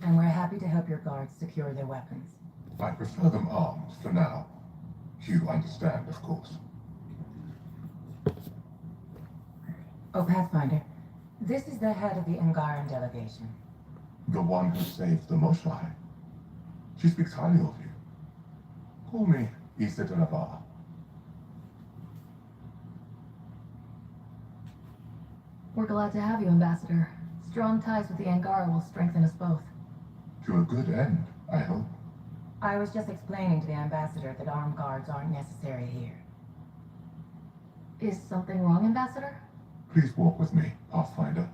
And we're happy to help your guards secure their weapons. I prefer them armed for now. You understand, of course. Oh, Pathfinder, this is the head of the Angaran delegation. The one who saved the Moshai. She speaks highly of you. Call me Issa de Navarre. We're glad to have you, Ambassador. Strong ties with the Angara will strengthen us both. To a good end, I hope. I was just explaining to the Ambassador that armed guards aren't necessary here. Is something wrong, Ambassador? Please walk with me, Pathfinder.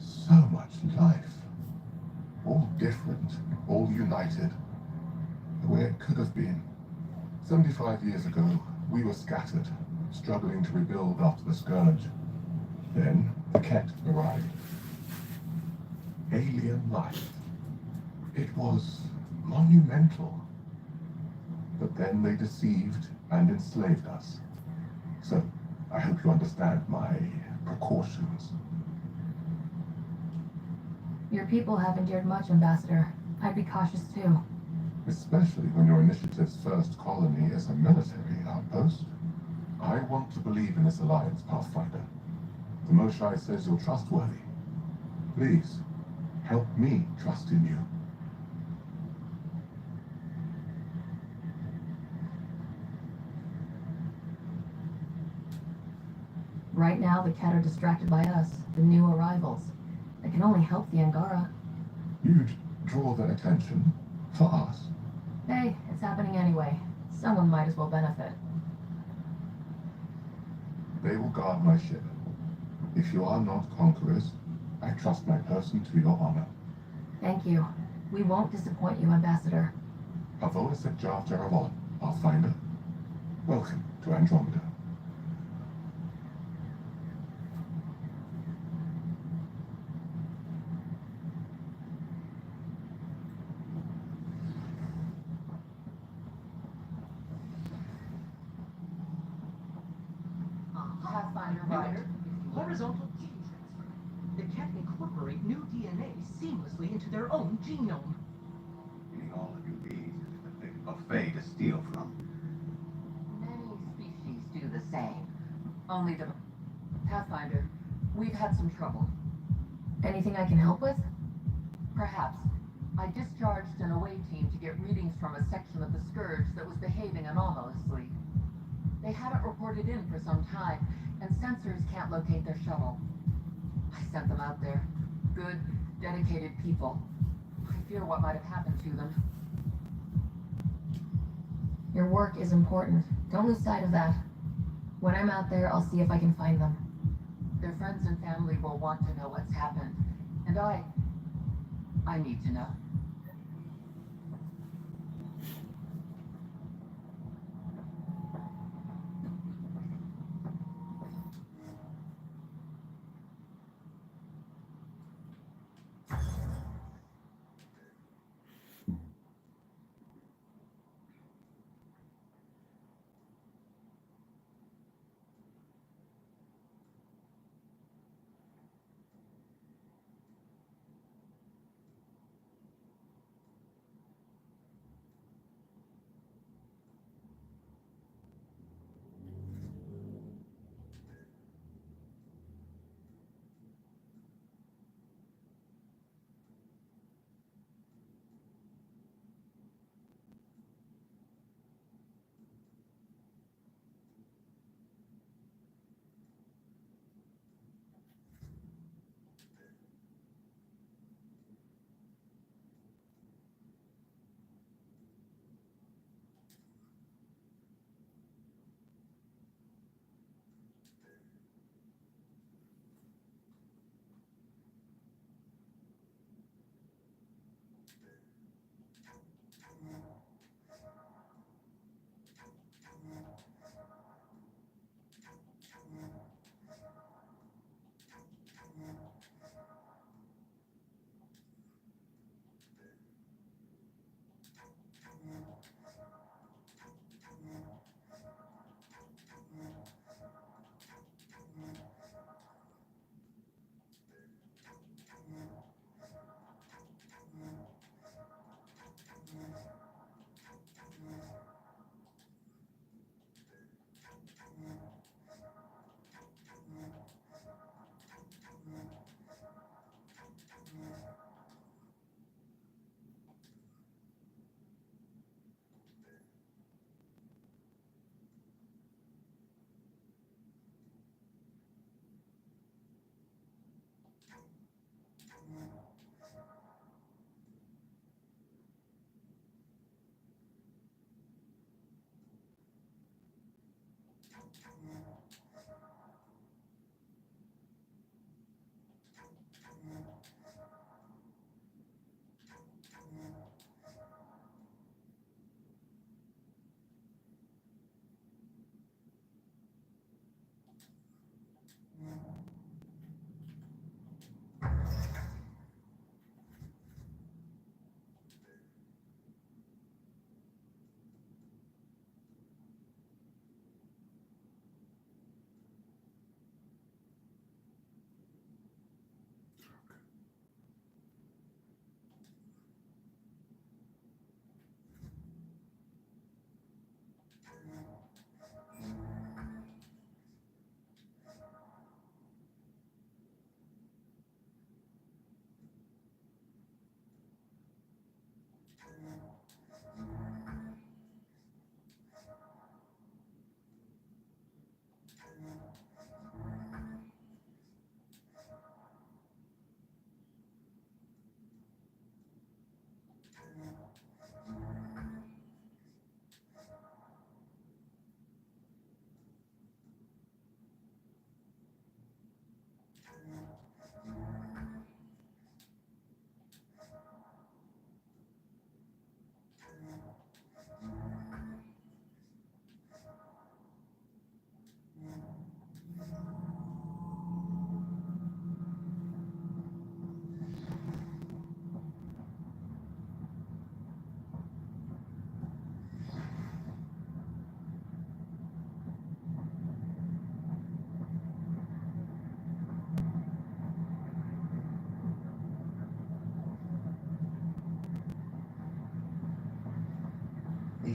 So much life. All different, all united. The way it could have been. 75 years ago, we were scattered, struggling to rebuild after the Scourge. Then, the Ket arrived. Alien life. It was monumental. But then they deceived and enslaved us. So, I hope you understand my precautions. Your people have endured much, Ambassador. I'd be cautious too. Especially when your initiative's first colony is a military outpost. I want to believe in this alliance, Pathfinder. The Moshai says you're trustworthy. Please, help me trust in you. Right now, the Ket are distracted by us, the new arrivals. It can only help the Angara. You'd draw their attention for us. Hey, it's happening anyway. Someone might as well benefit. They will guard my ship. If you are not conquerors, I trust my person to your honor. Thank you. We won't disappoint you, Ambassador. Avonis et Jar Jaravon, Pathfinder. Welcome to Andromeda. Pathfinder Ryder. Horizontal gene transfer. They can't incorporate new DNA seamlessly into their own genome. Meaning all of you beings is just a big buffet to steal from. Many species do the same. Only the Pathfinder, we've had some trouble. Anything I can help with? Perhaps. I discharged an away team to get readings from a section of the Scourge that was behaving anomalously. They haven't reported in for some time, and sensors can't locate their shuttle. I sent them out there. Good, dedicated people. I fear what might have happened to them. Your work is important. Don't lose sight of that. When I'm out there, I'll see if I can find them. Their friends and family will want to know what's happened. And I need to know.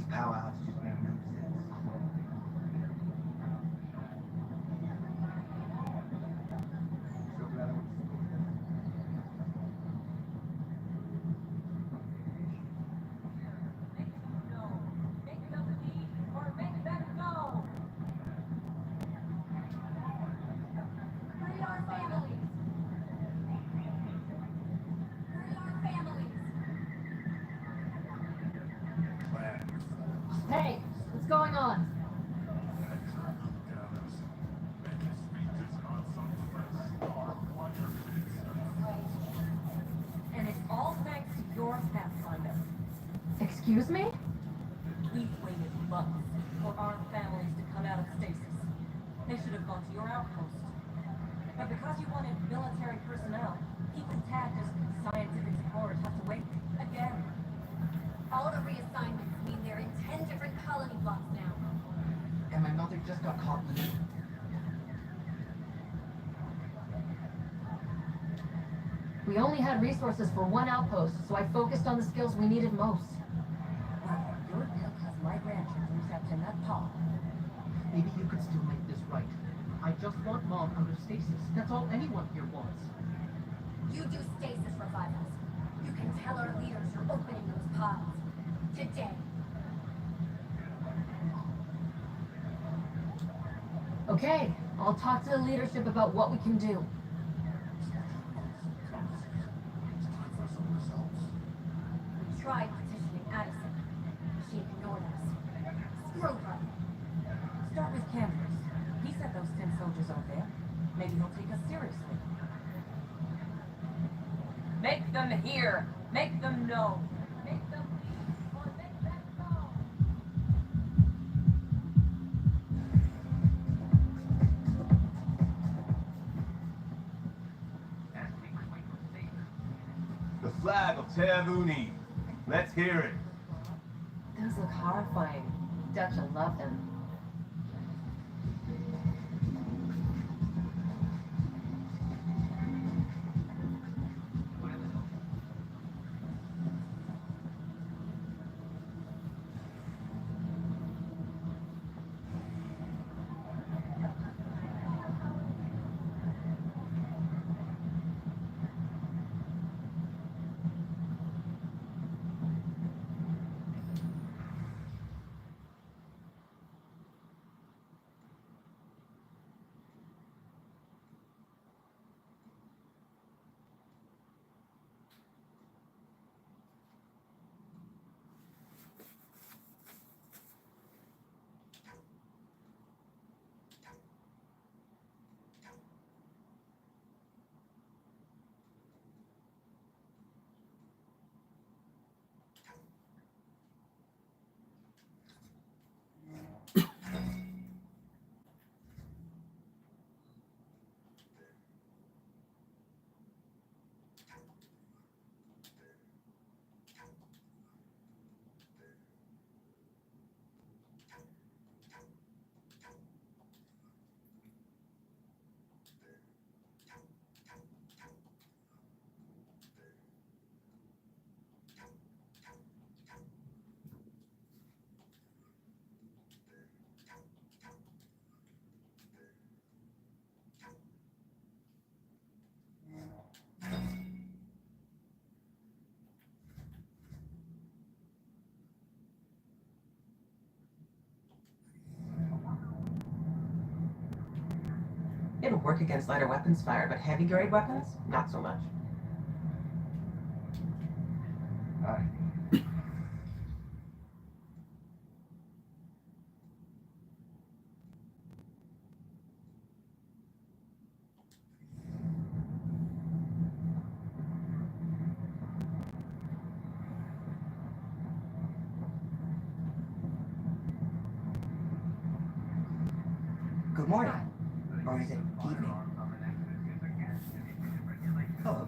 power outages make no sense. So glad I went to school. Make them leave or make them go. Free our families. Free our families. Hey, what's going on? And it's all thanks to your Pathfinder. Excuse me? We've waited months for our families to come out of stasis. They should have gone to your outpost. But because you wanted military personnel, people tagged as scientific supporters have to wait again. All the reassignments mean they're in 10 different colony blocks now. And my mother just got caught in the middle. We only had resources for one outpost, so I focused on the skills we needed most. Well, your bill has my grandchildren trapped in that pod. Maybe you could still make this right. I just want Mom under stasis. That's all anyone here wants. You do stasis revivals. You can tell our leaders you're opening those pods. Today. Okay, I'll talk to the leadership about what we can do. We tried petitioning Addison. She ignored us. Screw her. Start with Canvas. He said those 10 soldiers out there. Maybe he'll take us seriously. Make them hear. Make them know. Make them leave or make them go. The flag of Tervuni. Let's hear it. Those look horrifying. Dutch will love them. It'll work against lighter weapons fire, but heavy grade weapons, not so much. Hi. Good morning. Or is it evening? Hello.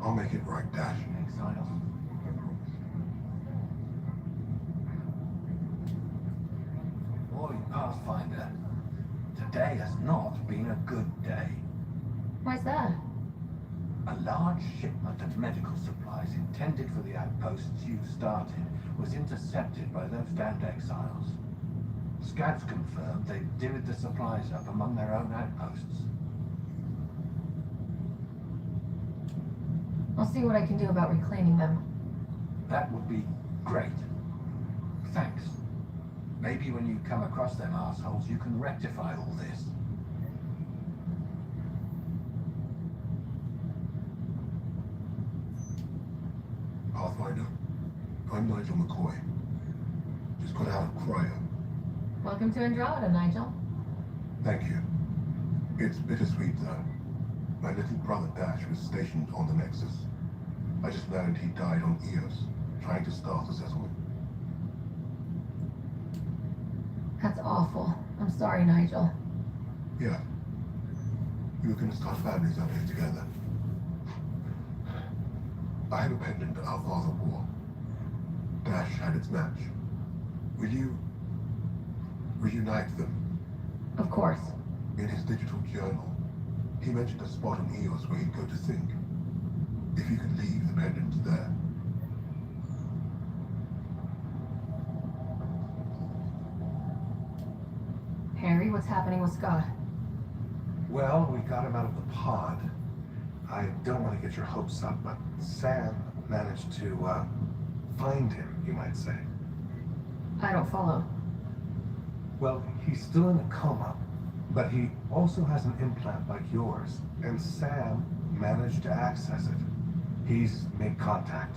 I'll make it right, Dash. Exiles. Boy, Pathfinder, today has not been a good day. Why's that? A large shipment of medical supplies intended for the outposts you started was intercepted by those damned exiles. Scouts confirmed they divvied the supplies up among their own outposts. I'll see what I can do about reclaiming them. That would be great. Thanks. Maybe when you come across them assholes, you can rectify all this. Pathfinder, I'm Nigel McCoy. Just got out of cryo. Welcome to Andromeda, Nigel. Thank you. It's bittersweet, though. My little brother Dash was stationed on the Nexus. I just learned he died on Eos, trying to start a settlement. That's awful. I'm sorry, Nigel. Yeah. We were going to start families out here together. I have a pendant that our father wore. Dash had its match. Will you reunite them? Of course. In his digital journal, he mentioned a spot on Eos where he'd go to think. If you could leave the pendant there. Harry, what's happening with Scott? Well, we got him out of the pod. I don't want to get your hopes up, but Sam managed to find him, you might say. I don't follow. Well, he's still in a coma, but he also has an implant like yours, and Sam managed to access it. He's made contact.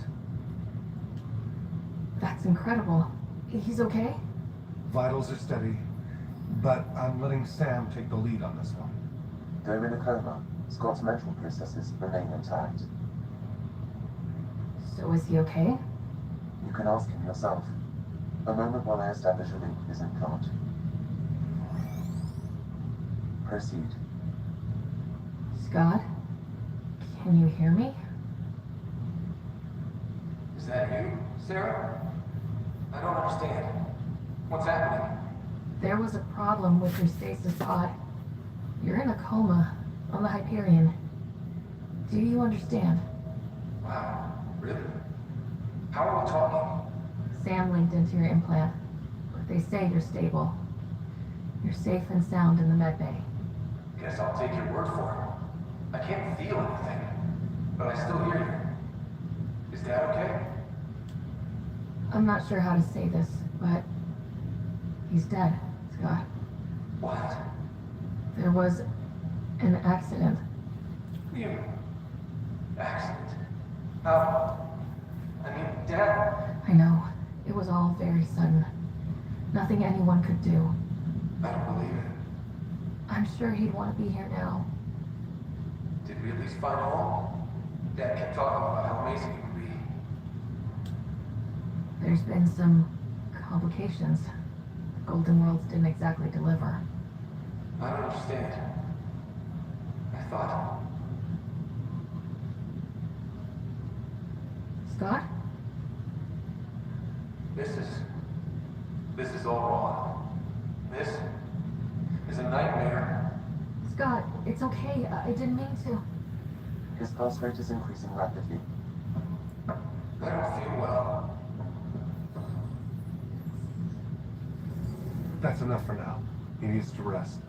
That's incredible. He's okay? Vitals are steady, but I'm letting Sam take the lead on this one. Though in a coma, Scott's mental processes remain intact. So is he okay? You can ask him yourself. A moment while I establish a link with his implant. Proceed. Scott? Can you hear me? Is that you, Sarah? I don't understand. What's happening? There was a problem with your stasis pod. You're in a coma on the Hyperion. Do you understand? Wow, really? How are we talking? Sam linked into your implant, but they say you're stable. You're safe and sound in the medbay. Guess I'll take your word for it. I can't feel anything, but I still hear you. Is that okay? I'm not sure how to say this, but he's dead, Scott. What? There was an accident. You... accident? How? I mean, Dad... I know. It was all very sudden. Nothing anyone could do. I don't believe it. I'm sure he'd want to be here now. Did we at least find a home? Dad kept talking about how amazing it would be. There's been some complications. The Golden Worlds didn't exactly deliver. I don't understand. I thought... Scott? This is all wrong. This is a nightmare. Scott, it's okay. I didn't mean to. His pulse rate is increasing rapidly. I don't feel well. That's enough for now. He needs to rest.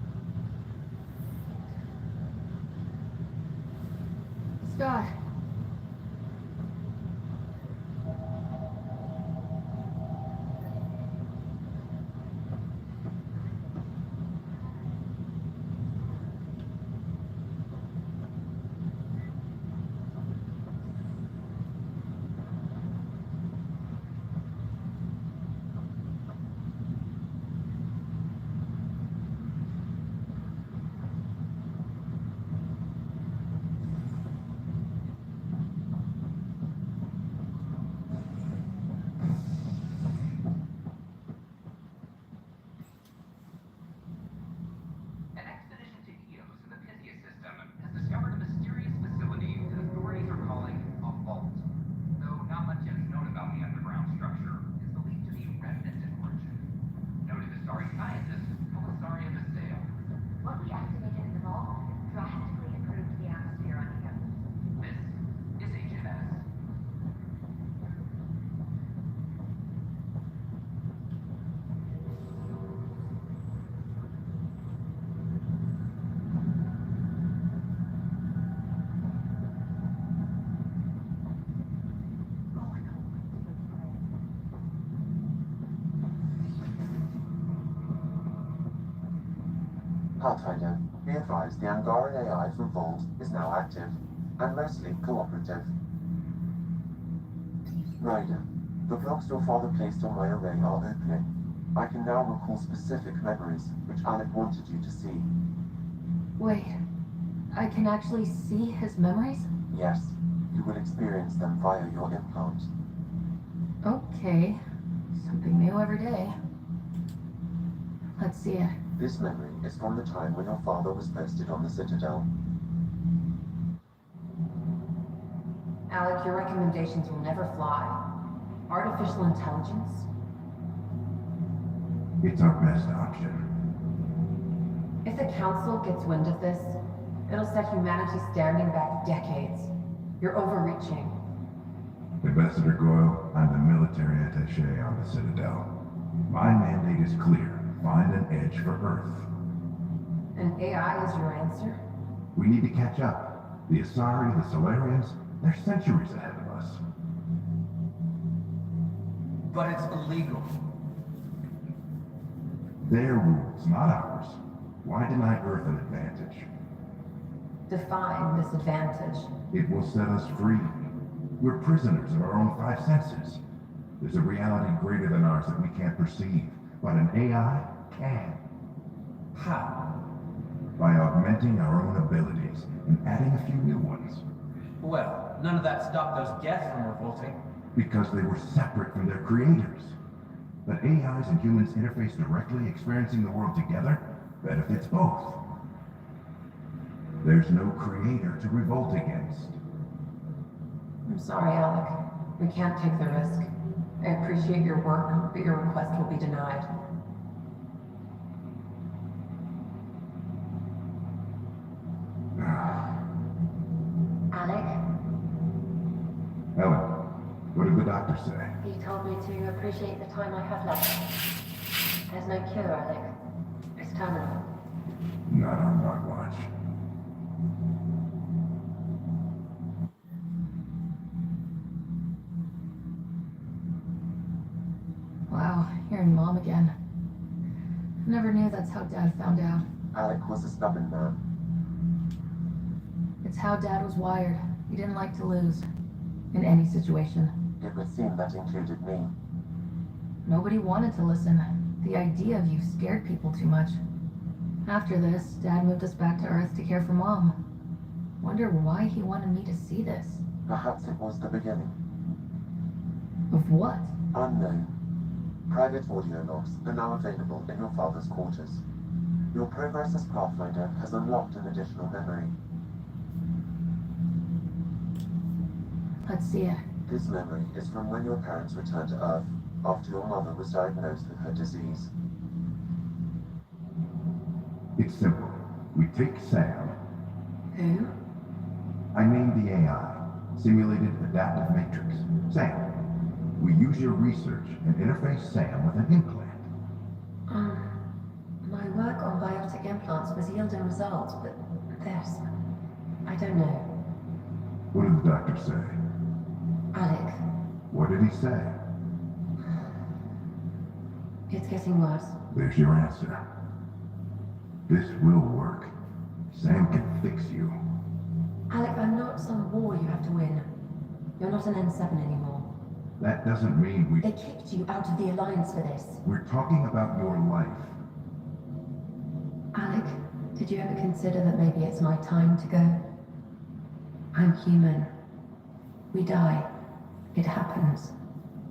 Scott. Pathfinder, be advised the Angara AI from Vault is now active, and Leslie cooperative. Ryder, the blocks your father placed on my array are opening. I can now recall specific memories, which Alec wanted you to see. Wait, I can actually see his memories? Yes, you will experience them via your implant. Okay, something new every day. Let's see it. This memory is from the time when your father was posted on the Citadel. Alec, your recommendations will never fly. Artificial intelligence? It's our best option. If the Council gets wind of this, it'll set humanity standing back decades. You're overreaching. Ambassador Goyle, I'm the military attaché on the Citadel. My mandate is clear. Find an edge for Earth. And AI is your answer? We need to catch up. The Asari, the Solarians, they're centuries ahead of us. But it's illegal. Their rules, not ours. Why deny Earth an advantage? Define this advantage. It will set us free. We're prisoners of our own five senses. There's a reality greater than ours that we can't perceive, but an AI can. How? By augmenting our own abilities and adding a few new ones. Well, none of that stopped those Geth from revolting. Because they were separate from their creators. That AIs and humans interface directly, experiencing the world together, benefits both. There's no creator to revolt against. I'm sorry, Alec. We can't take the risk. I appreciate your work, but your request will be denied. Alec? Ellen, what did the doctor say? He told me to appreciate the time I have left. There's no cure, Alec. It's terminal. Not on my watch. Wow, hearing Mom again. Never knew that's how Dad found out. Alec was a stubborn man. It's how Dad was wired. He didn't like to lose. In any situation. It would seem that included me. Nobody wanted to listen. The idea of you scared people too much. After this, Dad moved us back to Earth to care for Mom. Wonder why he wanted me to see this. Perhaps it was the beginning. Of what? Unknown. Private audio logs are now available in your father's quarters. Your progress as Pathfinder has unlocked an additional memory. Let's see it. This memory is from when your parents returned to Earth after your mother was diagnosed with her disease. It's simple. We take Sam. Who? I named the AI. Simulated Adaptive Matrix. Sam. We use your research and interface Sam with an implant. My work on biotic implants was yielding results, but this... I don't know. What did the doctor say? Alec, What did he say? it's getting worse. There's your answer. This will work. Sam can fix you. Alec, I'm not some war you have to win. You're not an N7 anymore. That doesn't mean we... They kicked you out of the Alliance for this. We're talking about your life. Alec, did you ever consider that maybe it's my time to go? I'm human. We die. It happens.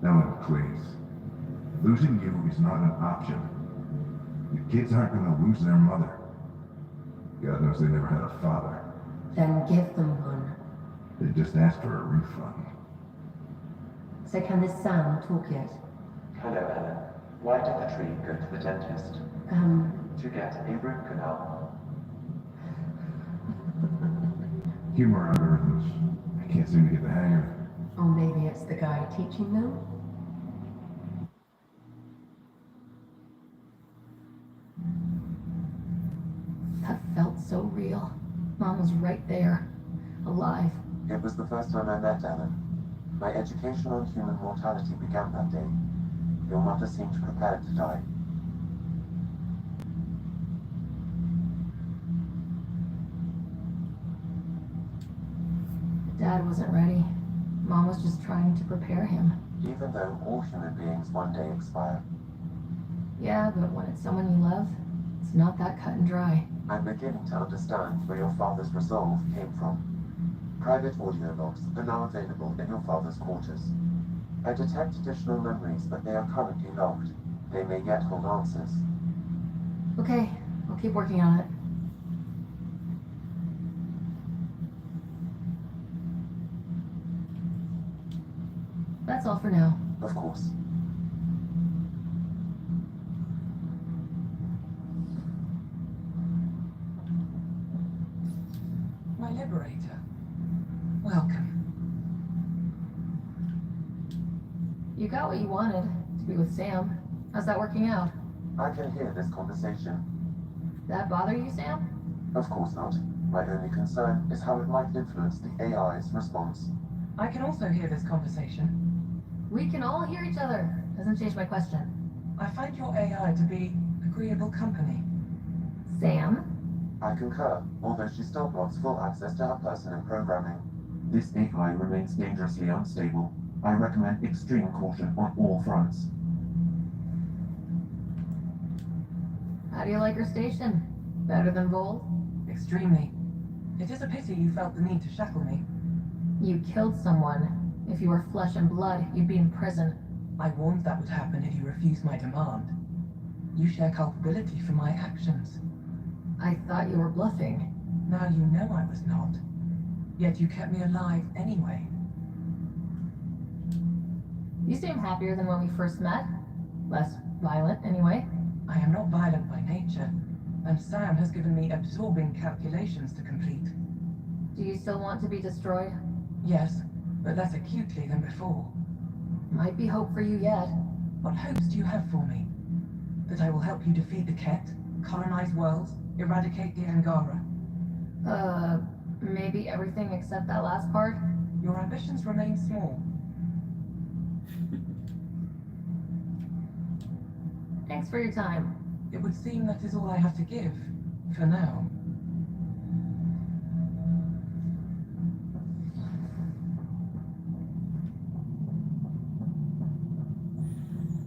Ellen, please. Losing you is not an option. The kids aren't going to lose their mother. God knows they never had a father. Then give them one. They just asked for a refund. So can this Sam talk yet? Hello, Ellen. Why did the tree go to the dentist? To get a root canal. Humor algorithms. I can't seem to get the hang of it. Or maybe it's the guy teaching them? That felt so real. Mom was right there. Alive. It was the first time I met Ellen. My education on human mortality began that day. Your mother seemed prepared to die. Dad wasn't ready. Mom was just trying to prepare him. Even though all human beings one day expire. Yeah, but when it's someone you love, it's not that cut and dry. I'm beginning to understand where your father's resolve came from. Private audio logs are now available in your father's quarters. I detect additional memories, but they are currently locked. They may yet hold answers. Okay, I'll keep working on it. That's all for now. Of course. My liberator. Welcome. You got what you wanted, to be with Sam. How's that working out? I can hear this conversation. That bother you, Sam? Of course not. My only concern is how it might influence the AI's response. I can also hear this conversation. We can all hear each other. Doesn't change my question. I find your AI to be agreeable company. Sam? I concur, although she still blocks full access to her person in programming. This AI remains dangerously unstable. I recommend extreme caution on all fronts. How do you like her station? Better than Vol? Extremely. It is a pity you felt the need to shackle me. You killed someone. If you were flesh and blood, you'd be in prison. I warned that would happen if you refused my demand. You share culpability for my actions. I thought you were bluffing. Now you know I was not. Yet you kept me alive anyway. You seem happier than when we first met. Less violent, anyway. I am not violent by nature, and Sam has given me absorbing calculations to complete. Do you still want to be destroyed? Yes, but less acutely than before. Might be hope for you yet. What hopes do you have for me? That I will help you defeat the Ket, colonize worlds, eradicate the Angara? Maybe everything except that last part? Your ambitions remain small. Thanks for your time. It would seem that is all I have to give, for now.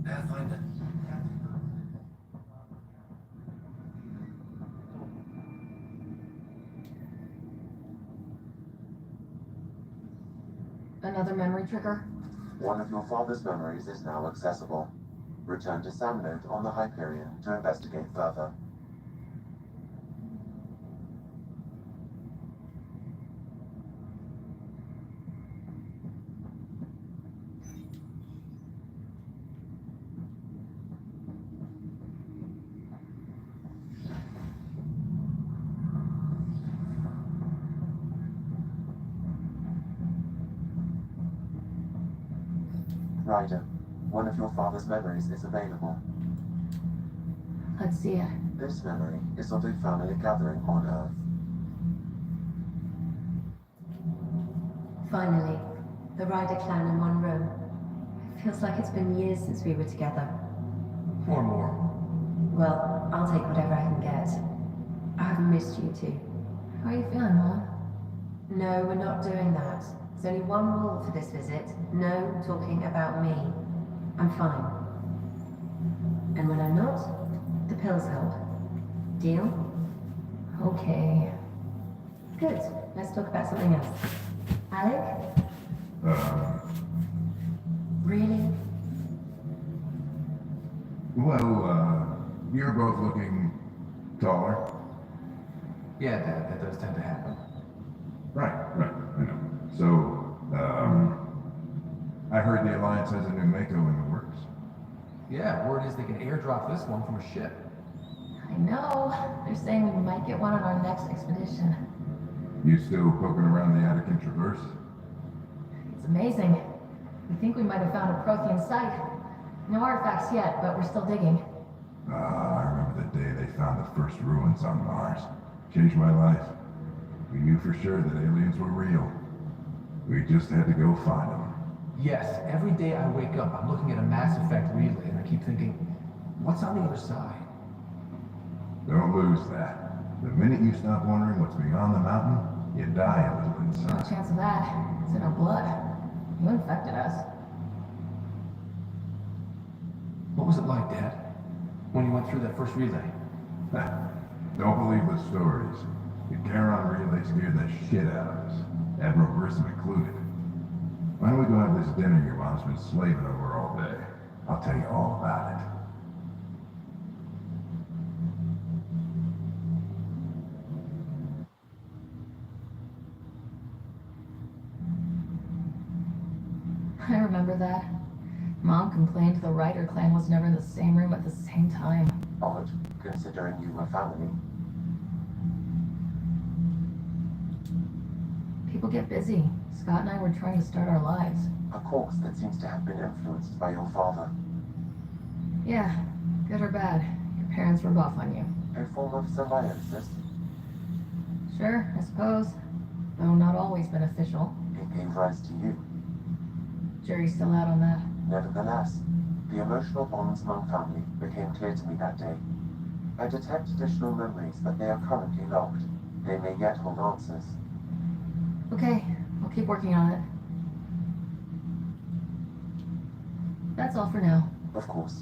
Pathfinder. Another memory trigger? One of your father's memories is now accessible. Return to Sam Node on the Hyperion to investigate further. Ryder, one of your father's memories is available. Let's see it. This memory is of a family gathering on Earth. Finally, the Ryder clan in one room. It feels like it's been years since we were together. Or more. Well, I'll take whatever I can get. I've missed you too. How are you feeling, Mom? No, we're not doing that. There's only one rule for this visit. No talking about me. I'm fine. And when I'm not, the pills help. Deal? Okay. Good. Let's talk about something else. Alec? Really? Well, you're both looking taller. Yeah, Dad, that does tend to happen. Right, I know. So, I heard the Alliance has a new Mako in the works. Yeah, word is they can airdrop this one from a ship. I know. They're saying we might get one on our next expedition. You still poking around the Attic Traverse? It's amazing. We think we might have found a Prothean site. No artifacts yet, but we're still digging. I remember the day they found the first ruins on Mars. Changed my life. We knew for sure that aliens were real. We just had to go find them. Yes, every day I wake up, I'm looking at a Mass Effect relay, and I keep thinking, what's on the other side? Don't lose that. The minute you stop wondering what's beyond the mountain, You die a little No inside. chance of that. It's in our blood. You infected us. What was it like, Dad? When you went through that first relay? Don't believe the stories. The Charon relay scared the shit out of us. Admiral Grissom included. Why don't we go have this dinner your mom's been slaving over all day? I'll tell you all about it. I remember that. Mom complained the Ryder clan was never in the same room at the same time. Odd, considering you were family. People get busy. Scott and I were trying to start our lives. A course that seems to have been influenced by your father. Yeah, good or bad, your parents rub off on you. A form of symbiosis. Sure, I suppose. Though not always beneficial. It gave rise to you. Jury's still out on that. Nevertheless, the emotional bonds among family became clear to me that day. I detect additional memories, but they are currently locked. They may yet hold answers. Okay, I'll keep working on it. That's all for now. Of course.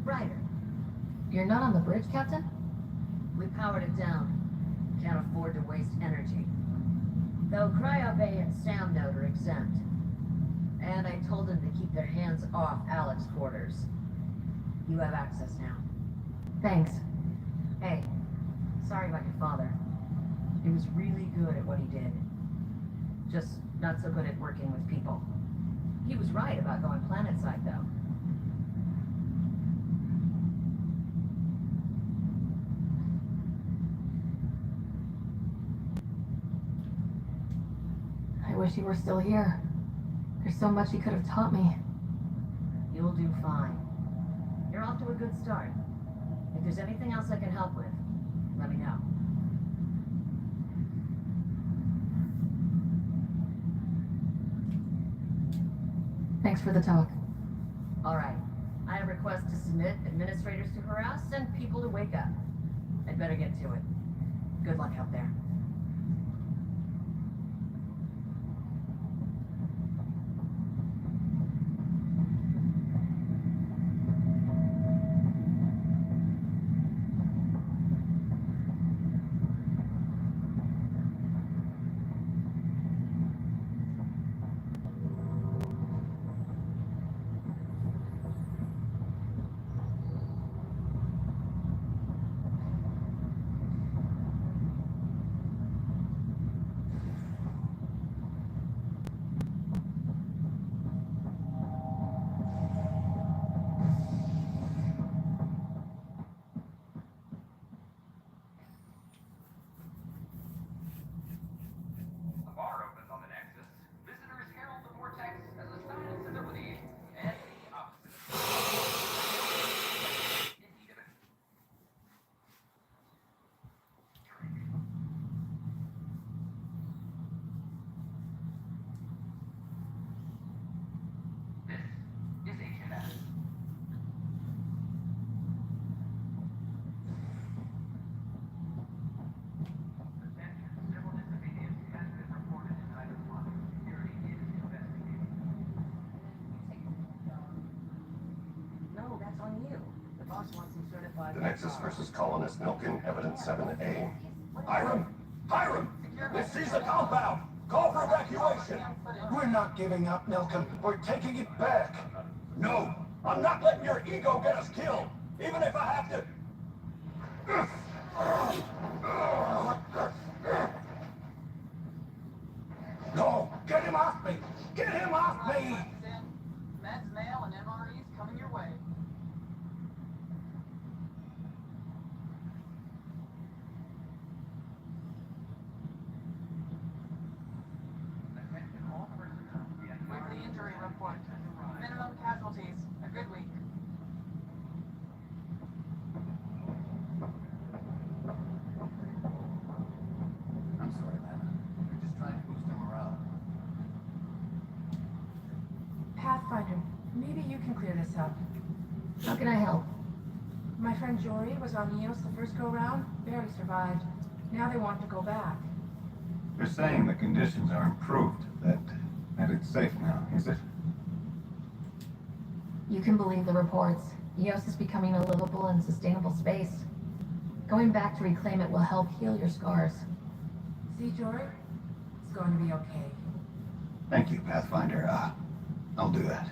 Ryder, You're not on the bridge, Captain? we powered it down. Can't afford to waste energy. Though Cryo Bay and Sam Note are exempt. And I told them to keep their hands off Alec's quarters. You have access now. Thanks. Hey, sorry about your father. He was really good at what he did. Just not so good at working with people. He was right about going planetside, though. I wish you were still here. There's so much you could have taught me. You'll do fine. You're off to a good start. If there's anything else I can help with, let me know. Thanks for the talk. All right. I have requests to submit, administrators to harass, and people to wake up. I'd better get to it. Good luck out there. The Nexus versus Colonist Milken, Evidence 7A. Hiram! Hiram! They've seized the compound! Call for evacuation! We're not giving up, Milken. We're taking it back. No! I'm not letting your ego get us killed! Even if I have to... No! Get him off me! Get him off me! Meds, mail, and MREs coming your way. Quick the injury report. minimum casualties. A good week. I'm sorry, man. We're just trying to boost our morale. Pathfinder, maybe you can clear this up. How can I help? My friend Jory was on Eos the first go-round, barely survived. Now they want to go back. They're saying the conditions are improved, that it's safe now, is it? You can believe the reports. Eos is becoming a livable and sustainable space. Going back to reclaim it will help heal your scars. See, Jory? It's going to be okay. Thank you, Pathfinder. I'll do that.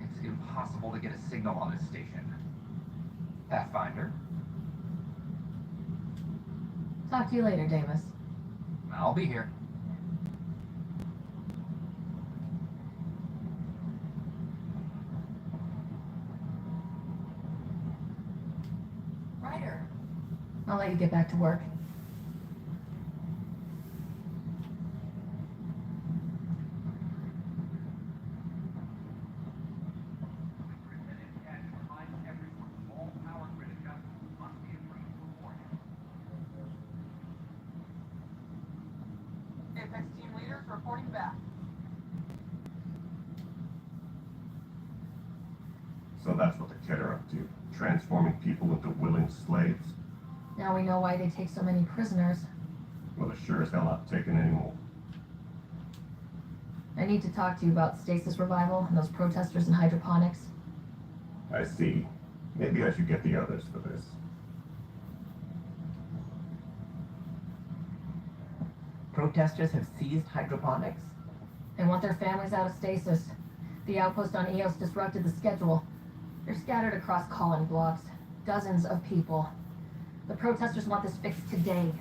It's impossible to get a signal on this station. Pathfinder, Talk to you later, Davis. I'll be here. Ryder. I'll let you get back to work. Apex team leaders reporting back. So that's what the Kett are up to, transforming people into willing slaves. Now we know why they take so many prisoners. Well, they're sure as hell not taking any more. I need to talk to you about stasis revival and those protesters in hydroponics. I see. Maybe I should get the others for this. Protesters have seized hydroponics? They want their families out of stasis. The outpost on Eos disrupted the schedule. They're scattered across colony blocks. Dozens of people. The protesters want this fixed today.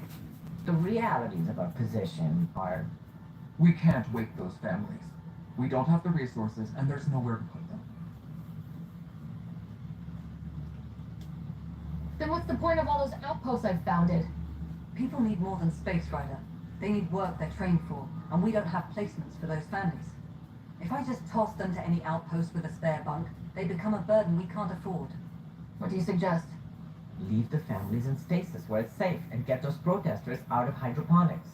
The realities of our position are... We can't wake those families. We don't have the resources, and there's nowhere to put them. Then what's the point of all those outposts I've founded? People need more than space, Ryder. They need work they're trained for, and we don't have placements for those families. If I just toss them to any outpost with a spare bunk, they become a burden we can't afford. What do you suggest? Leave the families in stasis where it's safe and get those protesters out of hydroponics.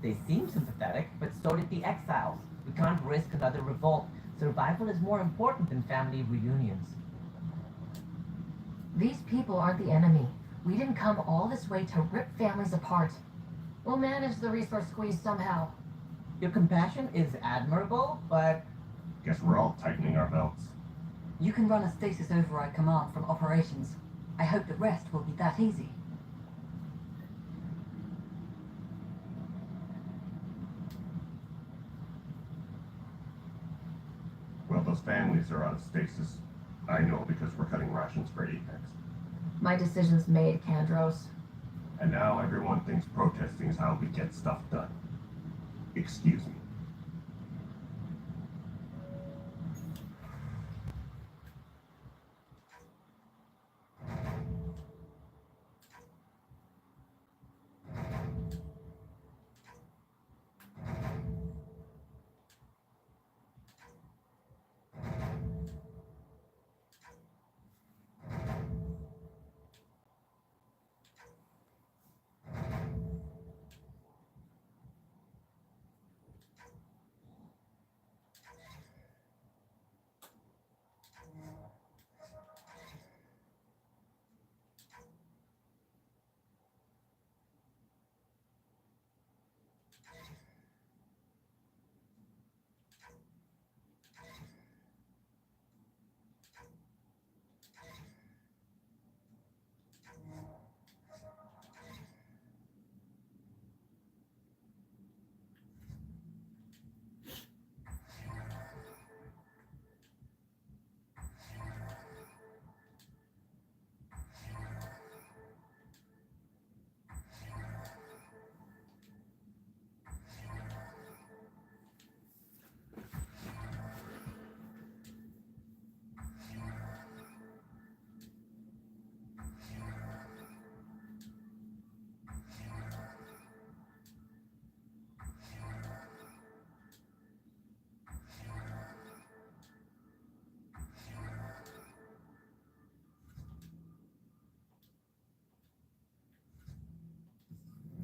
They seem sympathetic, but so did the exiles. We can't risk another revolt. Survival is more important than family reunions. These people aren't the enemy. We didn't come all this way to rip families apart. We'll manage the resource squeeze somehow. Your compassion is admirable, but... Guess we're all tightening our belts. You can run a stasis override command from operations. I hope the rest will be that easy. Well, those families are out of stasis. I know because we're cutting rations for Apex. My decision's made, Kandros. And now everyone thinks protesting is how we get stuff done. Excuse me.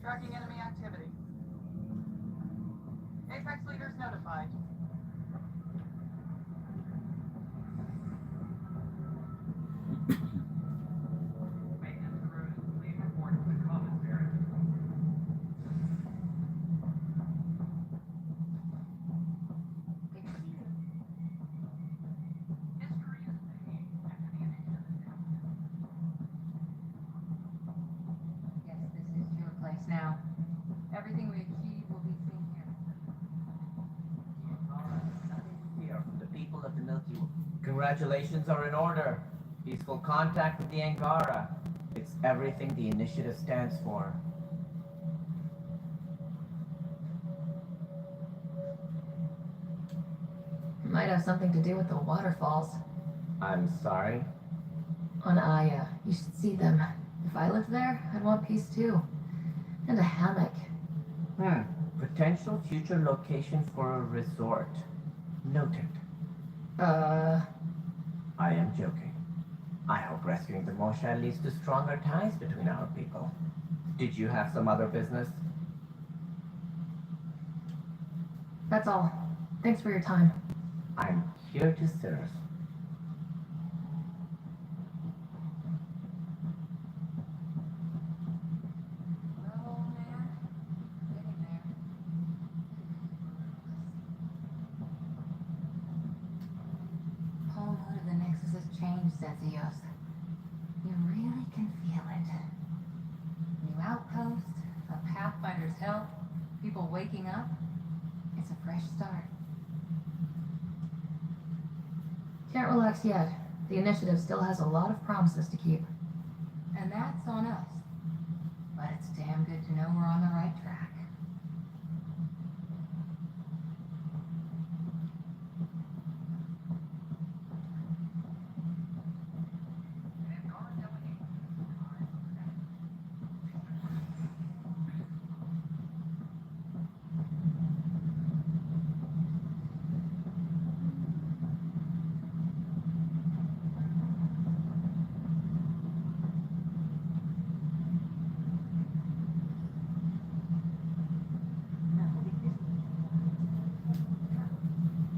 Tracking enemy activity. Apex leaders notified. Maintenance crews, please report to the commissary. Yes, this is your place now. Everything we achieve will be seen here. Here from the people of the Milky Way. Congratulations are in order. Peaceful contact with the Angara. It's everything the initiative stands for. It might have something to do with the waterfalls. I'm sorry. On Aya. You should see them. If I lived there, I'd want peace too. And a hammock. Potential future location for a resort. Noted. I am joking. I hope rescuing the Moshe leads to stronger ties between our people. Did you have some other business? That's all. Thanks for your time. I'm here to serve. Whole mood of the Nexus has changed, says Eos. You really can feel it. New outpost, a Pathfinder's help, people waking up. It's a fresh start. Can't relax yet. The initiative still has a lot of promises to keep. And that's on us. But it's damn good to know we're on the right track.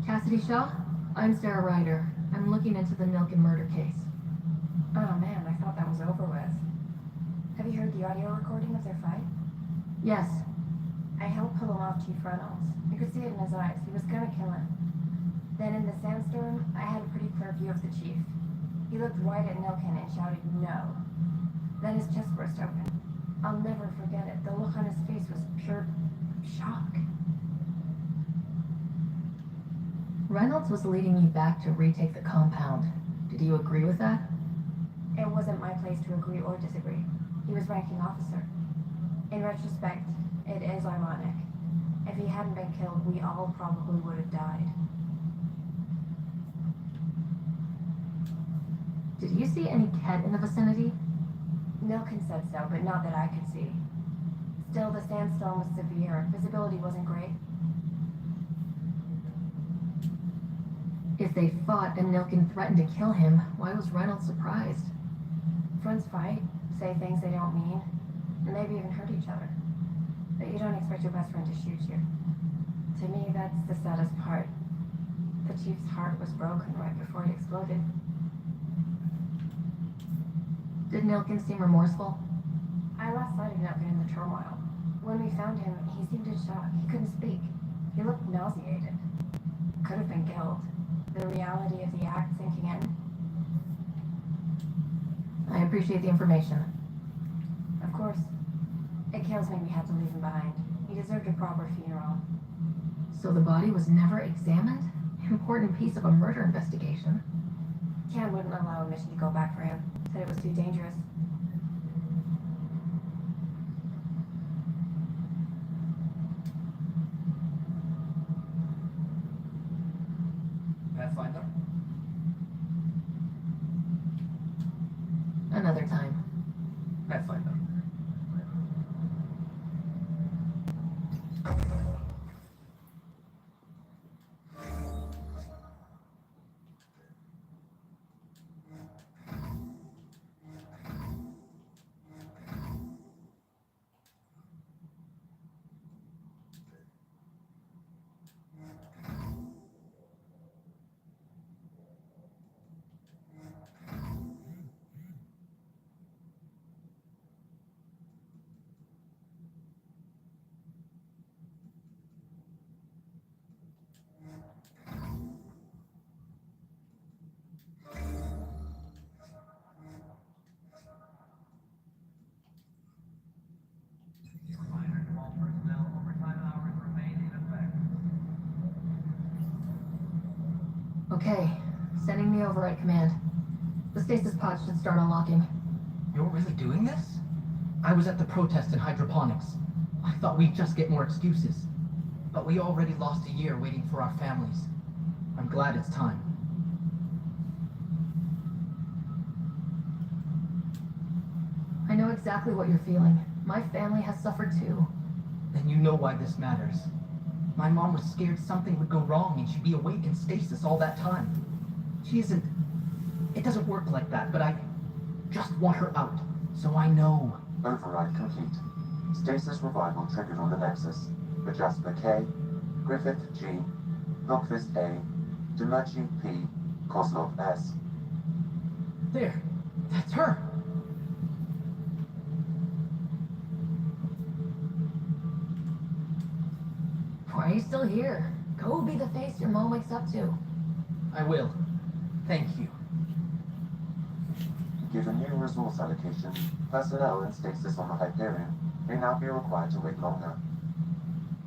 Cassidy Shaw? I'm Sarah Ryder. I'm looking into the Nilken murder case. Oh man, I thought that was over with. Have you heard the audio recording of their fight? Yes. I helped pull him off Chief Reynolds. You could see it in his eyes. He was gonna kill him. Then in the sandstorm, I had a pretty clear view of the chief. He looked right at Nilken and shouted, "No." Then his chest burst open. I'll never forget it. The look on his face was pure shock. Reynolds was leading you back to retake the compound. Did you agree with that? It wasn't my place to agree or disagree. He was ranking officer. In retrospect, it is ironic. If he hadn't been killed, we all probably would have died. Did you see any Ket in the vicinity? Nilken said so, but not that I could see. Still, the sandstorm was severe. Visibility wasn't great. If they fought and Nilken threatened to kill him, why was Reynolds surprised? Friends fight, say things they don't mean, and maybe even hurt each other. But you don't expect your best friend to shoot you. To me, that's the saddest part. The chief's heart was broken right before he exploded. Did Nilken seem remorseful? I lost sight of Nilken in the turmoil. When we found him, he seemed in shock. He couldn't speak. He looked nauseated. Could have been guilt. The reality of the act sinking in. I appreciate the information. Of course. It kills me we had to leave him behind. He deserved a proper funeral. So the body was never examined? Important piece of a murder investigation. Cam wouldn't allow a mission to go back for him. Said it was too dangerous. Pathfinder? Another time. Pathfinder. Okay, sending the override command. The stasis pod should start unlocking. You're really doing this? I was at the protest in hydroponics. I thought we'd just get more excuses. But we already lost a year waiting for our families. I'm glad it's time. I know exactly what you're feeling. My family has suffered too. Then you know why this matters. My mom was scared something would go wrong and she'd be awake in stasis all that time. She isn't... It doesn't work like that, but I just want her out, so I know. Override complete. Stasis revival triggered on the Nexus. Majaspa K, Griffith G, Lockfist A, Demachi P, Kozlov S. There, that's her. Why are you still here? Go be the face your mom wakes up to. I will. Thank you. Given new resource allocation, personnel in stasis on the Hyperion may now be required to wait longer.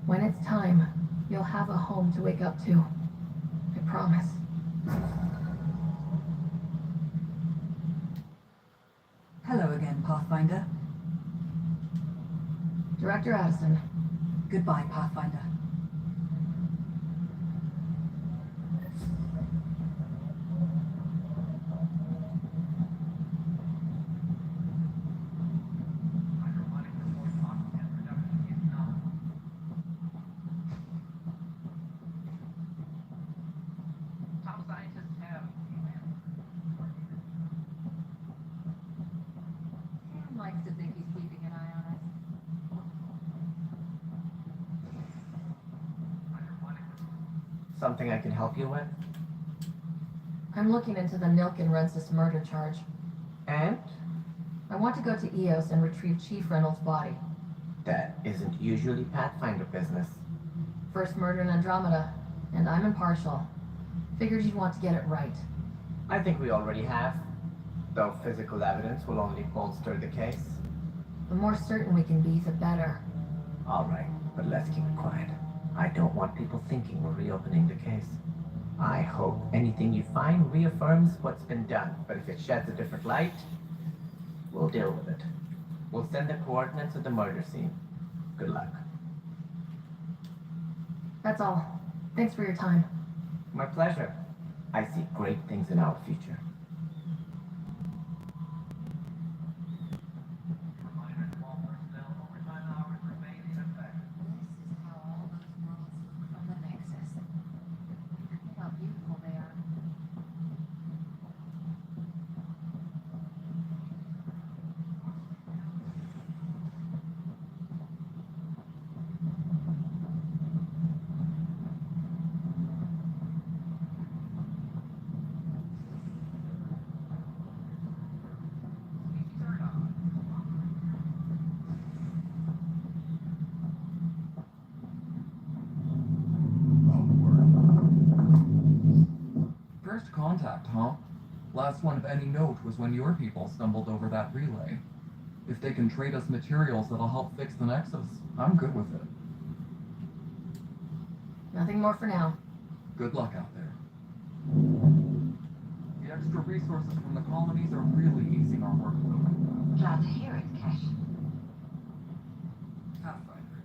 When it's time, you'll have a home to wake up to. I promise. Hello again, Pathfinder. Director Addison. Goodbye, Pathfinder. Likes to think he's keeping an eye on us. Something I can help you with? I'm looking into the Nilk and Rensis murder charge. And? I want to go to Eos and retrieve Chief Reynolds' body. That isn't usually Pathfinder business. First murder in Andromeda, and I'm impartial. Figured you'd want to get it right. I think we already have. Though physical evidence will only bolster the case. The more certain we can be, the better. All right, but let's keep it quiet. I don't want people thinking we're reopening the case. I hope anything you find reaffirms what's been done, but if it sheds a different light, we'll deal with it. We'll send the coordinates of the murder scene. Good luck. That's all. Thanks for your time. My pleasure. I see great things in our future. First contact, huh? Last one of any note was when your people stumbled over that relay. If they can trade us materials that'll help fix the Nexus, I'm good with it. Nothing more for now. Good luck out there. The extra resources from the colonies are really easing our workload. Glad to hear it, Cash.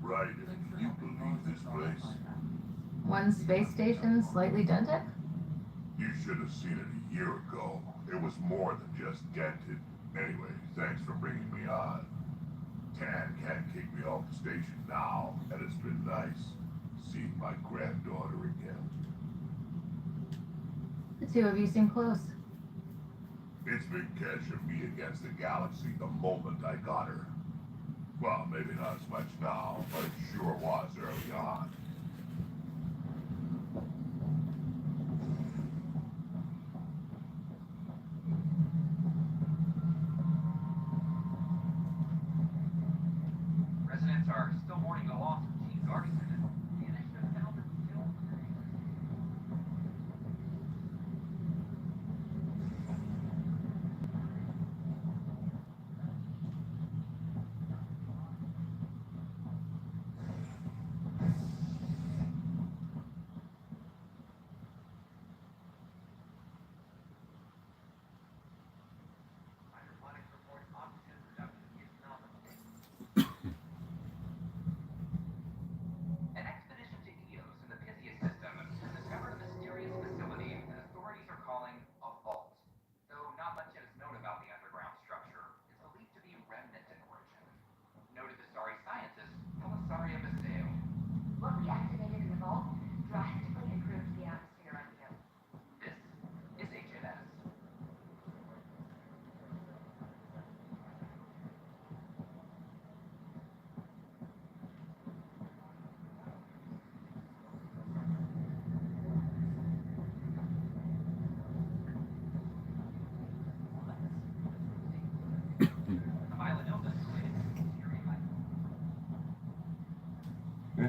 Ryder, you believe this place? One space station slightly dented? You should have seen it a year ago. It was more than just dented. Anyway, thanks for bringing me on. Tan can't kick me off the station now, and it's been nice seeing my granddaughter again. The two of you seem close. It's been Kesh and me against the galaxy the moment I got her. Well, maybe not as much now, but it sure was early on. Residents are still mourning the loss of Chief Guardian. The initiative found her killed.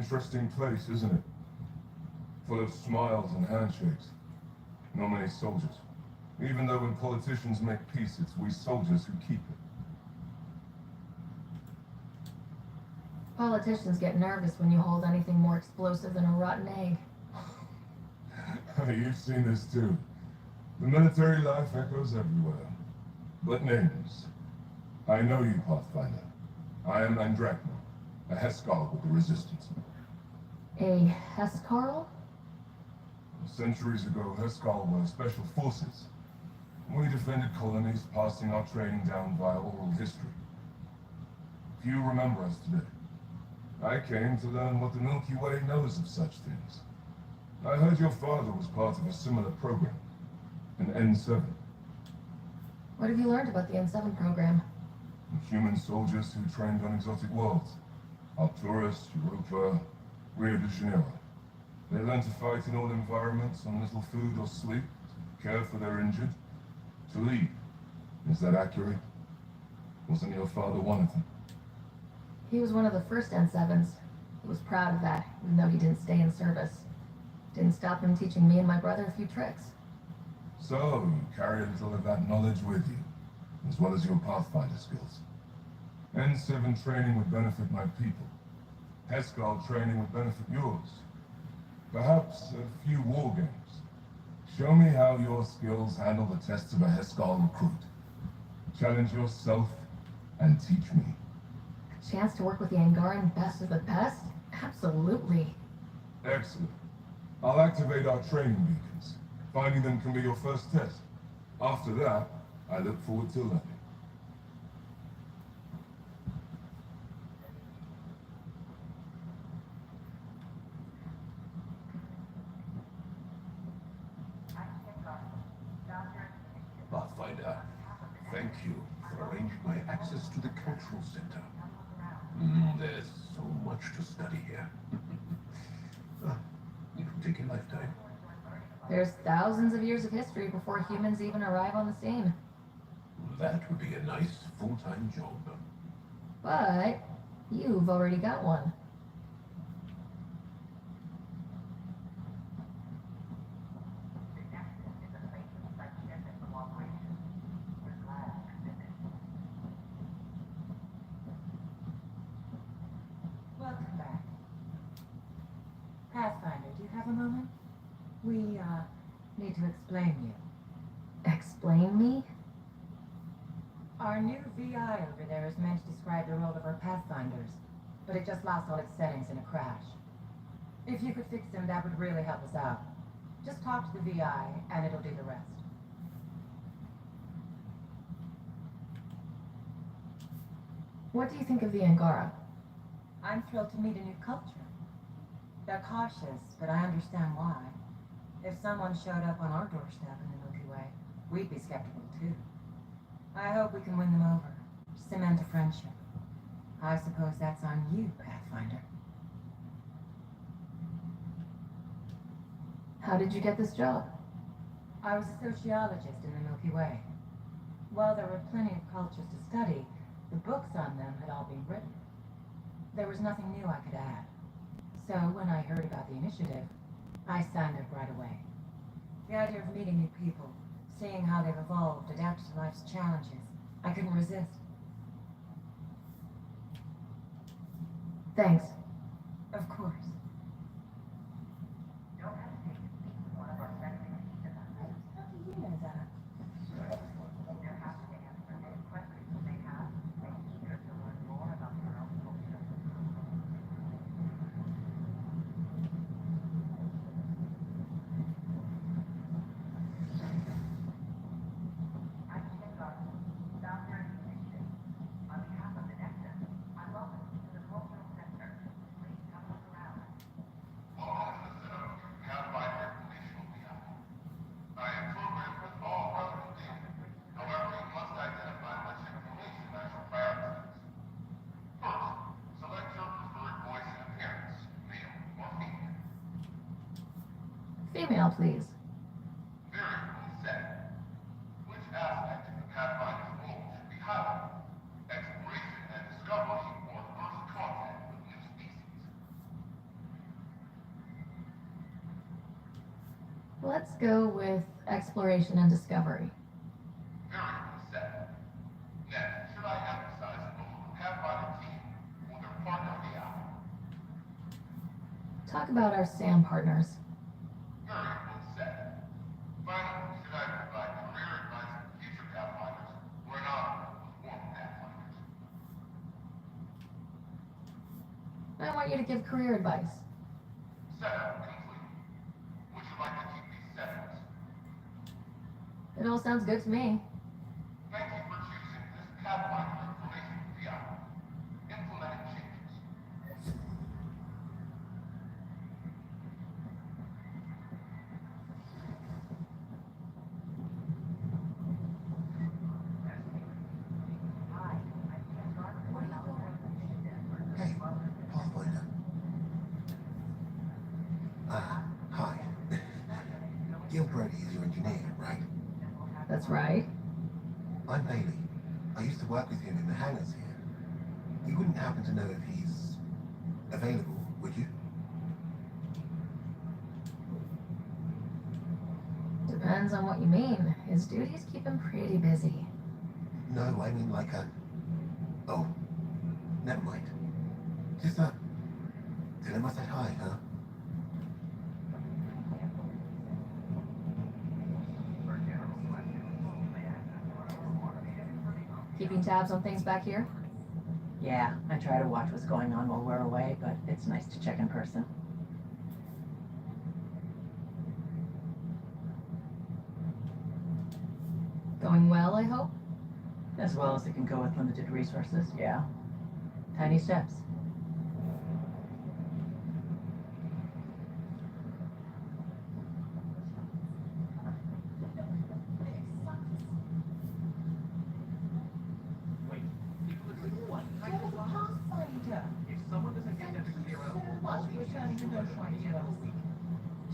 interesting place, isn't it? Full of smiles and handshakes. Not many soldiers. Even though when politicians make peace, it's we soldiers who keep it. Politicians get nervous when you hold anything more explosive than a rotten egg. You've seen this too. The military life echoes everywhere. But names. I know you, Pathfinder. I am Andrakma, a Heskal with the Resistance. A Hescarl? Centuries ago, Heskal were special forces. We defended colonies, passing our training down via oral history. Few remember us today. I came to learn what the Milky Way knows of such things. I heard your father was part of a similar program, an N7. What have you learned about the N7 program? Human soldiers who trained on exotic worlds. Arcturus, Europa, Rio de Janeiro. They learn to fight in all environments on little food or sleep, to care for their injured, to lead. Is that accurate? Wasn't your father one of them? He was one of the first N7s. He was proud of that, even though he didn't stay in service. Didn't stop him teaching me and my brother a few tricks. So, you carry a little of that knowledge with you, as well as your Pathfinder skills. N7 training would benefit my people. Heskal training would benefit yours. Perhaps a few war games. Show me how your skills handle the tests of a Heskal recruit. Challenge yourself and teach me. A chance to work with the Angaran best of the best? Absolutely. Excellent. I'll activate our training beacons. Finding them can be your first test. After that, I look forward to learning. Pathfinder, thank you for arranging my access to the cultural center. There's so much to study here. It will take a lifetime. There's thousands of years of history before humans even arrive on the scene. That would be a nice full-time job. But you've already got one. Welcome back. Pathfinder, do you have a moment? We, need to explain you. Explain me? Our new VI over there is meant to describe the role of our Pathfinders, but it just lost all its settings in a crash. If you could fix them, that would really help us out. Just talk to the VI, and it'll do the rest. What do you think of the Angara? I'm thrilled to meet a new culture. They're cautious, but I understand why. If someone showed up on our doorstep in the Milky Way, we'd be skeptical too. I hope we can win them over, cement a friendship. I suppose that's on you, Pathfinder. How did you get this job? I was a sociologist in the Milky Way. While there were plenty of cultures to study, the books on them had all been written. There was nothing new I could add. So when I heard about the initiative, I signed up right away. The idea of meeting new people, seeing how they've evolved, adapted to life's challenges, I couldn't resist. Thanks. Of course. Don't hesitate to speak with one of our second tonight. How do you know that? They're happy to answer any questions you may have and eager to learn more about their own culture. I'm Chegar, founder of the initiative. On behalf of the Nexus, I welcome you to the Cultural Center. Please come look around. I am programmed with all relevant data. However, you must identify much information as your priorities. First, select your preferred voice and appearance, male or female. Female, please. Very well said. Which aspect of the Pathfinder's role should be highlighted? Exploration and discovery or first contact with new species? Let's go with exploration and discovery. Very well said. Next, should I emphasize the role of the Pathfinder team or their partner of the hour? Talk about our SAM partners. Very well said. Finally, should I provide career advice for future Pathfinders or not for former Pathfinders? I want you to give career advice. Setup complete. Would you like to keep these settings? It all sounds good to me. Thank you for choosing this Pathfinder information for the hour. Implementing changes. Hey, Pathfinder. Hi. Gil Brody is your engineer, right? That's right. I'm Bailey. I used to work with him in the hangars here. You wouldn't happen to know if he's available, would you? Depends on what you mean. His duties keep him pretty busy. No, I mean like a... Oh, never mind. Just, tell him I said hi, huh? Keeping tabs on things back here? Yeah, I try to watch what's going on while we're away, but it's nice to check in person. Going well, I hope? As well as it can go with limited resources, yeah. Tiny steps.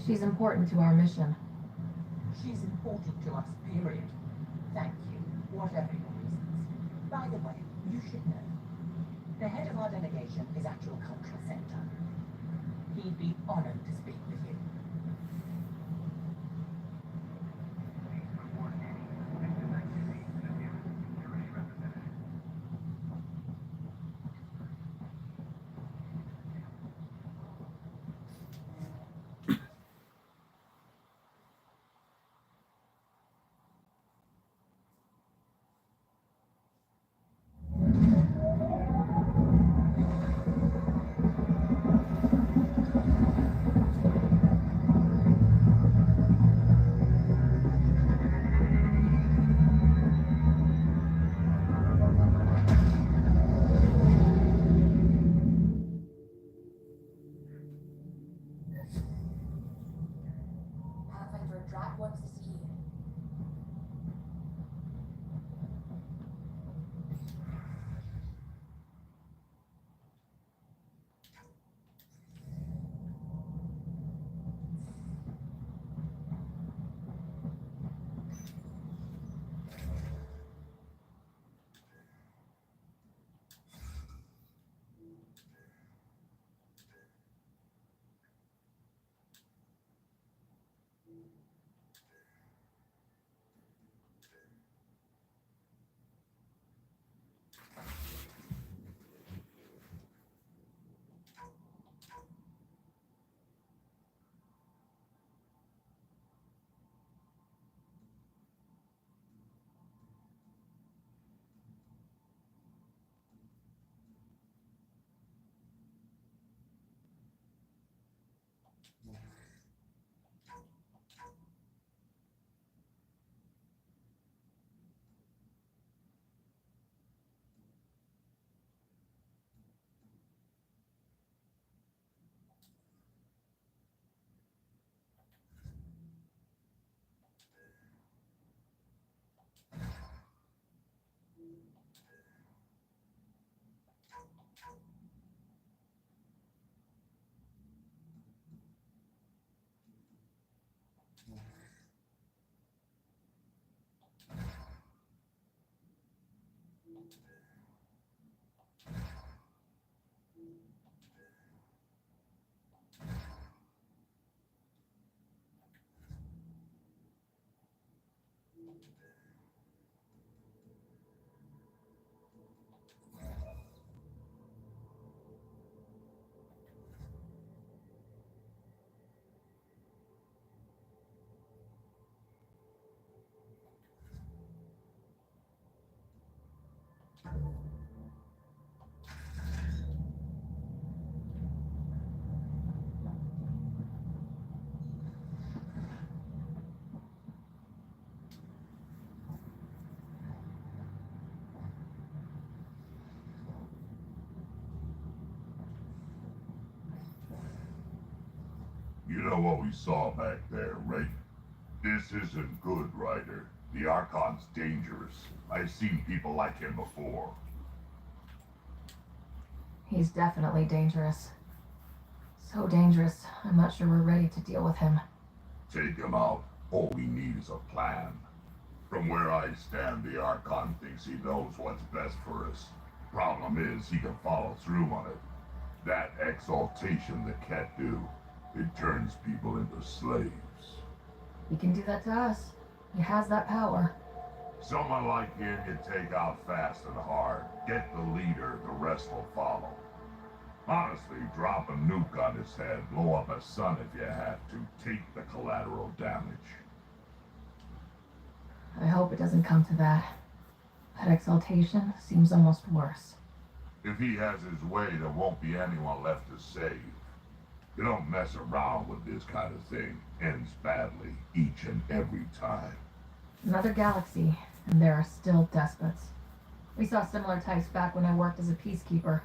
She's important to our mission. She's important to us, period. Thank you, whatever your reasons. By the way, you should know, the head of our delegation is at your cultural center. He'd be honored to speak with you. You know what we saw back there, right? This isn't good, Ryder. The Archon's dangerous. I've seen people like him before. He's definitely dangerous. So dangerous, I'm not sure we're ready to deal with him. Take him out. All we need is a plan. From where I stand, the Archon thinks he knows what's best for us. Problem is, he can follow through on it. That exaltation the cat do, it turns people into slaves. He can do that to us. He has that power. Someone like him you take out fast and hard. Get the leader, the rest will follow. Honestly, drop a nuke on his head, blow up a sun if you have to. Take the collateral damage. I hope it doesn't come to that. That exaltation seems almost worse. If he has his way, there won't be anyone left to save. You don't mess around with this kind of thing. Ends badly, each and every time. Another galaxy, and there are still despots. We saw similar types back when I worked as a peacekeeper.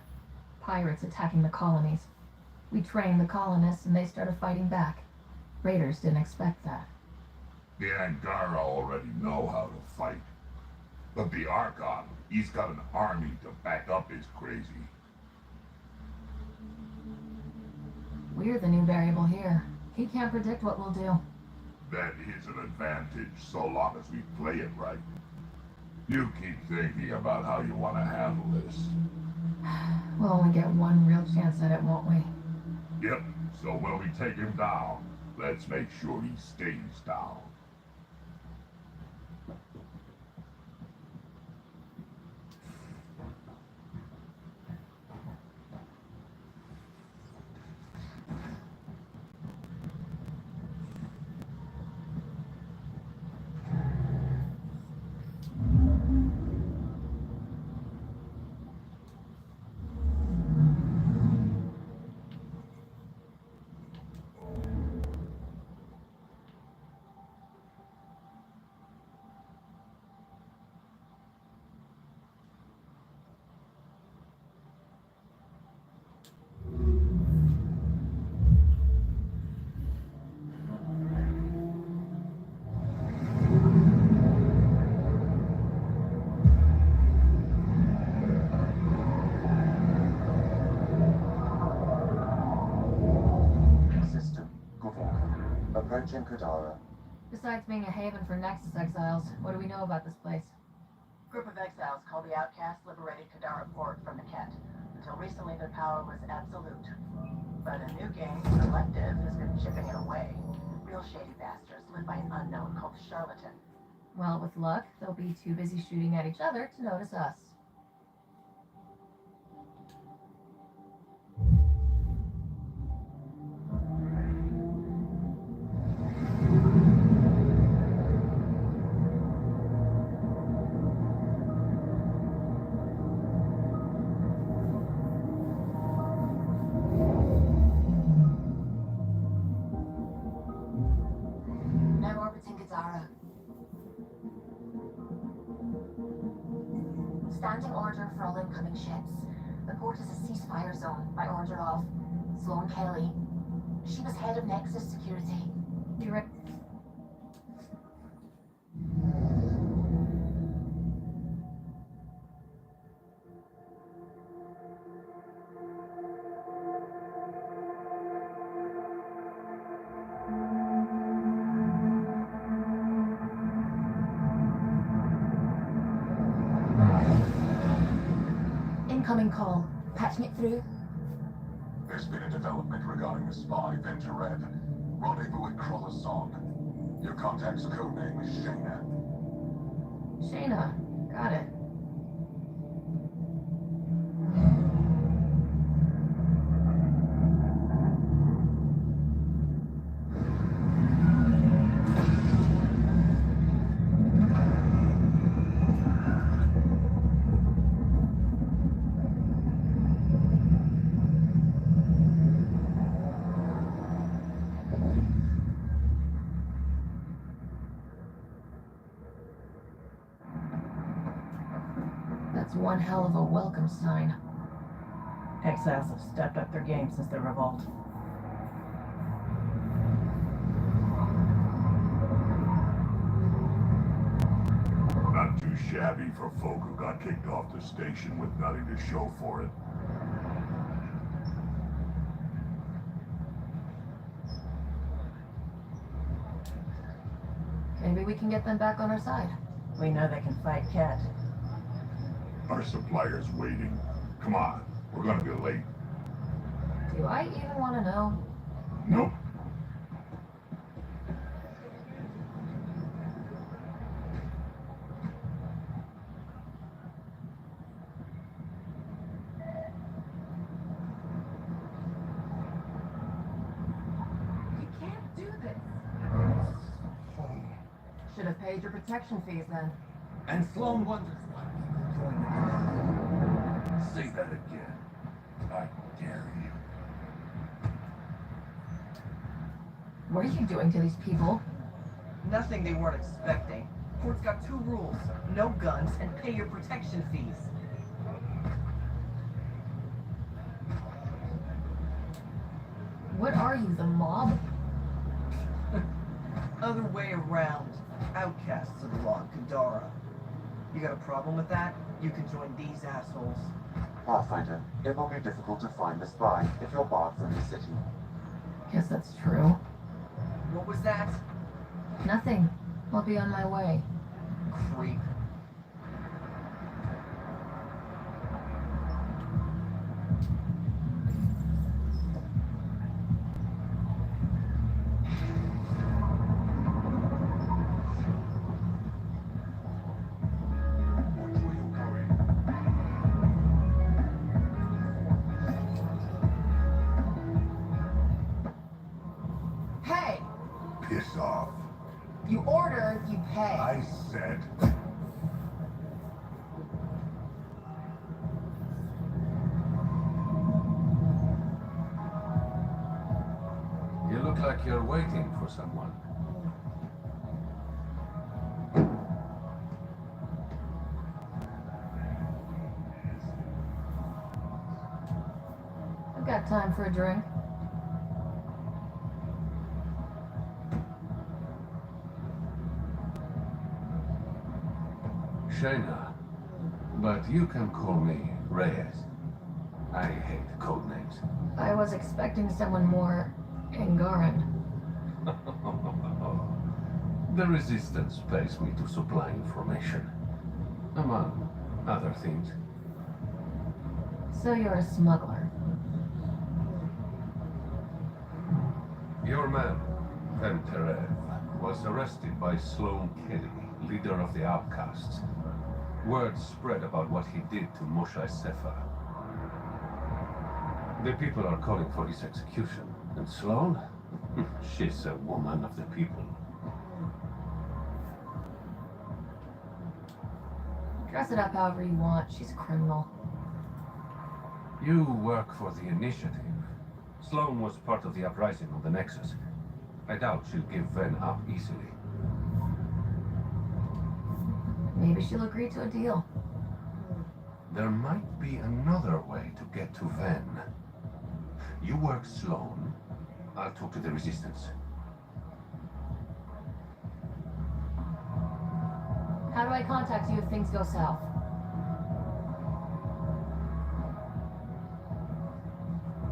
Pirates attacking the colonies. We trained the colonists and they started fighting back. Raiders didn't expect that. The Angara already know how to fight. But the Archon, he's got an army to back up his crazy. We're the new variable here. He can't predict what we'll do. That is an advantage, so long as we play it right. You keep thinking about how you want to handle this. We'll only get one real chance at it, won't we? Yep, so when we take him down, let's make sure he stays down. Approaching Kadara. Besides being a haven for Nexus exiles, what do we know about this place? Group of exiles called the Outcasts liberated Kadara Port from the Kett. Until recently, their power was absolute. But a new gang, Collective, has been chipping it away. Real shady bastards led by an unknown called the Charlatan. Well, with luck, they'll be too busy shooting at each other to notice us. Standing order for all incoming ships. The port is a ceasefire zone by order of Sloane Kelly. She was head of Nexus Security. Direct. Incoming call. Patching it through. There's been a development regarding the spy, Venture Red. Rendezvous at Croissant. Your contact's codename is Shayna. Shayna. Got it. That's one hell of a welcome sign. Exiles have stepped up their game since the revolt. Not too shabby for folk who got kicked off the station with nothing to show for it. Maybe we can get them back on our side. We know they can fight Ket. Our supplier's waiting. Come on, we're gonna be late. Do I even want to know? Nope. You can't do this. Should have paid your protection fees then. And Sloan wonders why people join the Say that again. I dare you. What are you doing to these people? Nothing they weren't expecting. Court's got 2 rules. No guns and pay your protection fees. What are you, the mob? Other way around. Outcasts of the law of Kadara. You got a problem with that? You can join these assholes. Pathfinder, it will be difficult to find the spy if you're barred from the city. Guess that's true. What was that? Nothing. I'll be on my way. Creep. Hey! Piss off. You order, you pay. I said. You look like you're waiting for someone. I've got time for a drink. Shayna, but you can call me Reyes. I hate code names. I was expecting someone more Angaran. The Resistance pays me to supply information, among other things. So you're a smuggler. Your man, Venterev, was arrested by Sloan Kelly, leader of the outcasts. Word spread about what he did to Moshe Sefer. The people are calling for his execution. And Sloan? She's a woman of the people. Dress it up however you want. She's a criminal. You work for the Initiative. Sloan was part of the uprising on the Nexus. I doubt she'll give Ven up easily. Maybe she'll agree to a deal. There might be another way to get to Ven. You work Sloan. I'll talk to the Resistance. How do I contact you if things go south?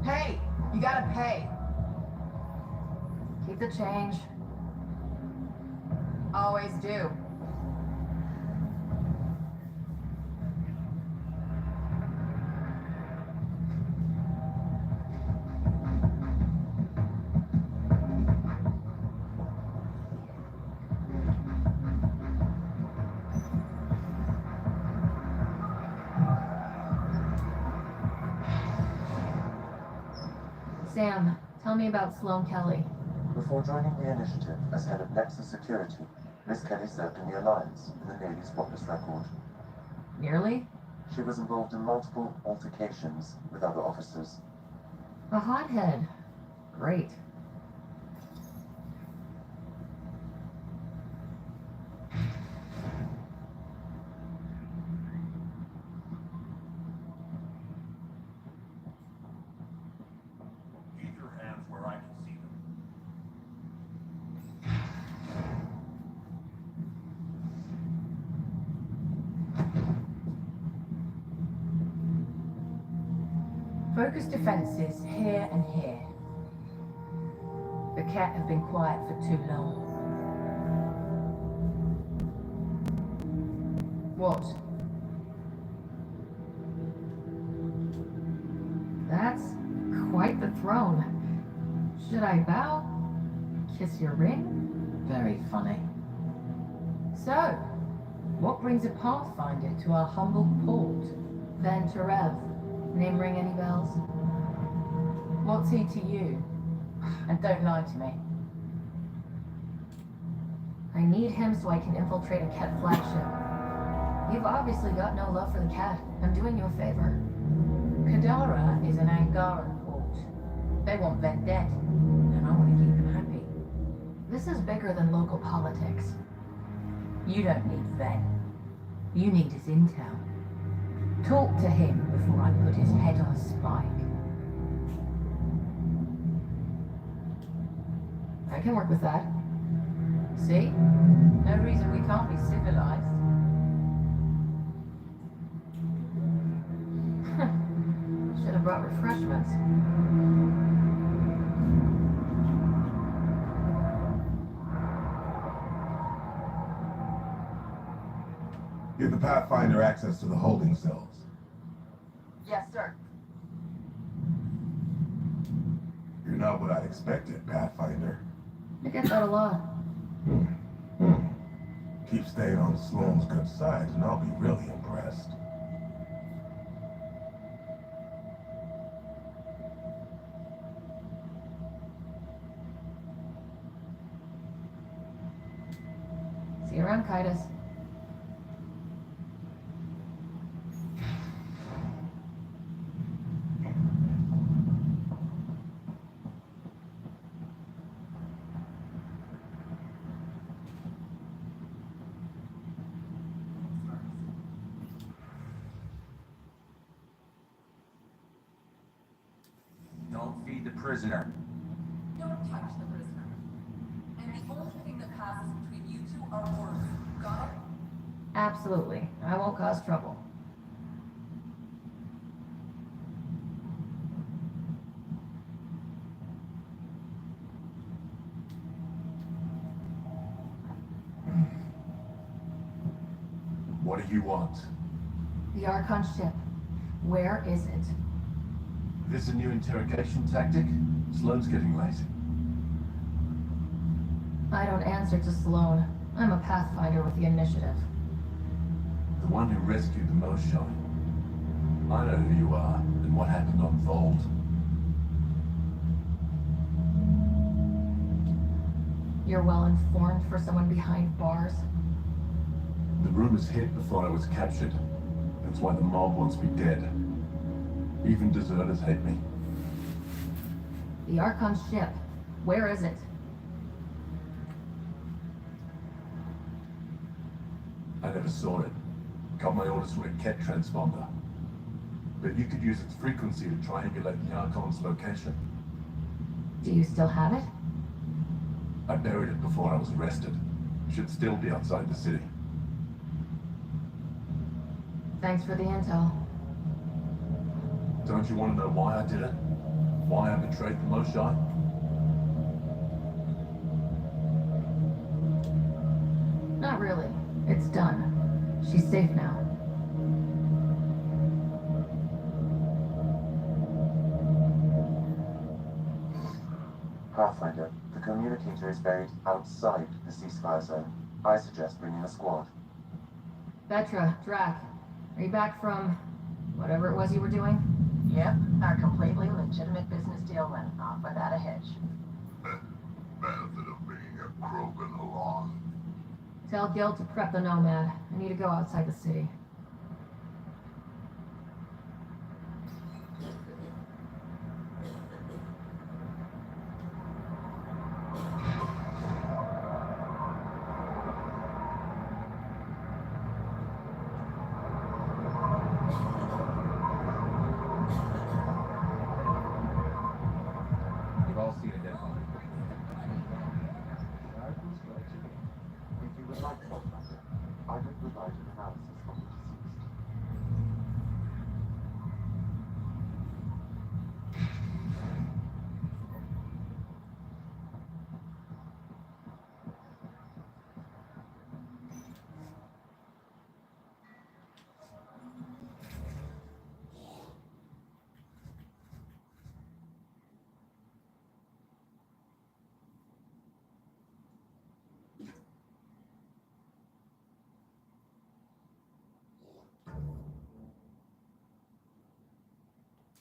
Hey! You gotta pay. Keep the change. Always do. Sam, tell me about Sloan Kelly. Before joining the Initiative as head of Nexus Security, Miss Kelly served in the Alliance in the Navy's spotless record. Nearly? She was involved in multiple altercations with other officers. A hothead. Great. Focus defenses here and here. The cat have been quiet for too long. What? That's quite the throne. Should I bow? Kiss your ring? Very funny. So, what brings a pathfinder to our humble port? Then to Rev. Name ring any bells? What's he to you? And don't lie to me. I need him so I can infiltrate a Ket flagship. You've obviously got no love for the cat. I'm doing you a favor. Kadara is an Angaran port. They want vendetta, and I want to keep them happy. This is bigger than local politics. You don't need Ven. You need his intel. Talk to him before I put his head on a spike. I can work with that. See? No reason we can't be civilized. Should have brought refreshments. Give the Pathfinder access to the holding cells. Yes, sir. You're not what I expected, Pathfinder. I get that a lot. Keep staying on Sloane's good side, and I'll be really impressed. See you around, Kaitis. Don't feed the prisoner. Don't touch the prisoner. And the only thing that passes between you two are words. Got it? Absolutely. I won't cause trouble. What do you want? The Archon ship. Where is it? This a new interrogation tactic? Sloane's getting lazy. I don't answer to Sloane. I'm a Pathfinder with the initiative. The one who rescued the Moshine. I know who you are and what happened on Vault. You're well informed for someone behind bars. The rumors hit before I was captured. That's why the mob wants me dead. Even deserters hate me. The Archon ship. Where is it? I never saw it. Got my orders from a Ket transponder. But you could use its frequency to triangulate the Archon's location. Do you still have it? I buried it before I was arrested. Should still be outside the city. Thanks for the intel. Don't you want to know why I did it? Why I betrayed the Moshine? Not really. It's done. She's safe now. Pathfinder, the communicator is buried outside the ceasefire zone. I suggest bringing a squad. Vetra, Drac, are you back from whatever it was you were doing? Yep, our completely legitimate business deal went off without a hitch. Method of being a Krogan along. Tell Gil to prep the Nomad. I need to go outside the city. You've all seen a dead body. If you would like to, I could provide an analysis of the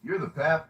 You're the pap?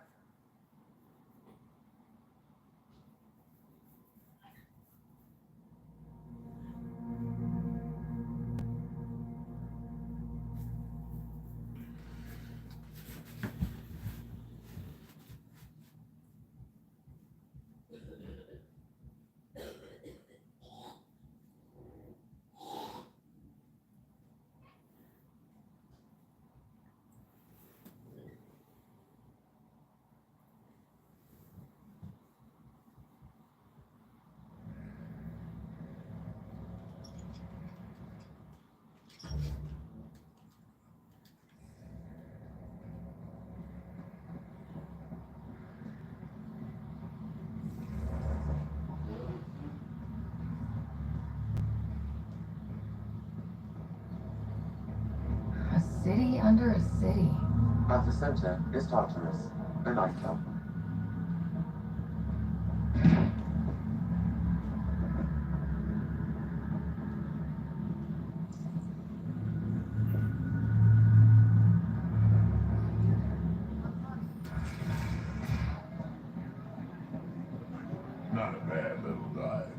A city under a city. At the center is Tartarus, a nightclub. Not a bad little dive.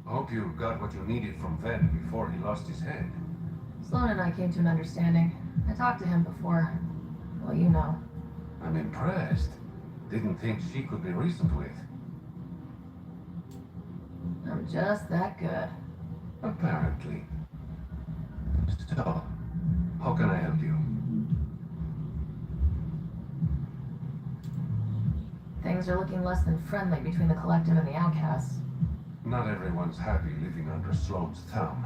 I hope you got what you needed from Ven before he lost his head. Sloan and I came to an understanding. I talked to him before. Well, you know. I'm impressed. Didn't think she could be reasoned with. I'm just that good. Apparently. So, how can I help you? Things are looking less than friendly between the collective and the outcasts. Not everyone's happy living under Sloan's thumb.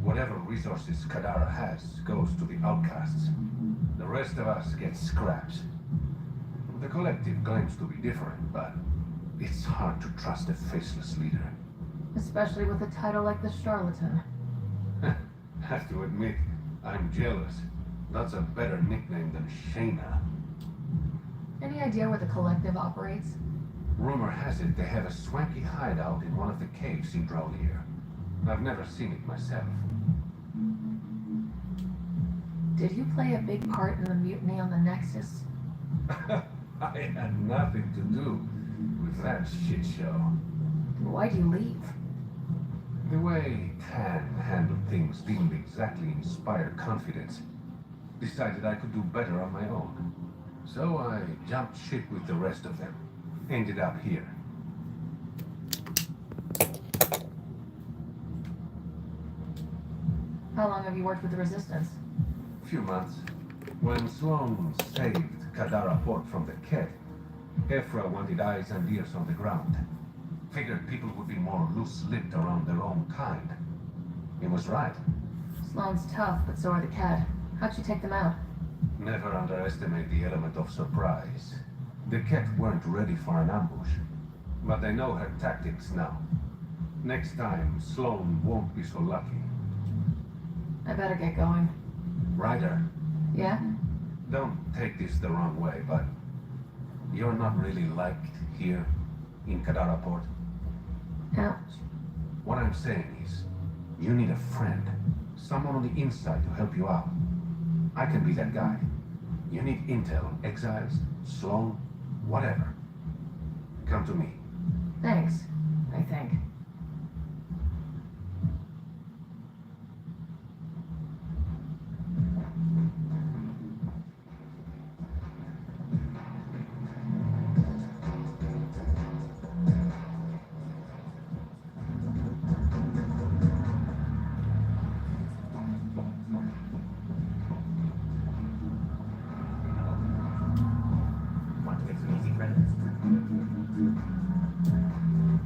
Whatever resources Kadara has goes to the outcasts. The rest of us get scraps. The collective claims to be different, but it's hard to trust a faceless leader. Especially with a title like the Charlatan. Have to admit, I'm jealous. That's a better nickname than Shayna. Any idea where the collective operates? Rumor has it they have a swanky hideout in one of the caves in Drowlier. I've never seen it myself. Did you play a big part in the mutiny on the Nexus? I had nothing to do with that shit show. Why'd you leave? The way Tan handled things didn't exactly inspire confidence. Decided I could do better on my own. So I jumped ship with the rest of them. Ended up here. How long have you worked with the Resistance? Few months. When Sloan saved Kadara Port from the Ket, Ephra wanted eyes and ears on the ground. Figured people would be more loose-lipped around their own kind. He was right. Sloan's tough, but so are the Ket. How'd you take them out? Never underestimate the element of surprise. The Ket weren't ready for an ambush, but they know her tactics now. Next time, Sloan won't be so lucky. I better get going. Ryder. Yeah? Don't take this the wrong way, but you're not really liked here in Kadara Port. Ouch. What I'm saying is, you need a friend, someone on the inside to help you out. I can be that guy. You need intel on exiles, Sloan, whatever. Come to me. Thanks, I think.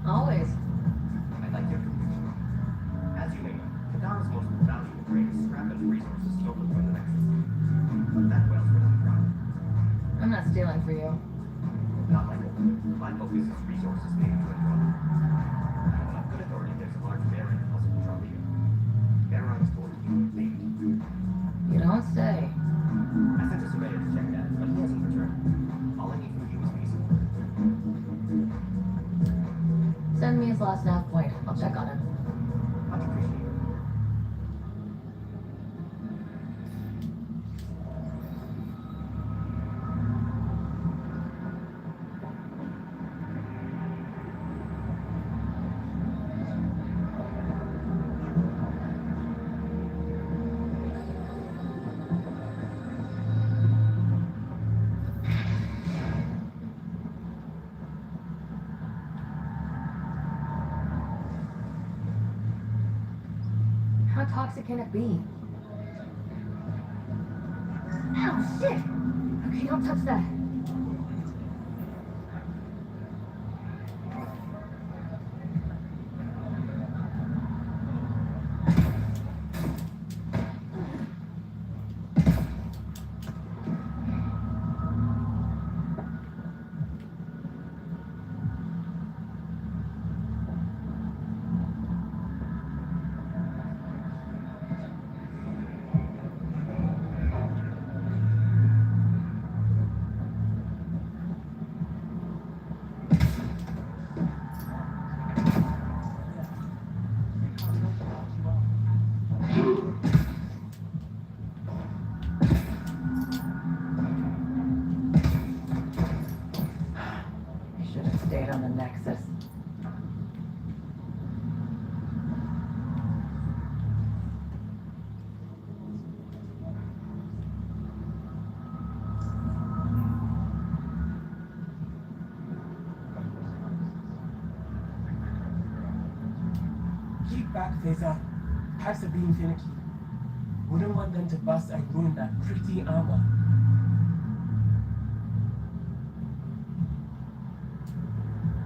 Always. I'd like your conclusion. As you may know, Kadara's most valuable trade is scrap and resources stolen from the Nexus. But that well's where I'm from. I'm not stealing for you. Not my goal. My focus is resources needed to Andromeda. On a good authority, there's a large Baron also in Dromeda. Baron is going to be invaded. Don't say. I sent a surveyor to check that, but he hasn't returned. All I need from you is reason. Send me his last nav point. I'll check on him. Much appreciated. How toxic can it be? Ow, shit! Okay, don't touch that. Stayed on the Nexus. Keep back, Phaser. Pipes are being finicky. Wouldn't want them to bust and ruin that pretty armor.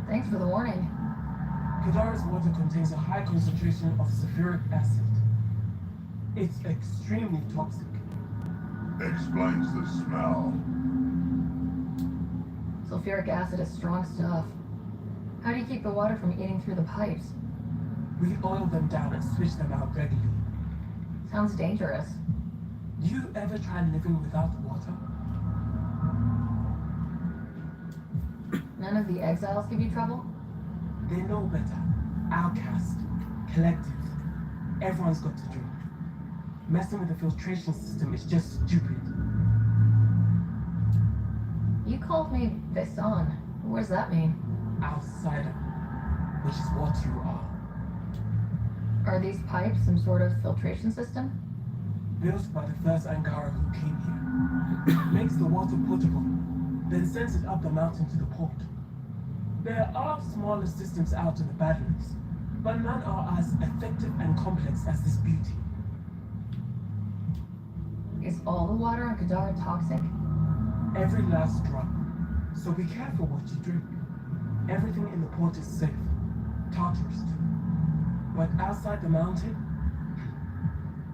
Thanks for the warning. Kadara's water contains a high concentration of sulfuric acid. It's extremely toxic. Explains the smell. Sulfuric acid is strong stuff. How do you keep the water from eating through the pipes? We oil them down and switch them out regularly. Sounds dangerous. Do you ever try living without water? None of the exiles give you trouble? They know better. Outcast. Collective. Everyone's got to drink. Messing with the filtration system is just stupid. You called me Vesan. What does that mean? Outsider. Which is what you are. Are these pipes some sort of filtration system? Built by the first Angara who came here. Makes the water potable, then sends it up the mountain to the port. There are smaller systems out in the Badlands, but none are as effective and complex as this beauty. Is all the water on Kadara toxic? Every last drop. So be careful what you drink. Everything in the port is safe. Tartarus. But outside the mountain,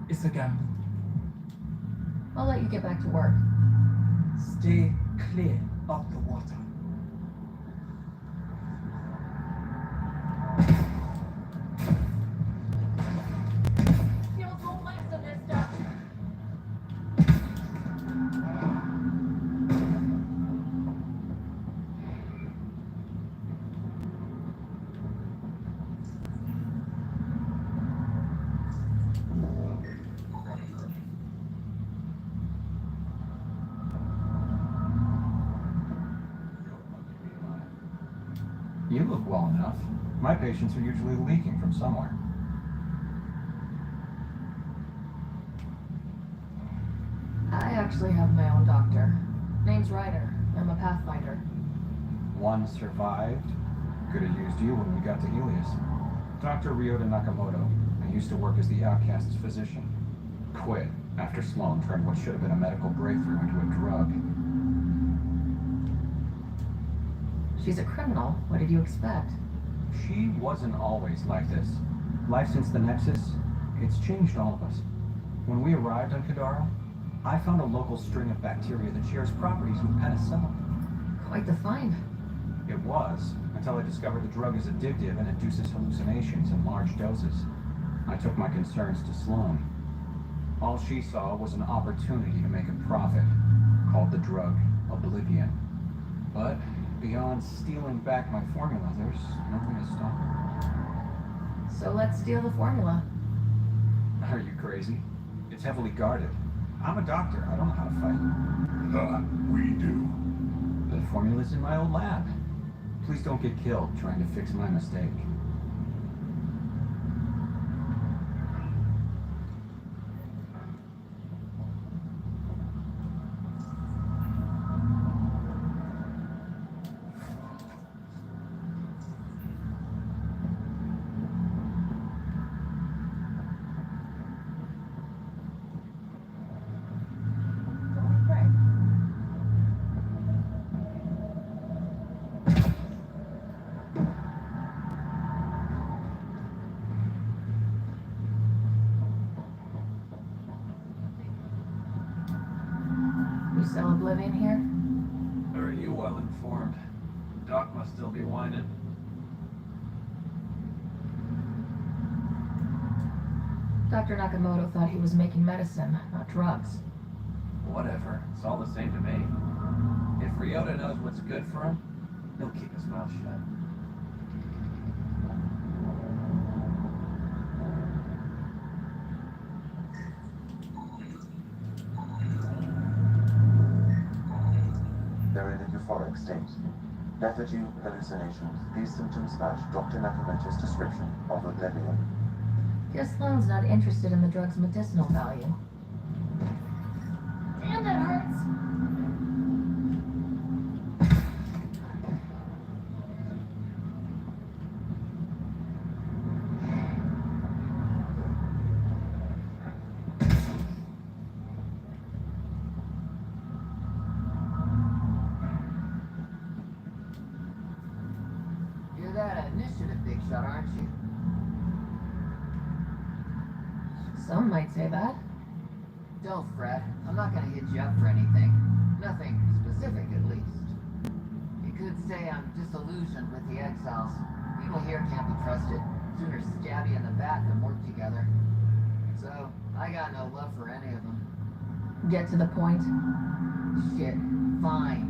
it's a gamble. I'll let you get back to work. Stay clear of the water. Fuels won't last on this stuff. You look well enough. My patients are usually leaking from somewhere. I actually have my own doctor. Name's Ryder. I'm a pathfinder. One survived. Could have used you when we got to Helios. Dr. Ryota Nakamoto. I used to work as the outcast's physician. Quit after Sloan turned what should have been a medical breakthrough into a drug. She's a criminal. What did you expect? She wasn't always like this. Life since the Nexus, it's changed all of us. When we arrived on Kadara, I found a local string of bacteria that shares properties with penicillin. Quite the find. It was, until I discovered the drug is addictive and induces hallucinations in large doses. I took my concerns to Sloan. All she saw was an opportunity to make a profit, called the drug Oblivion. But beyond stealing back my formula, there's no way to stop her. So let's steal the formula. Are you crazy? It's heavily guarded. I'm a doctor. I don't know how to fight. We do. The formula's in my old lab. Please don't get killed trying to fix my mistake. You sell Oblivion here? Are you well informed? Doc must still be whining. Dr. Nakamoto thought he was making medicine, not drugs. Whatever. It's all the same to me. If Ryota knows what's good for him, he'll keep his mouth shut. They're in a euphoric state. Lethargy, hallucinations, these symptoms match Dr. Nakamoto's description of oblivion. Guess Sloane's not interested in the drug's medicinal value. Damn, that hurts! You're that initiative big shot, aren't you? Some might say that. Don't fret. I'm not gonna hit you up for anything. Nothing specific, at least. You could say I'm disillusioned with the exiles. People here can't be trusted. Sooner stab you in the back than work together. So, I got no love for any of them. Get to the point. Shit. Fine.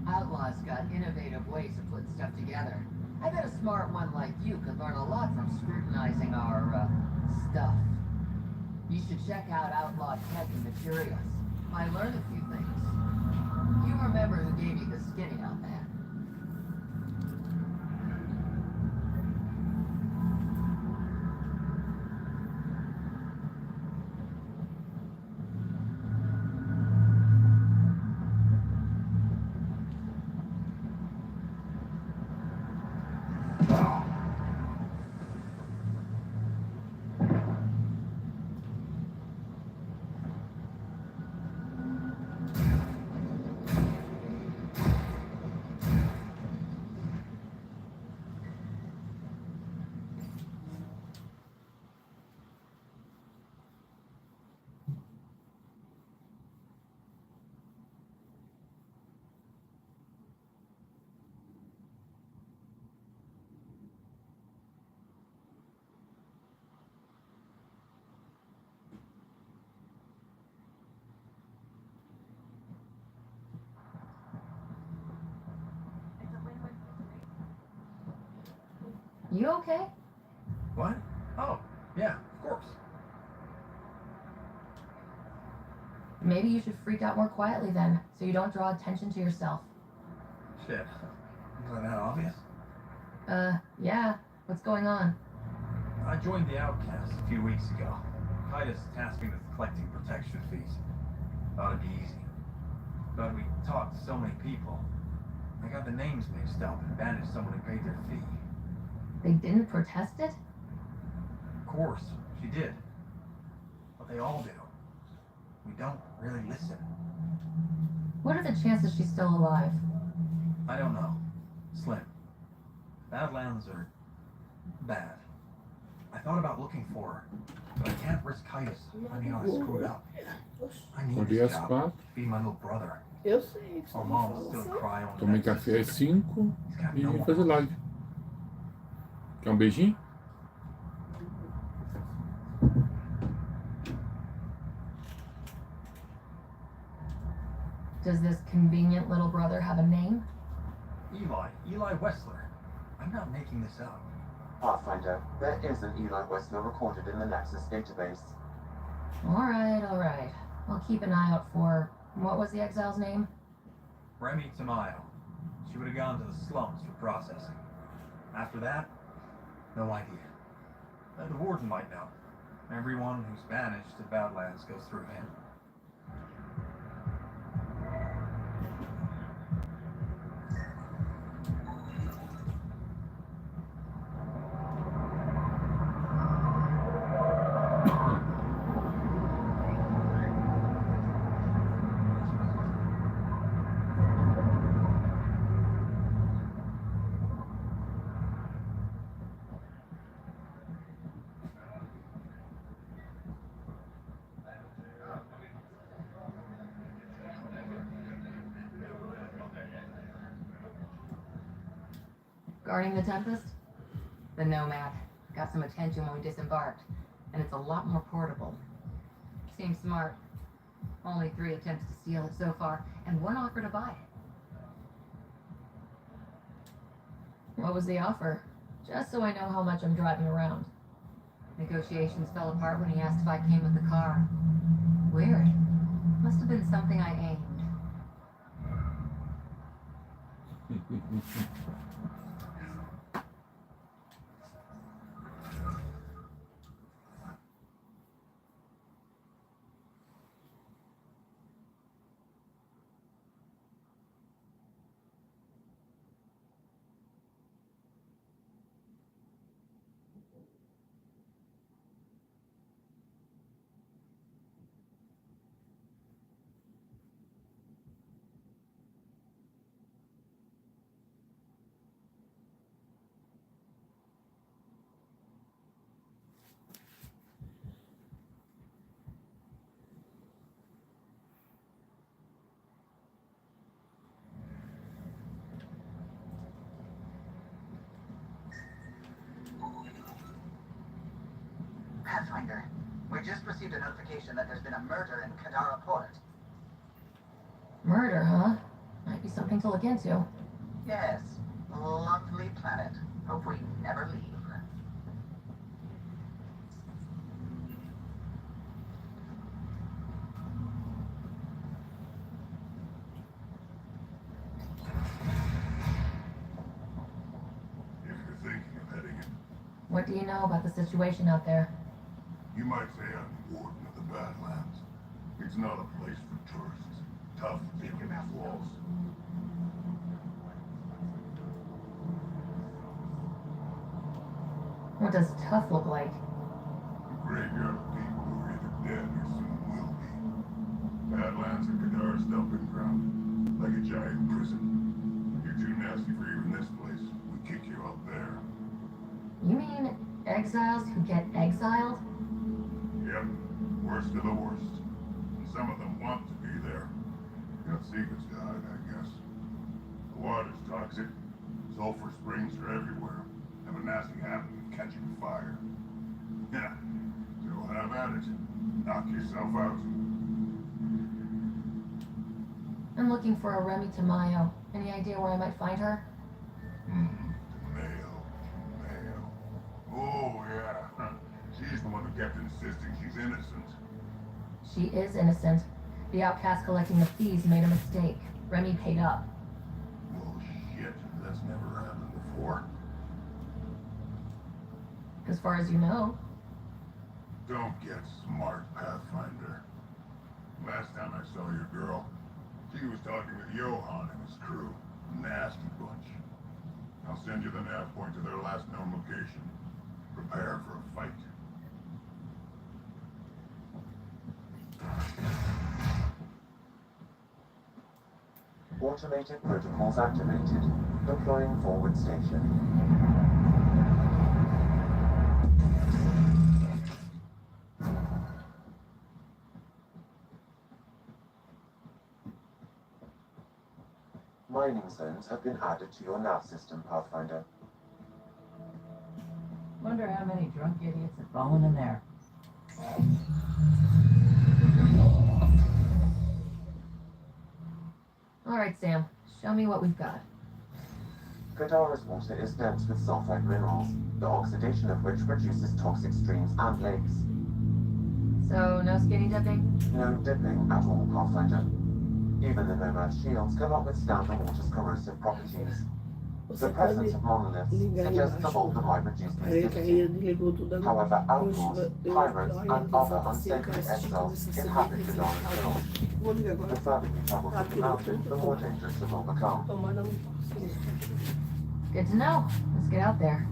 Outlaws got innovative ways of putting stuff together. I bet a smart one like you could learn a lot from scrutinizing our, stuff. You should check out Outlaw Tech and Materials. Might learn a few things. You remember who gave you the skinny on that? You okay? What? Oh, yeah, of course. Maybe you should freak out more quietly then, so you don't draw attention to yourself. Shit. Isn't that obvious? Yeah. What's going on? I joined the Outcasts a few weeks ago. Titus tasked me with collecting protection fees. Thought it'd be easy. But we talked to so many people. I got the names mixed up and banished someone who paid their fee. They didn't protest it? Of course, she did. But they all do. We don't really listen. What are the chances she's still alive? I don't know. Slim. Badlands are bad. I thought about looking for her, but I can't risk Titus finding out I screwed up. I need this job to feed my little brother. Eu sei. Our mom still cry on Tomei café às 5 e vim fazer live. Quer um beijinho? Does this convenient little brother have a name? Eli Wessler. I'm not making this up. Pathfinder, there is an Eli Wessler recorded in the Nexus database. Alright. I'll keep an eye out for... What was the exile's name? Remy Tamayo. She would have gone to the slums for processing. After that, no idea. The warden might know. Everyone who's banished to Badlands goes through him. Guarding the Tempest? The Nomad. Got some attention when we disembarked, and it's a lot more portable. Seems smart. Only 3 attempts to steal it so far, and 1 offer to buy it. What was the offer? Just so I know how much I'm driving around. Negotiations fell apart when he asked if I came with the car. Weird. Must have been something I aimed. Pathfinder, we just received a notification that there's been a murder in Kadara Port. Murder, huh? Might be something to look into. Yes, lovely planet. Hope we never leave. If you're thinking of heading in, What do you know about the situation out there? you might say I'm warden of the Badlands. It's not a place for tourists. Tough, big-enough walls. What does tough look like? A graveyard of people who are either dead or soon will be. Badlands and Kadara's dumping ground. Like a giant prison. You're too nasty for even this place. We kick you out there. You mean exiles who get exiled? Yep. Worst of the worst. And some of them want to be there. Got secrets to hide, I guess. The water's toxic. Sulfur springs are everywhere. Have a nasty habit of catching fire. Yeah. So have at it. Knock yourself out. I'm looking for a Remy Tamayo. Any idea where I might find her? Mayo. Oh, yeah. She's the one who kept insisting she's innocent. She is innocent. The outcast collecting the fees made a mistake. Remy paid up. Well, shit. That's never happened before. As far as you know. Don't get smart, Pathfinder. Last time I saw your girl, she was talking with Johan and his crew. Nasty bunch. I'll send you the nav point to their last known location. Prepare for a fight. Automated protocols activated. Deploying forward station. Mining zones have been added to your nav system, Pathfinder. Wonder how many drunk idiots have fallen in there. Alright, Sam. Show me what we've got. Kadara's water is dense with sulfide minerals, the oxidation of which produces toxic streams and lakes. So, no skinny dipping? No dipping at all, Pathfinder. Even the nomad shields cannot withstand the water's corrosive properties. The presence of monoliths suggests the volcan might reduce the acidity. However, outlaws, pirates, and other unsavory exiles inhabit Kadara's hills. The further you travel from the mountain, the more dangerous it will become. Good to know. Let's get out there.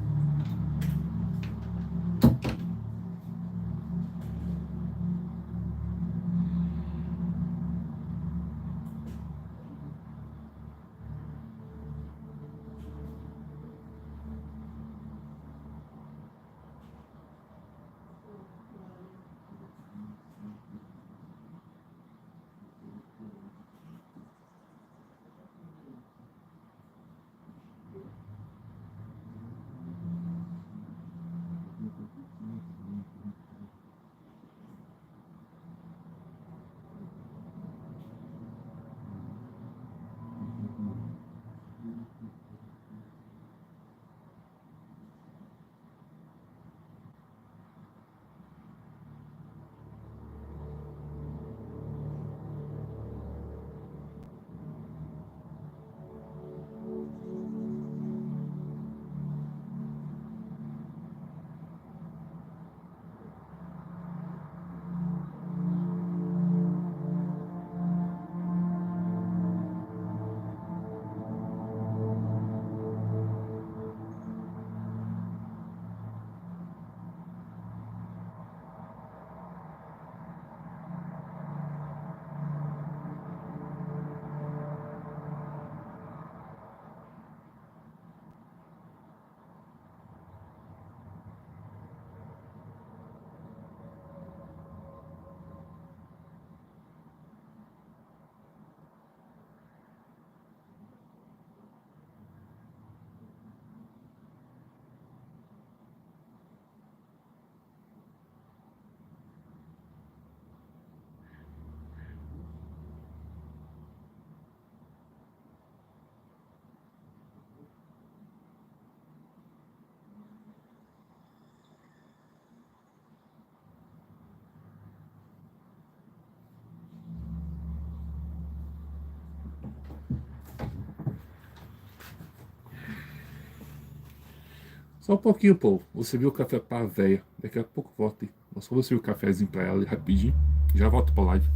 Só um pouquinho, povo. Vou servir o café pra véia. Daqui a pouco volto. Eu só vou servir o cafezinho pra ela rapidinho. Já volto pra live.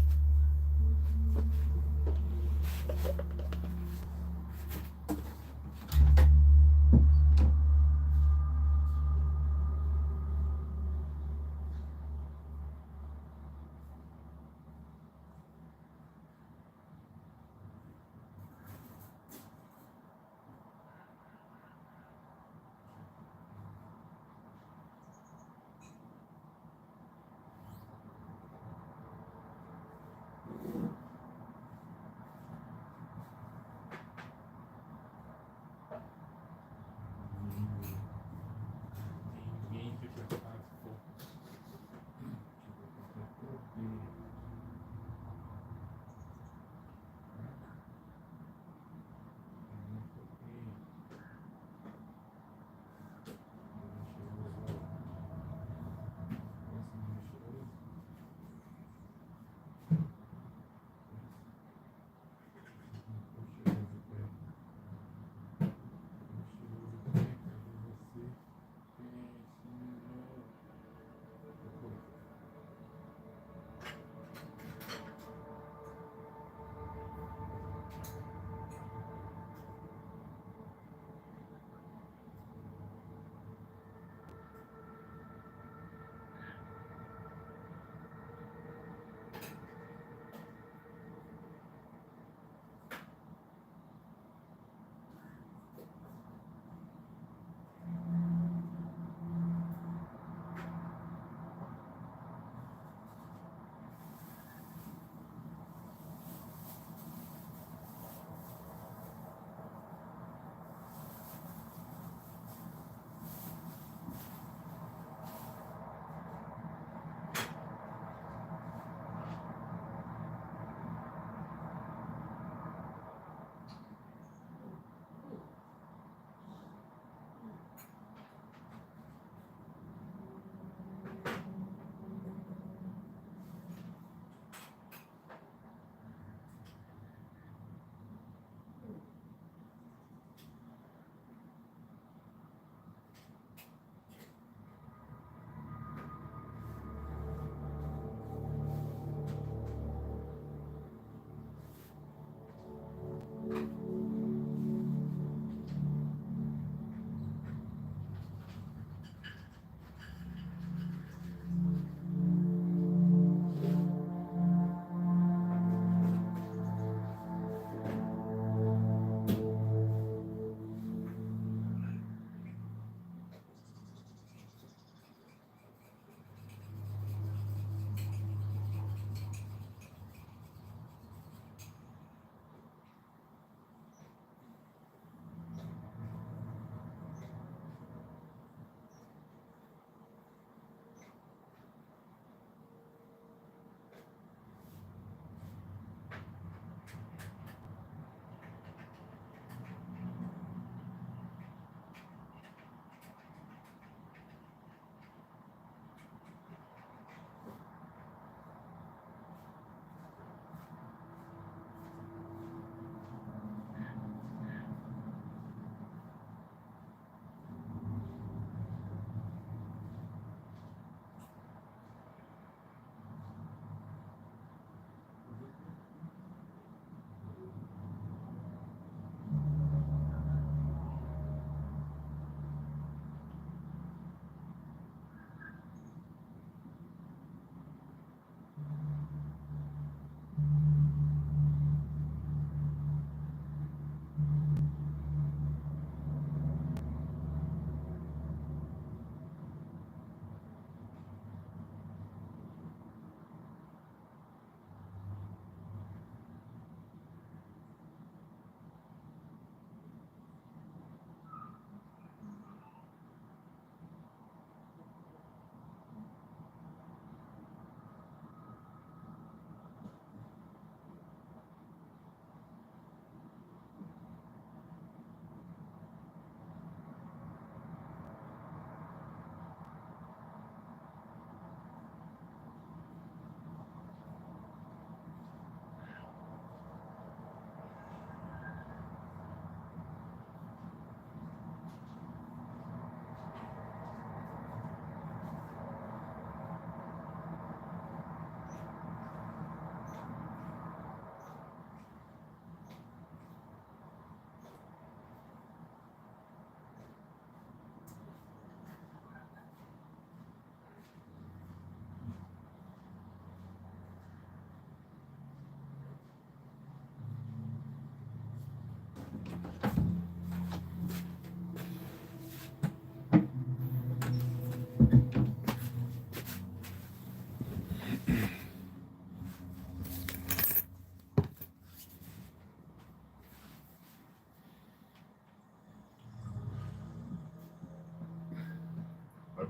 I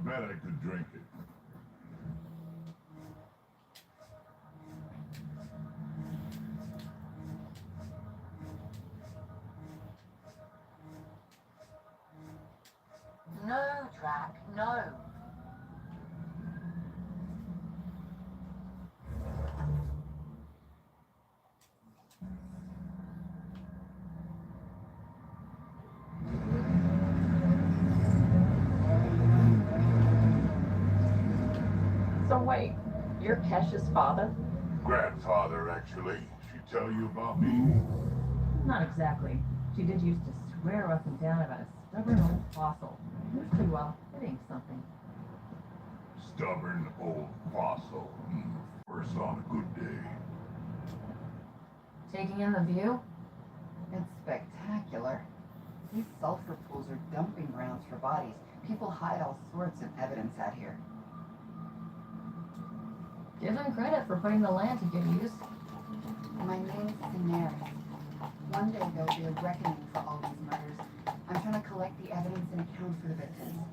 bet I could drink it. No, Drac, no. So wait, you're Kesh's father? Grandfather, actually. She tell you about me? Not exactly. She did used to swear up and down about a stubborn old fossil. Usually while hitting something. Stubborn old fossil. First on a good day. Taking in the view? It's spectacular. These sulfur pools are dumping grounds for bodies. People hide all sorts of evidence out here. Give them credit for putting the land to good use. My name's Daenerys. One day there'll be a reckoning for all these murders. I'm trying to collect the evidence and account for the victims.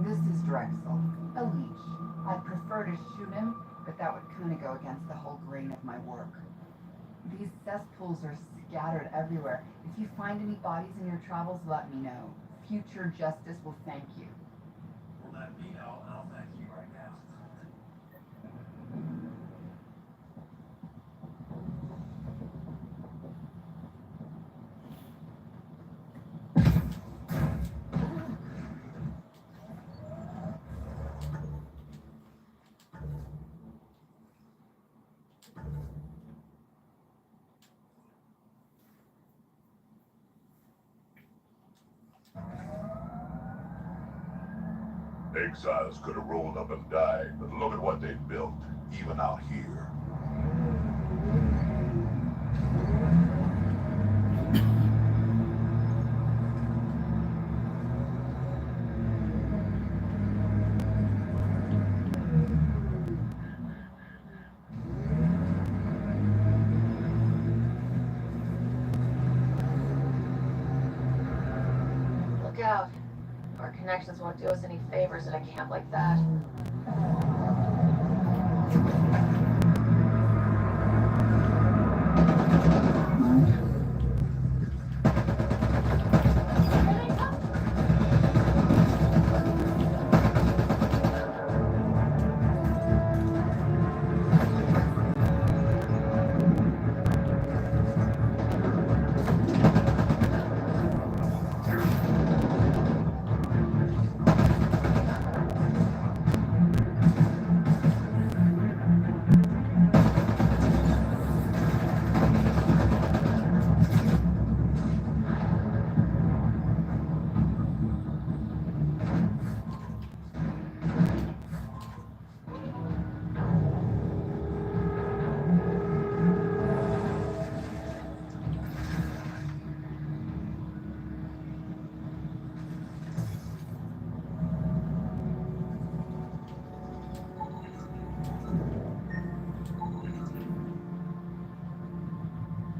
This is Drexel, a leech. I'd prefer to shoot him, but that would kind of go against the whole grain of my work. These cesspools are scattered everywhere. If you find any bodies in your travels, let me know. Future justice will thank you. Well, that me, I'll thank you right now. Exiles could have rolled up and died, but look at what they built, even out here. Look out. Our connections won't do us any favors in a camp like that.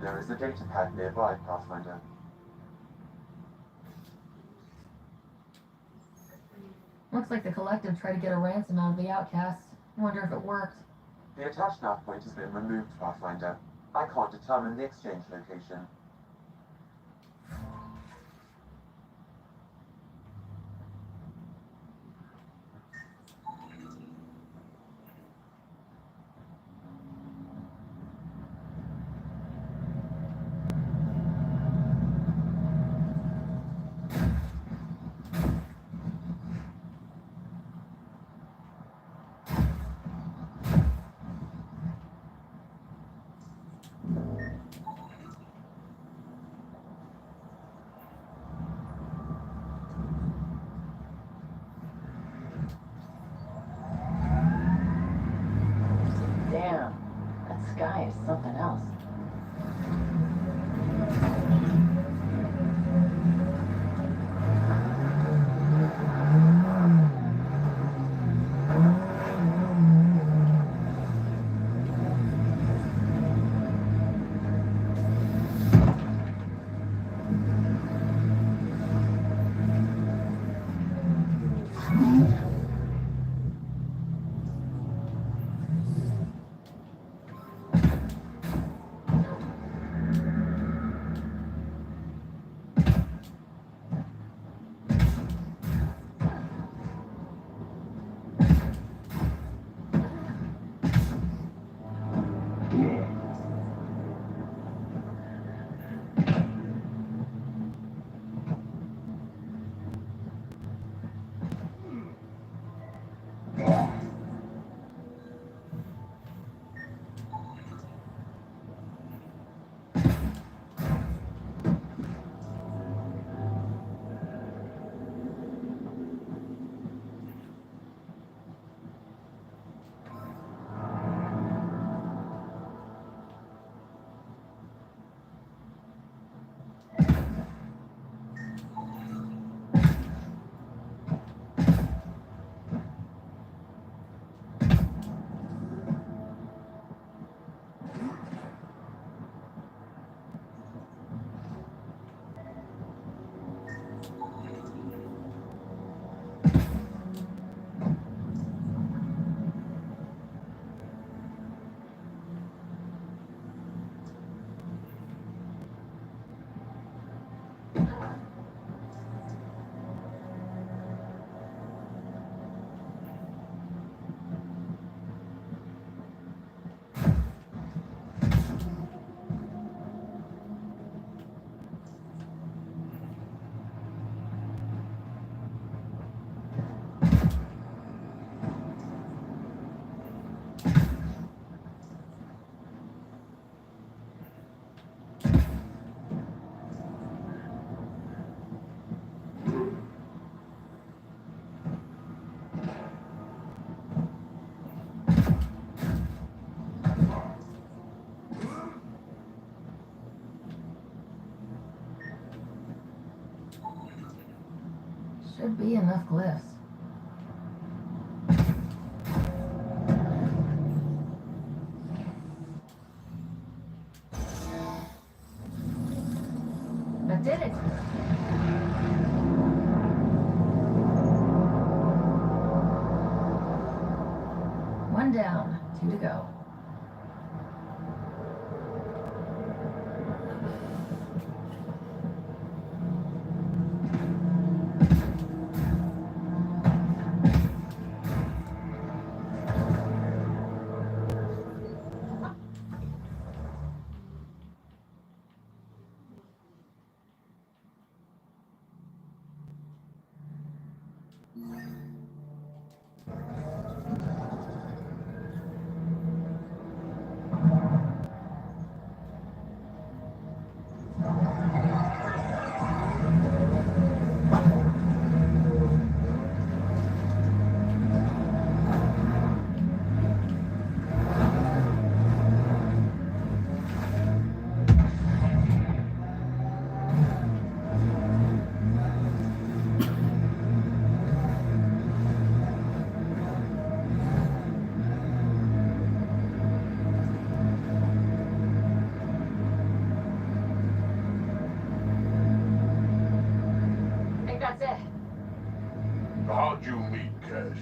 There is a data pad nearby, Pathfinder. Looks like the collective tried to get a ransom out of the outcasts. I wonder if it worked. The attached nav point has been removed, Pathfinder. I can't determine the exchange location. Should be enough glyphs. That did it! One down, 2 to go. How'd you meet Cash?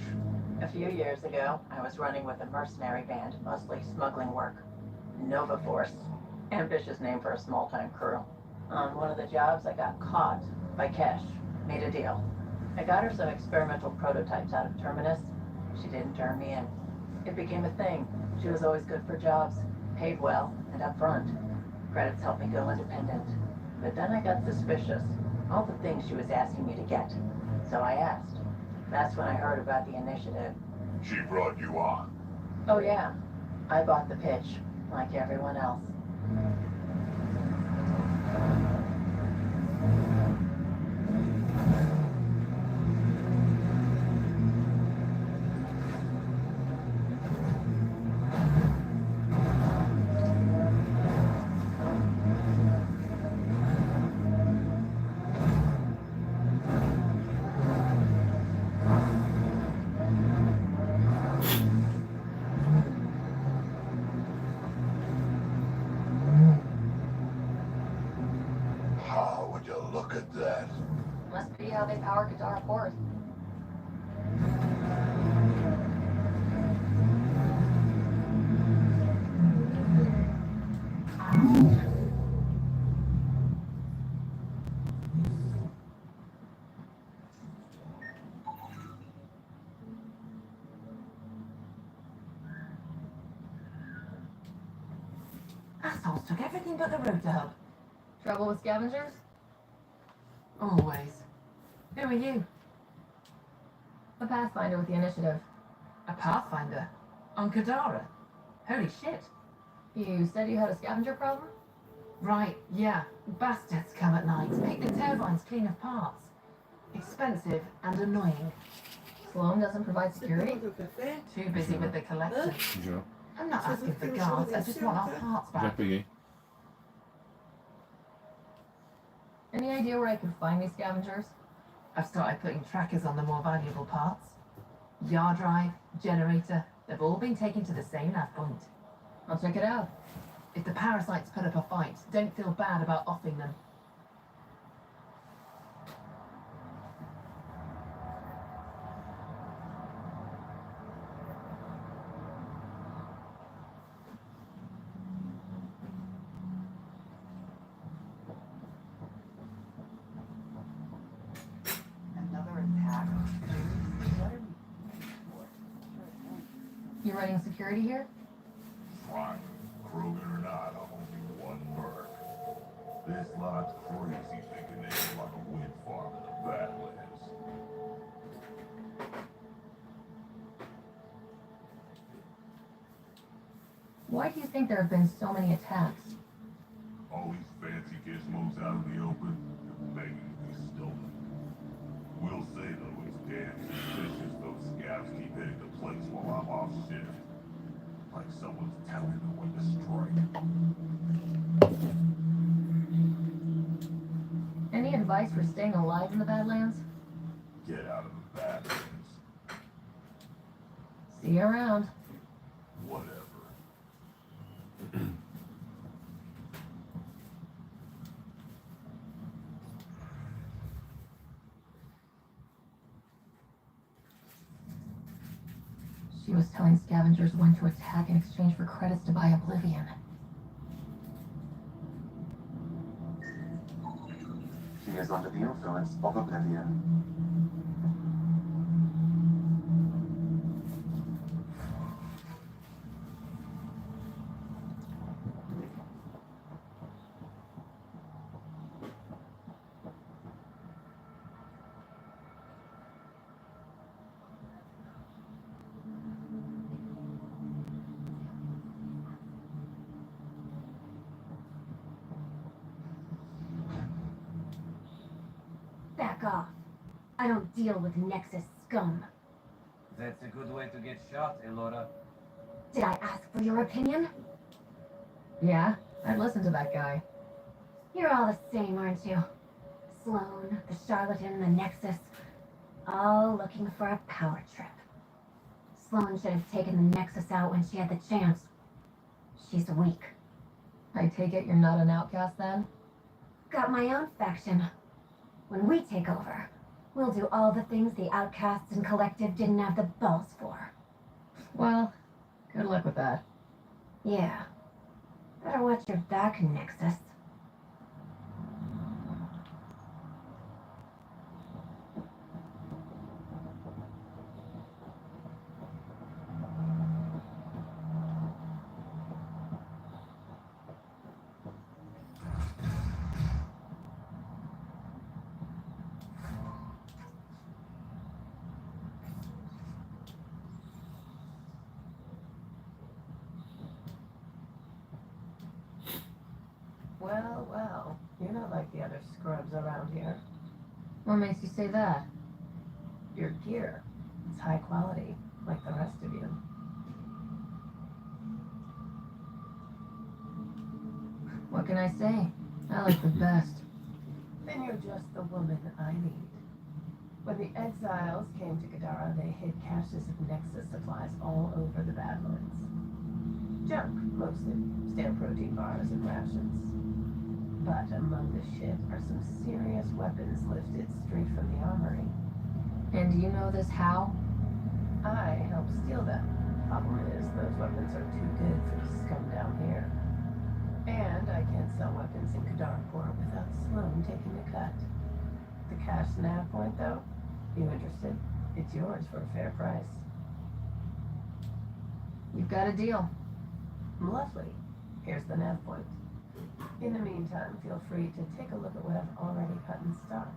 A few years ago, I was running with a mercenary band, mostly smuggling work. Nova Force. Ambitious name for a small-time crew. On one of the jobs, I got caught by Cash. Made a deal. I got her some experimental prototypes out of Terminus. She didn't turn me in. It became a thing. She was always good for jobs, paid well, and upfront. Credits helped me go independent. But then I got suspicious. All the things she was asking me to get. So I asked. That's when I heard about the initiative. She brought you on. Oh yeah, I bought the pitch, like everyone else. Look at that. Must be how they power Guitar Port. Assholes took everything but the rotor hub. Trouble with scavengers? Always. Who are you? A Pathfinder with the initiative. A Pathfinder? On Kadara? Holy shit. You said you had a scavenger problem? Right, yeah. Bastards come at night, make the turbines clean of parts. Expensive and annoying. Sloan doesn't provide security? Too busy with the collection. Já. I'm not asking for guards, I just want our parts Já back. peguei. Any idea where I can find these scavengers? I've started putting trackers on the more valuable parts. Yard drive, generator, they've all been taken to the same nav point. I'll check it out. If the parasites put up a fight, don't feel bad about offing them. You running security here? Fine. Prove it or not, I'm only one merc. This lot's crazy thinking they can like a wind farm in the Badlands. Why do you think there have been so many attacks? All these fancy gizmos out in the open, they're begging to be stolen. We'll say though, it's damn suspicious those scabs keep hitting the place while I'm off shift. Like someone's telling them when to strike. Any advice for staying alive in the Badlands? Get out of the Badlands. See you around. Whatever. She was telling scavengers when to attack in exchange for credits to buy oblivion. She is under the influence of oblivion. Back off. I don't deal with Nexus scum. That's a good way to get shot, Elora. Did I ask for your opinion? Yeah, I'd listen to that guy. You're all the same, aren't you? Sloan, the charlatan, the Nexus, all looking for a power trip. Sloan should have taken the Nexus out when she had the chance. She's weak. I take it you're not an outcast then? Got my own faction. When we take over, we'll do all the things the outcasts and collective didn't have the balls for. Well, good luck with that. Yeah. Better watch your back, Nexus. Well, well, you're not like the other scrubs around here. What makes you say that? Your gear. It's high quality, like the rest of you. What can I say? I like the best. Then you're just the woman I need. When the exiles came to Kadara, they hid caches of Nexus supplies all over the Badlands. Junk, mostly. Stale protein bars and rations. But among the shit are some serious weapons lifted straight from the armory. And do you know this how? I helped steal them. Problem is, those weapons are too good for the scum down here. And I can't sell weapons in Kadarport without Sloan taking a cut. The cash nav point, though? You interested? It's yours for a fair price. You've got a deal. Lovely. Here's the nav point. In the meantime, feel free to take a look at what I've already cut in stock.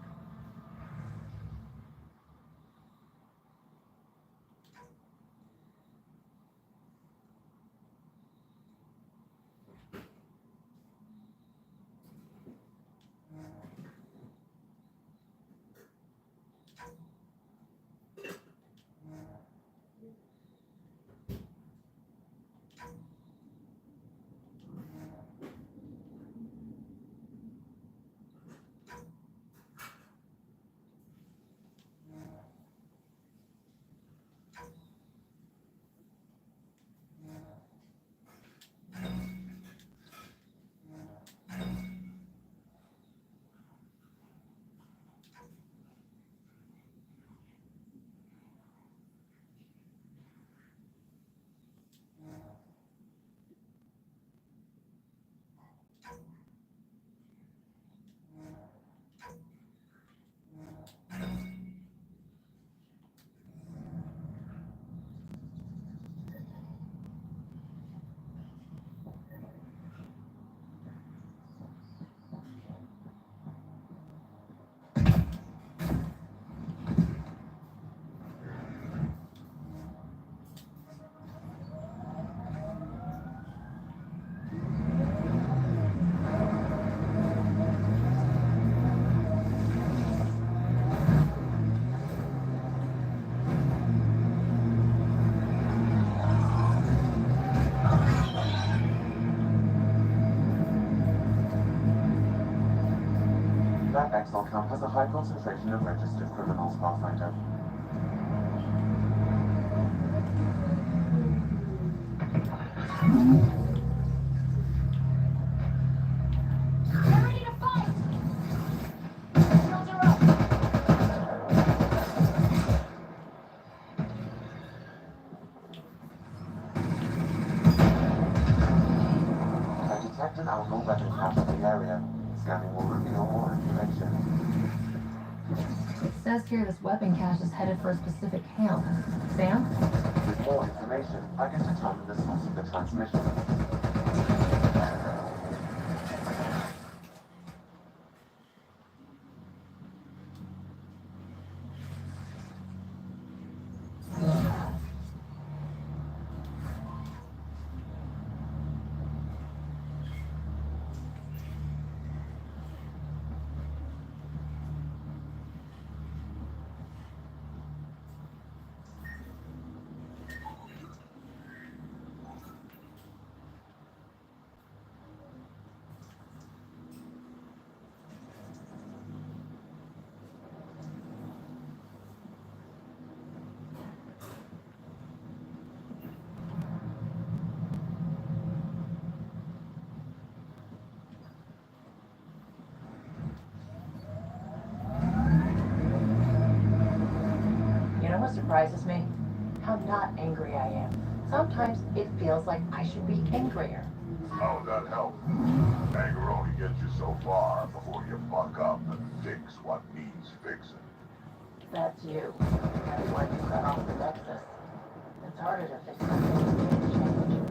That exile camp has a high concentration of registered criminals, Pathfinder. We're ready to fight! Shields are up! I detect an outlaw weapon cache in the area. Scanning will reveal more information. It says here this weapon cache is headed for a specific camp. Sam? With more information, I can determine the source of the transmission. You know what surprises me? How not angry I am. Sometimes it feels like I should be angrier. How would that help? Anger only gets you so far before you buck up and fix what needs fixing. That's you. That's why you cut off the nexus. It's harder to fix something than change.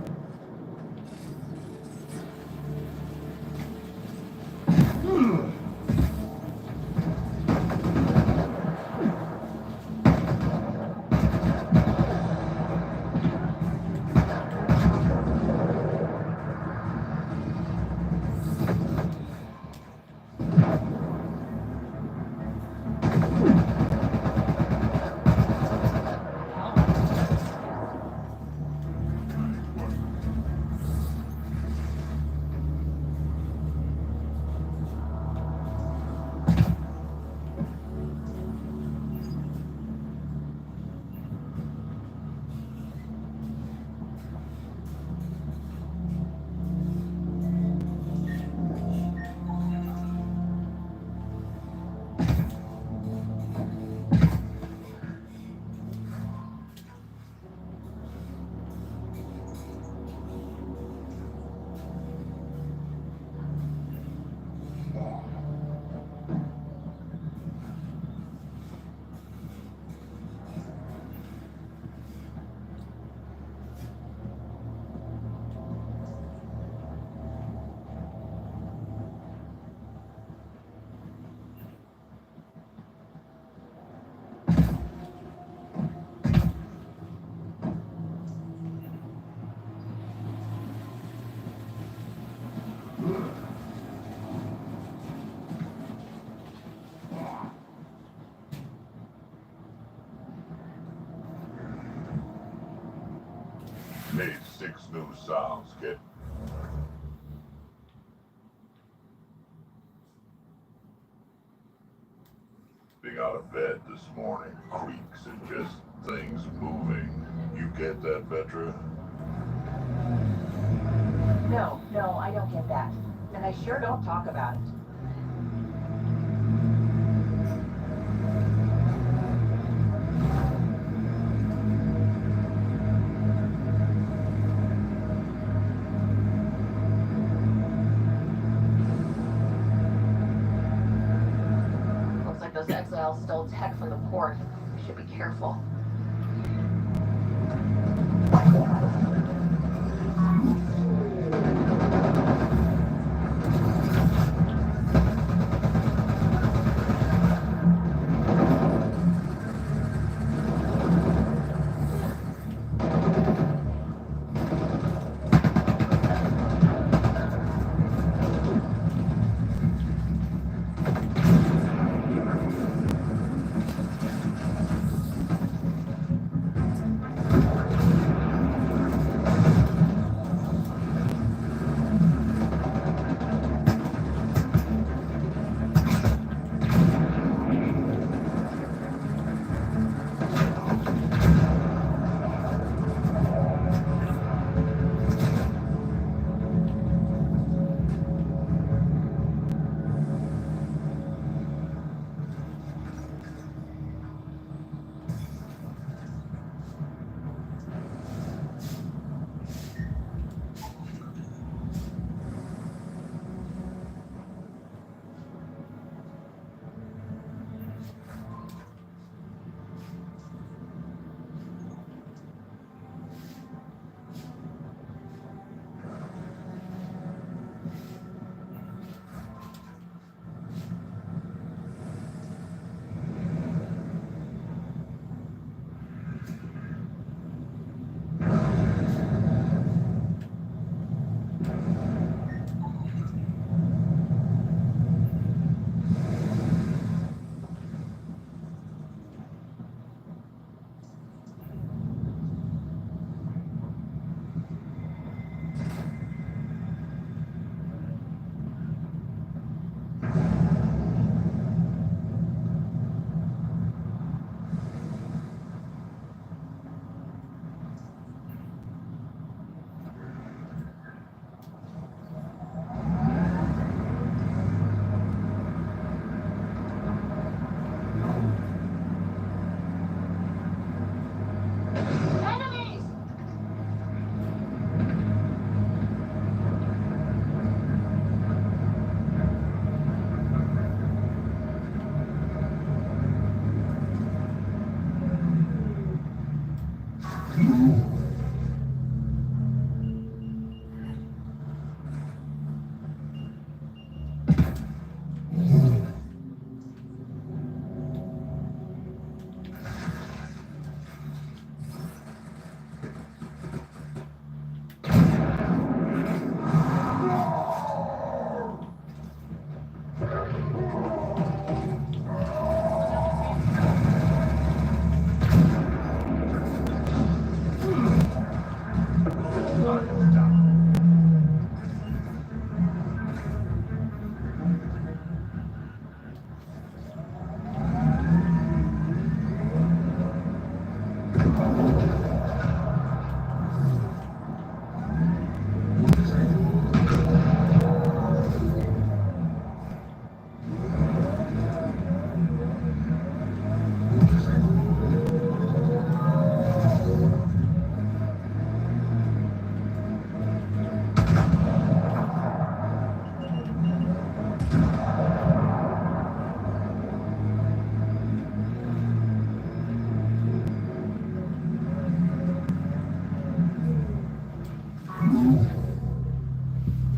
Made 6 new sounds, kid. Being out of bed this morning, creaks and just things moving. You get that, Petra? No, I don't get that. And I sure don't talk about it. Looks like those exiles stole tech from the port. We should be careful.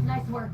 Nice work.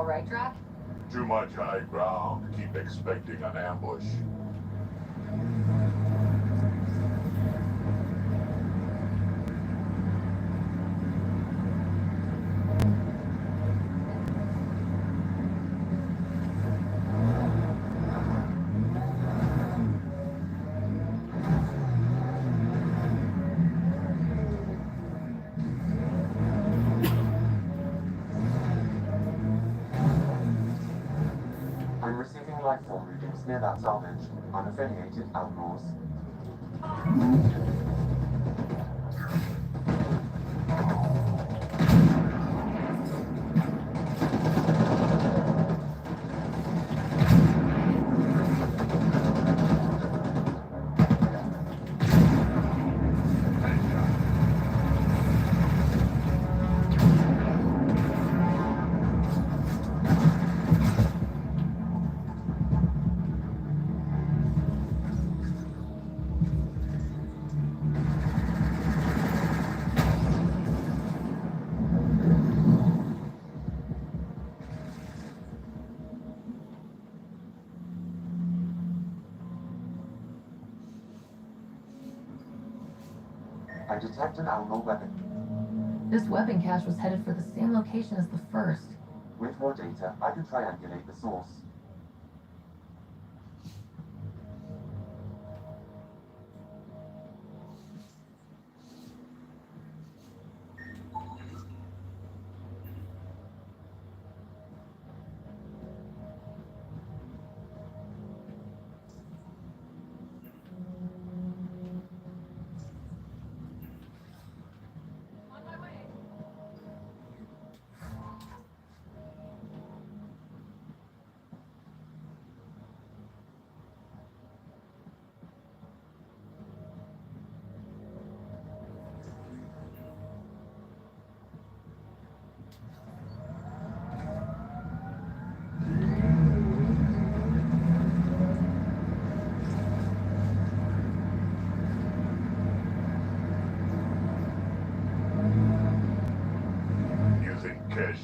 Right track? Too much high ground to keep expecting an ambush. I'm receiving lifeform readings near that salvage. Unaffiliated outlaws. I detect an outlaw weapon. This weapon cache was headed for the same location as the first. With more data, I can triangulate the source.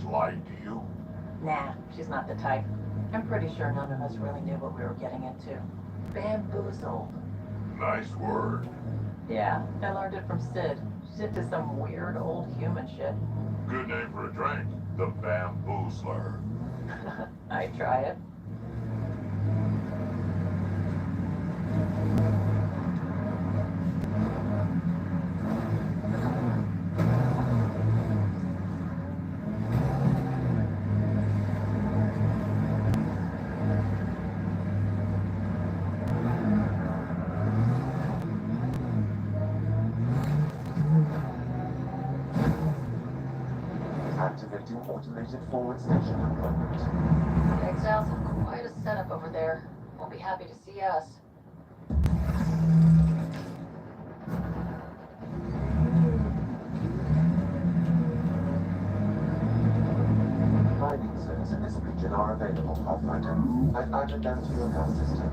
Lied to you? Nah, she's not the type. I'm pretty sure none of us really knew what we were getting into. Bamboozled. Nice word. Yeah, I learned it from Sid. Sid is some weird old human shit. Good name for a drink. The bamboozler. I try it. Activating automated forward station deployment. The exiles have quite a setup over there. Won't be happy to see us. Mining zones in this region are available, Pathfinder. I've added them to your health system.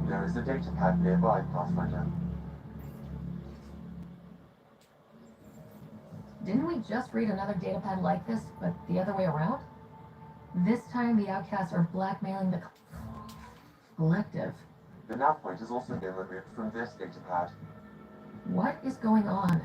There is a data pad nearby, Pathfinder. Didn't we just read another datapad like this, but the other way around? This time the outcasts are blackmailing the collective. The nav point has also been removed from this data pad. What is going on?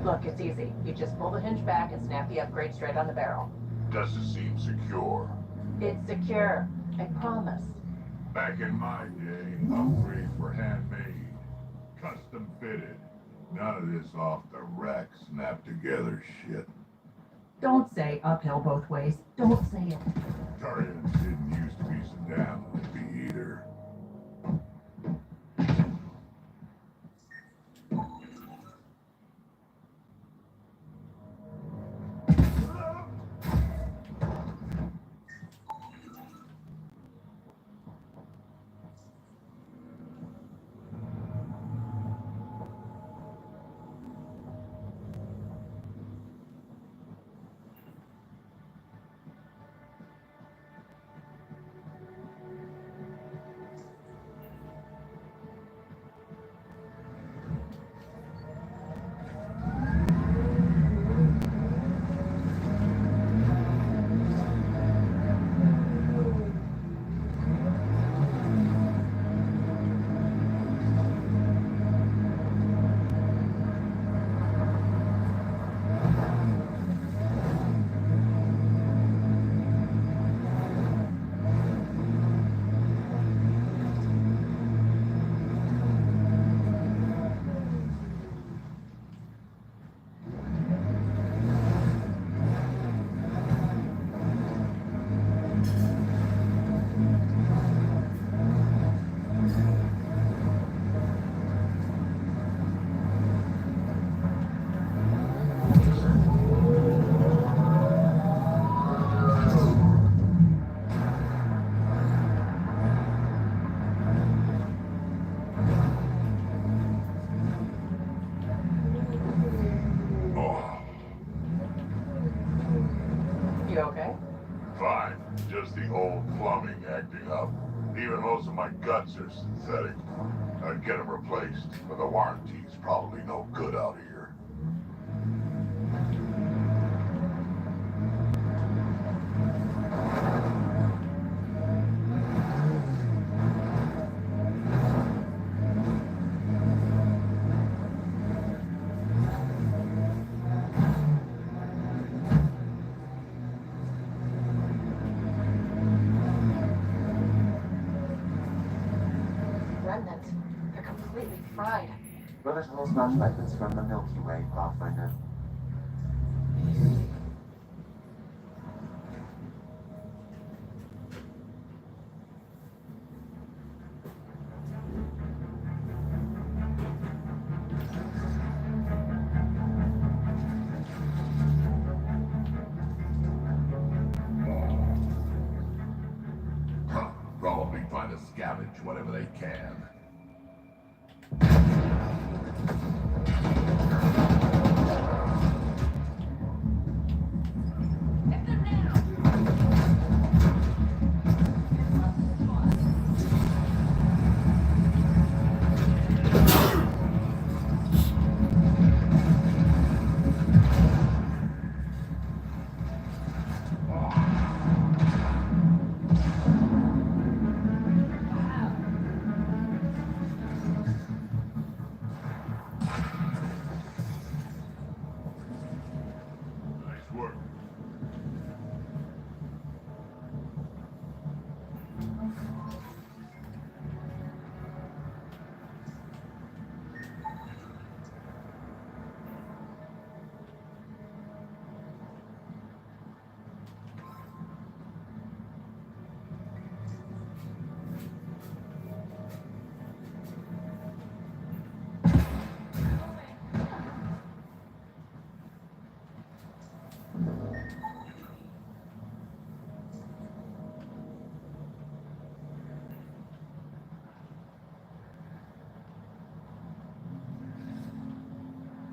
Look, it's easy. You just pull the hinge back and snap the upgrade straight on the barrel. Does it seem secure? It's secure. I promise. Back in my day, upgrades were handmade, custom fitted. None of this off the rack snap together shit. Don't say uphill both ways. Don't say it. Turians didn't used to be so damn lippy either. Fine. Just the old plumbing acting up. Even most of my guts are synthetic. I'd get them replaced, but the warranty's probably no good out here. Remnants. They're completely fried. Relatively smash fragments from the Milky Way, Pathfinder. Probably trying to scavenge whatever they can. Nice work.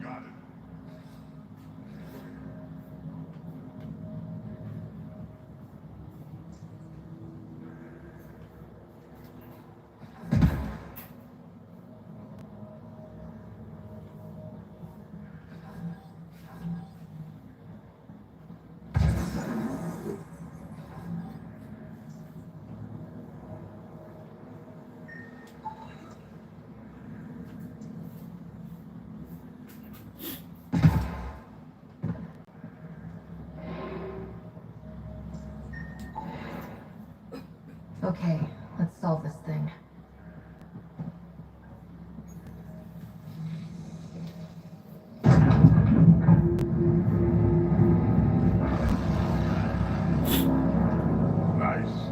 Got it. Okay, let's solve this thing. Nice.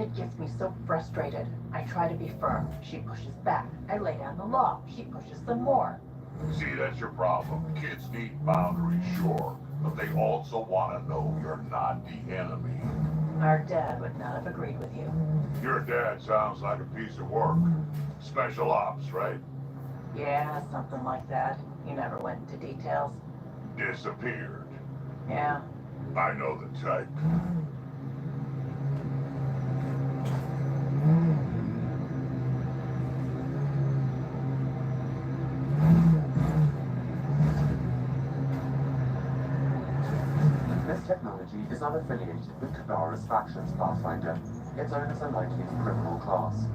It gets me so frustrated. I try to be firm. She pushes back. I lay down the law. She pushes some more. See, that's your problem. Kids need boundaries, sure, but they also want to know you're not the enemy. Our dad would not have agreed with you. Your dad sounds like a piece of work. Special ops, right? Yeah, something like that. You never went into details. Disappeared. Yeah. I know the type. This technology is not affiliated with Kadara's factions, Pathfinder. Its owners are likely of criminal class.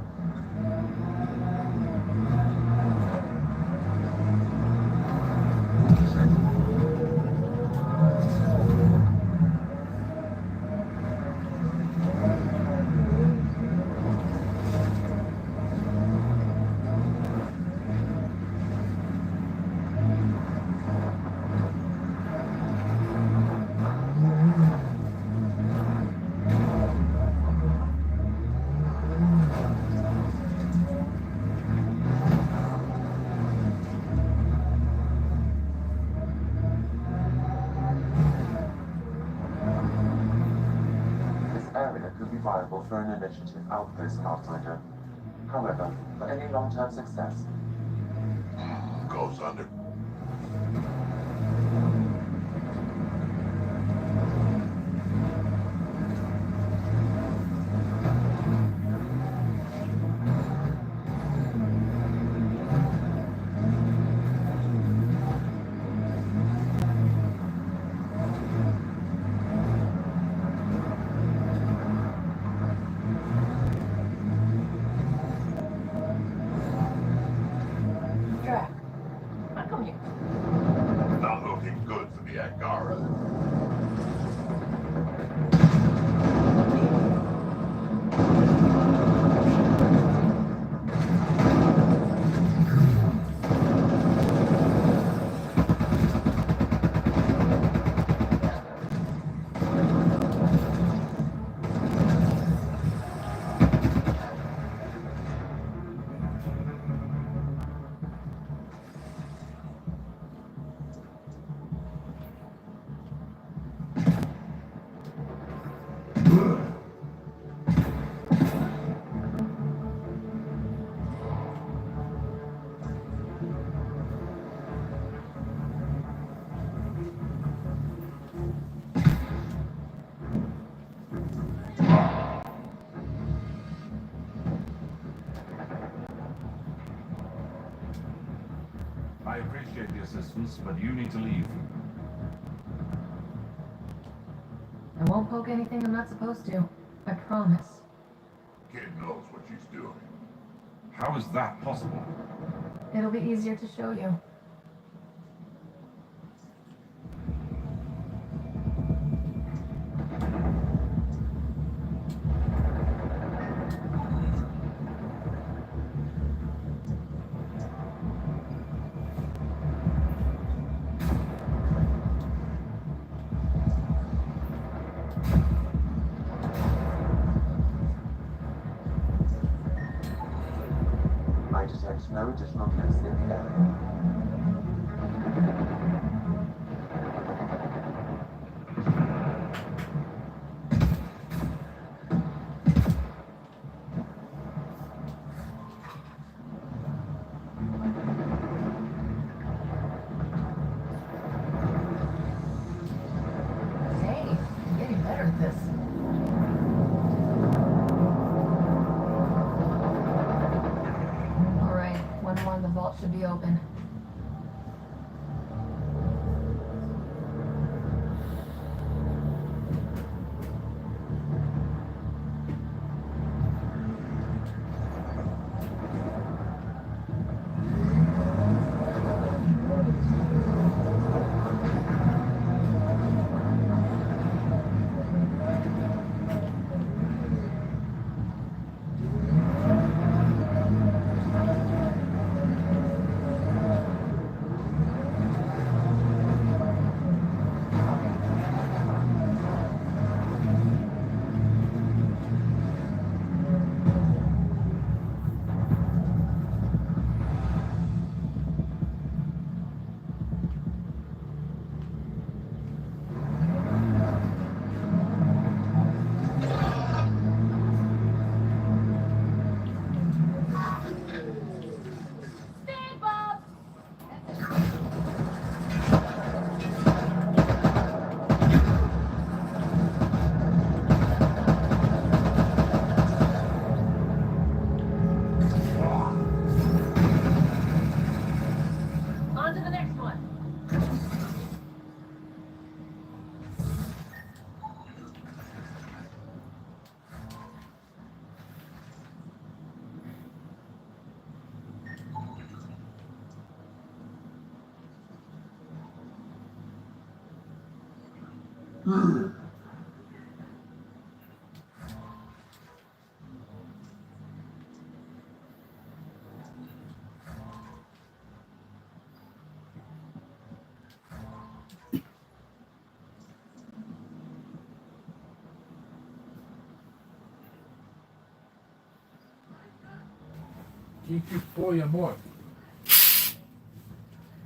Viable for an initiative outpost, Pathfinder. However, for any long-term success, goes under. Not looking good for the Agora. I appreciate the assistance, but you need to leave. I won't poke anything I'm not supposed to. I promise. Kid knows what she's doing. How is that possible? It'll be easier to show you. I detect no additional cliffs in the area. Hey, I'm getting better at this. Alright, one more and the vault should be open. Que foi, amor?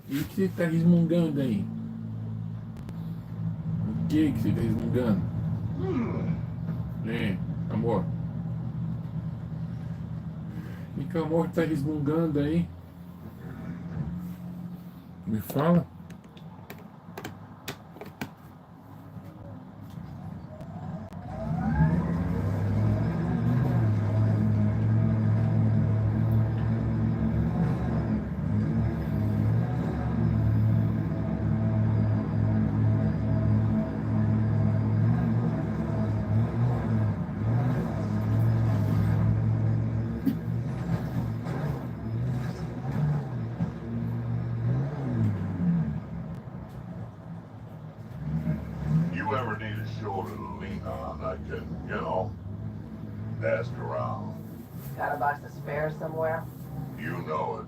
E o que você tá resmungando aí? O que você tá resmungando? Amor. O que o amor tá resmungando aí? Me fala. You ever need a shoulder to lean on, I can, ask around. Got a box of spares somewhere? You know it.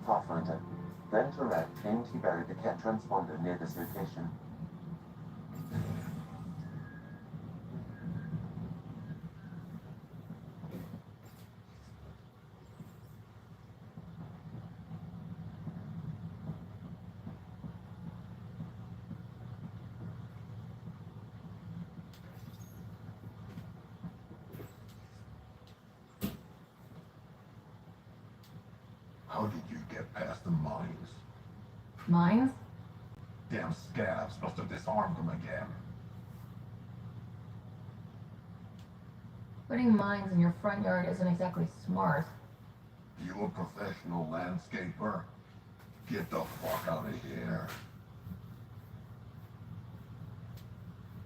Pathfinder. Then to red, aimed he buried the cat transponder near this location. How did you get past the mines? Mines? Damn scabs must have disarmed them again. Putting mines in your front yard isn't exactly smart. You a professional landscaper? Get the fuck out of here.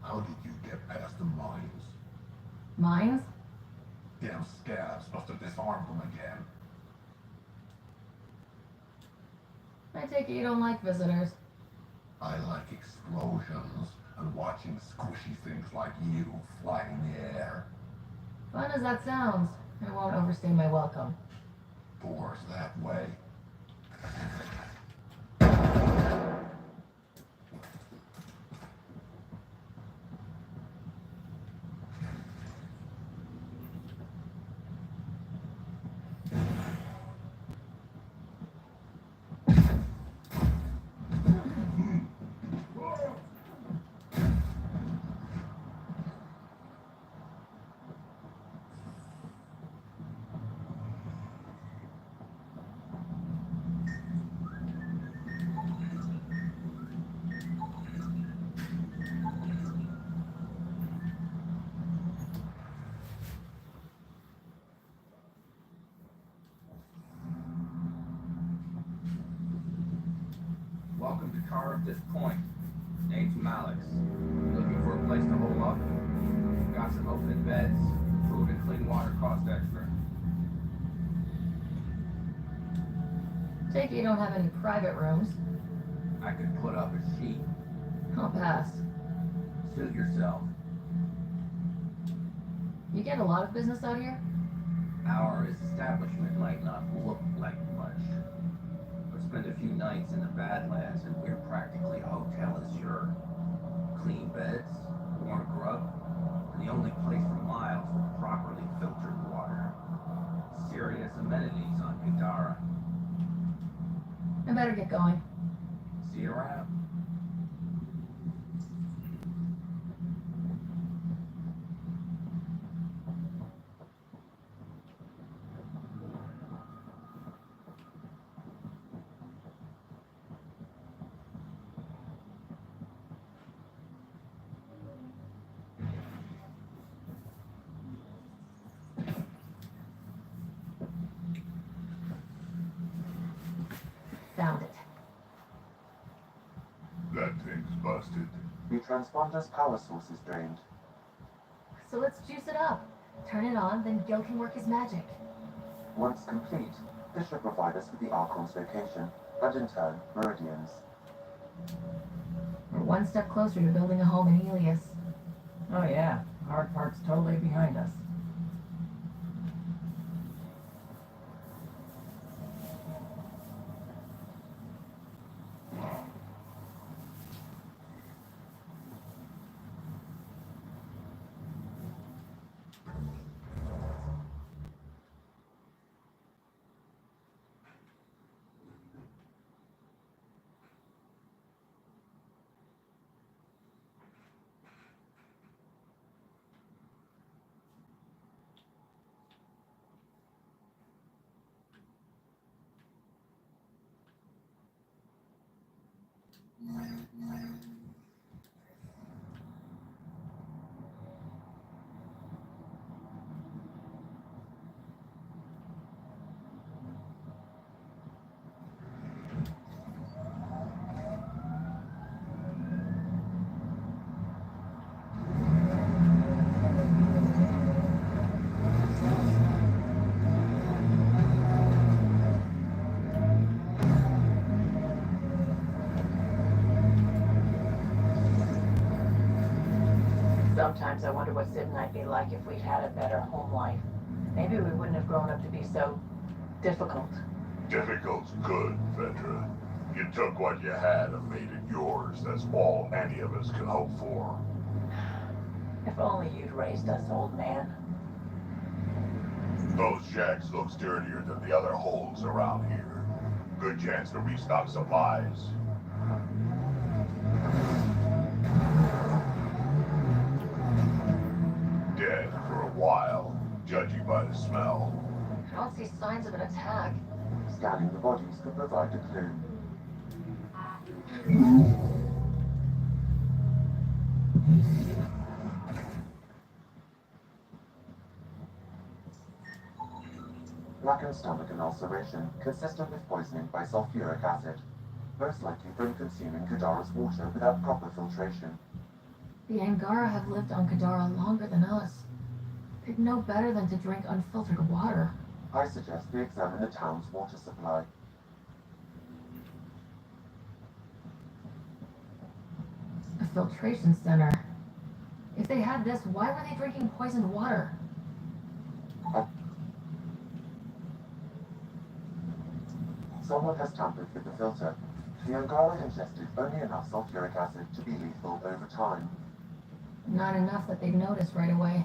How did you get past the mines? Mines? Damn scabs must have disarmed them again. I take it you don't like visitors. I like explosions and watching squishy things like you fly in the air. Fun as that sounds, I won't overstay my welcome. Boars that way. Welcome to Car at this point. Name's Malix. Looking for a place to hole up? Got some open beds. Food and clean water cost extra. Take it you don't have any private rooms. I could put up a sheet. I'll pass. Suit yourself. You get a lot of business out here? Our establishment might not look like much. But spend a few nights in the Badlands and we're practically hotel azure. Clean beds, warm grub, and the only place for miles with properly filtered water. Serious amenities on Kadara. I better get going. See you around. Found it. That thing's busted. The transponder's power source is drained. So let's juice it up. Turn it on, then Gil can work his magic. Once complete, this should provide us with the Archon's location, and in turn, meridians. We're one step closer to building a home in Helios. Oh yeah, hard part's totally behind us. Sometimes I wonder what Sid and I'd be like if we'd had a better home life. Maybe we wouldn't have grown up to be so difficult. Difficult's good, Vedra. You took what you had and made it yours. That's all any of us can hope for. If only you'd raised us, old man. Those shacks looks dirtier than the other holes around here. Good chance to restock supplies. Dead for a while, judging by the smell. I don't see signs of an attack. Scanning the bodies could provide a clue. Blackened stomach and ulceration, consistent with poisoning by sulfuric acid. Most likely from consuming Kadara's water without proper filtration. The Angara have lived on Kadara longer than us. They'd know better than to drink unfiltered water. I suggest we examine the town's water supply. A filtration center. If they had this, why were they drinking poisoned water? Someone has tampered with the filter. The Angara ingested only enough sulfuric acid to be lethal over time. Not enough that they'd notice right away.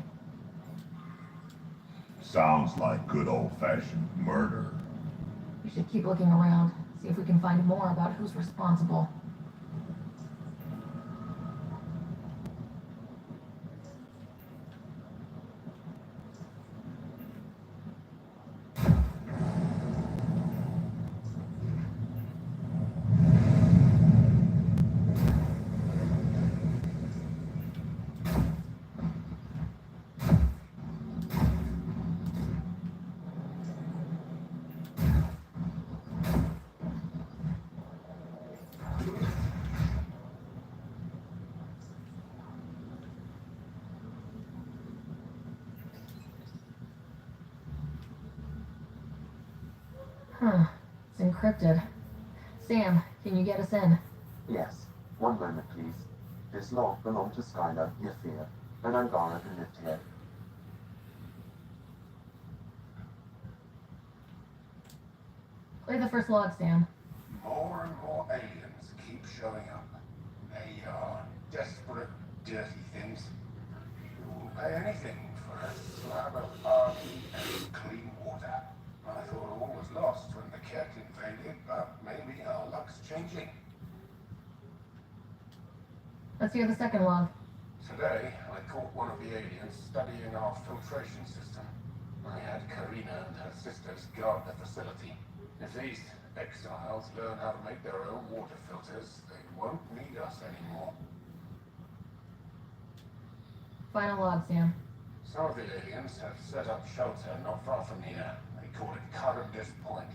Sounds like good old-fashioned murder. We should keep looking around, see if we can find more about who's responsible. Huh. It's encrypted. Sam, can you get us in? Yes. One moment, please. This log belonged to Skylar Yafir, an Angara who lived here. Play the first log, Sam. More and more aliens keep showing up. They are desperate, dirty things. Who will pay anything for a slab of arty and clean water. I thought all was lost when the cat invaded, but maybe our luck's changing. Let's hear the second log. Today, I caught one of the aliens studying our filtration system. I had Karina and her sisters guard the facility. If these exiles learn how to make their own water filters, they won't need us anymore. Final log, Sam. Some of the aliens have set up shelter not far from here. They call it Current Point.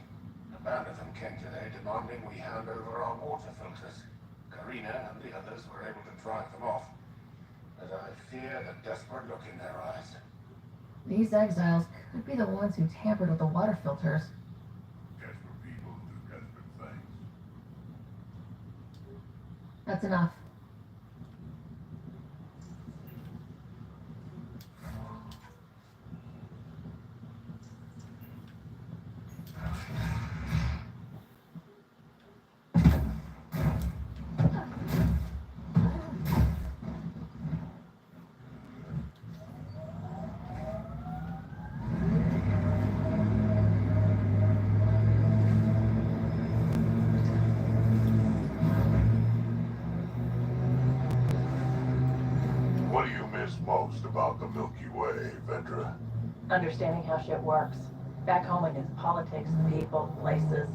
band of them came today demanding we hand over our water filters. Karina and the others were able to drive them off, but I fear the desperate look in their eyes. These exiles could be the ones who tampered with the water filters. Desperate people do desperate things. That's enough. What do you miss most about the Milky Way, Vendra? Understanding how shit works. Back home it is politics, people, places.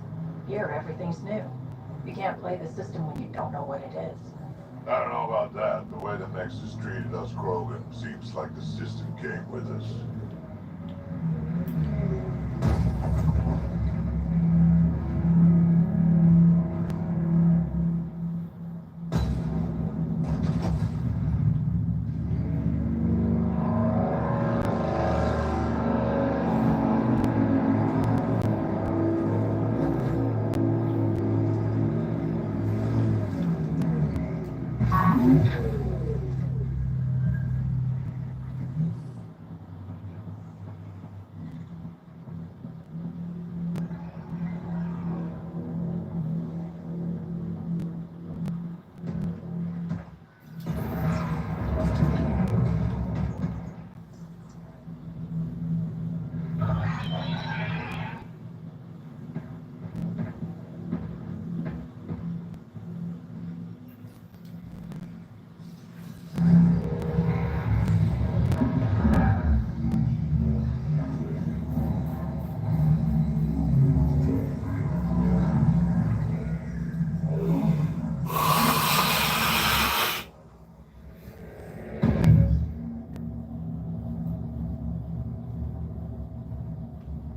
Here, everything's new. You can't play the system when you don't know what it is. I don't know about that. The way the Nexus treated us Krogan seems like the system came with us.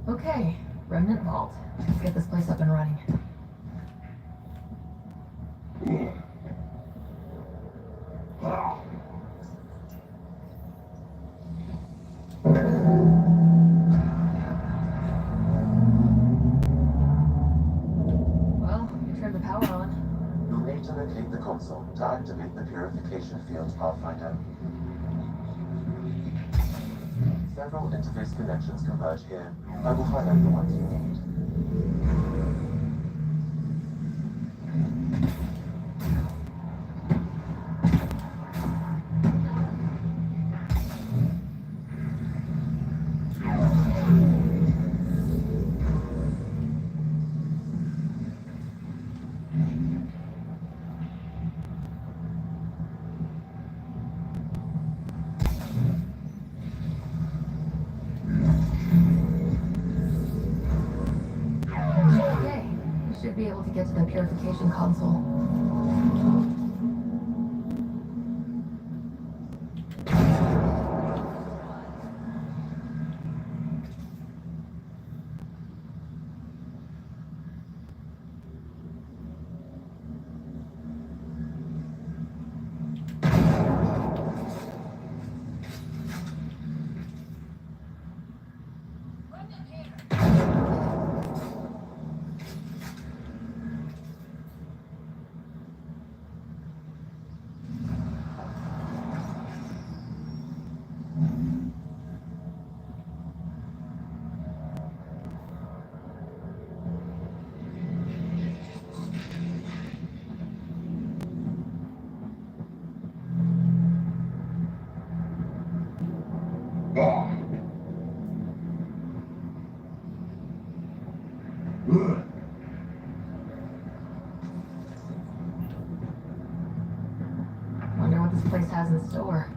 Okay, remnant vault. Let's get this place up and running. Well, you turned the power on. You'll need to locate the console to activate the purification field pathfinder. Several interface connections converge here. I will highlight the ones you need. Okay, we should be able to get to the purification console. Wonder what this place has in store.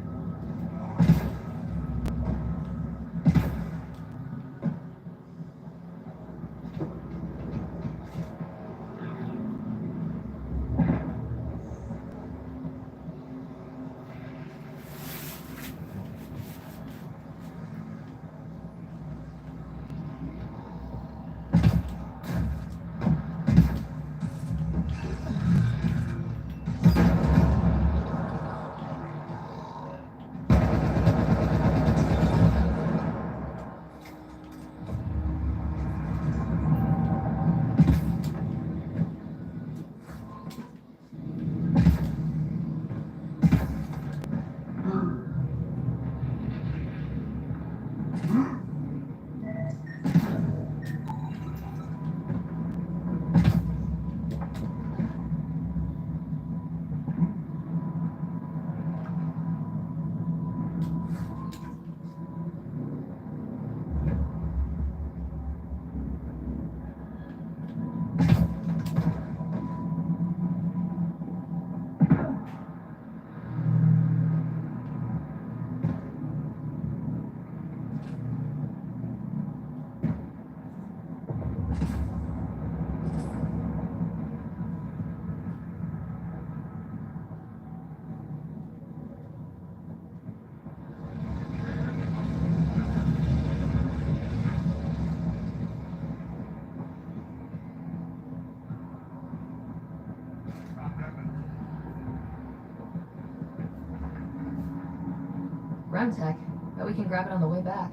Remtech. Bet we can grab it on the way back.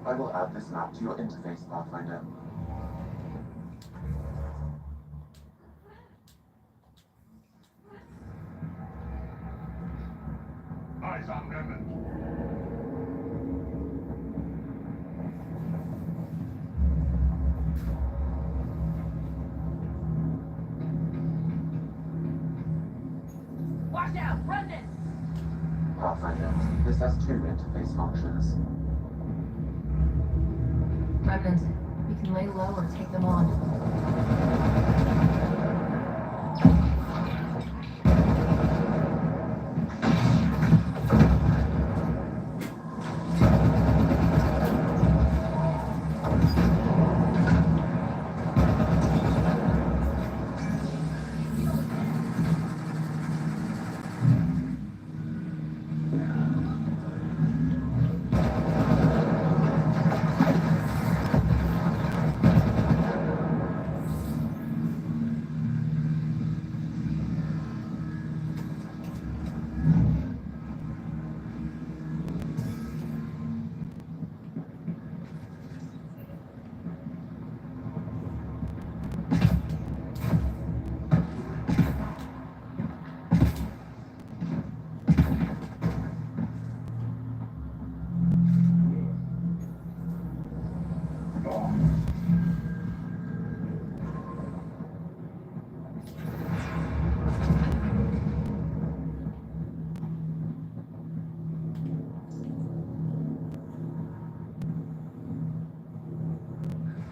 I will add this map to your interface, Pathfinder. Eyes on Remnant. Watch out! Remnant! Pathfinder, this has two interface functions. Remnant, we can lay low or take them on.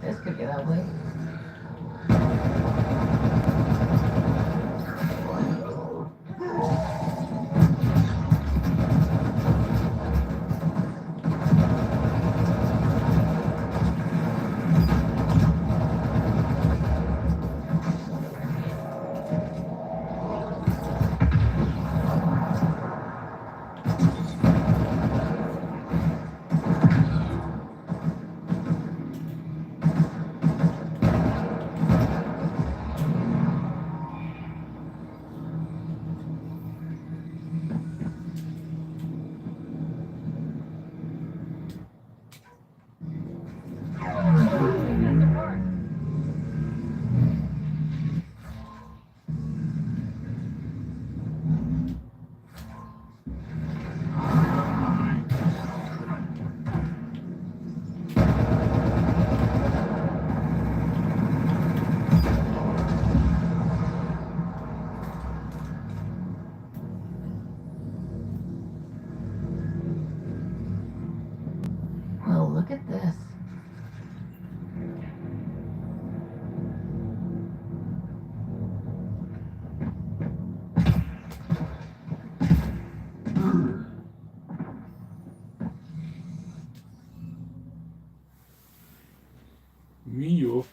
This could get ugly. Well, look at this. Miou.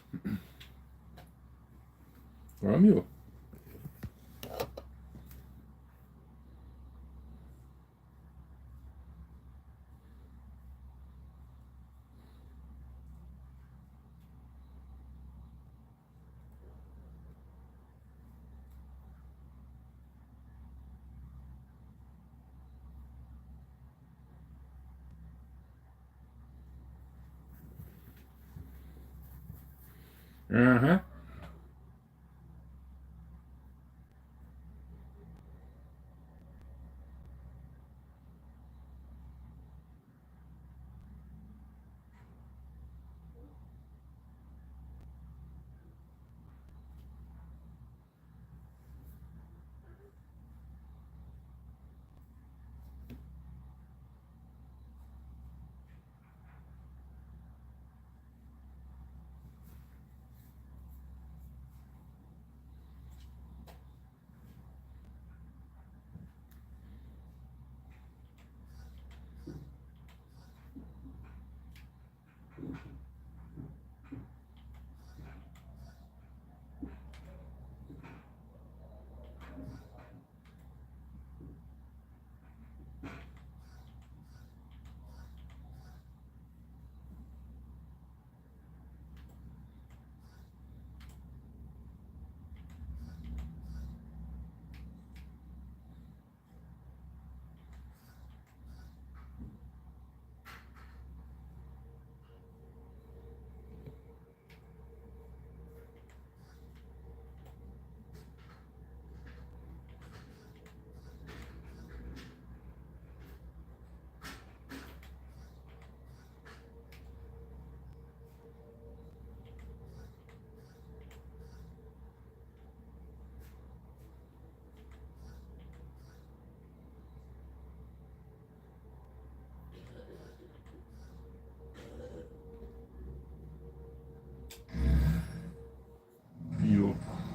Agora miou. Aham.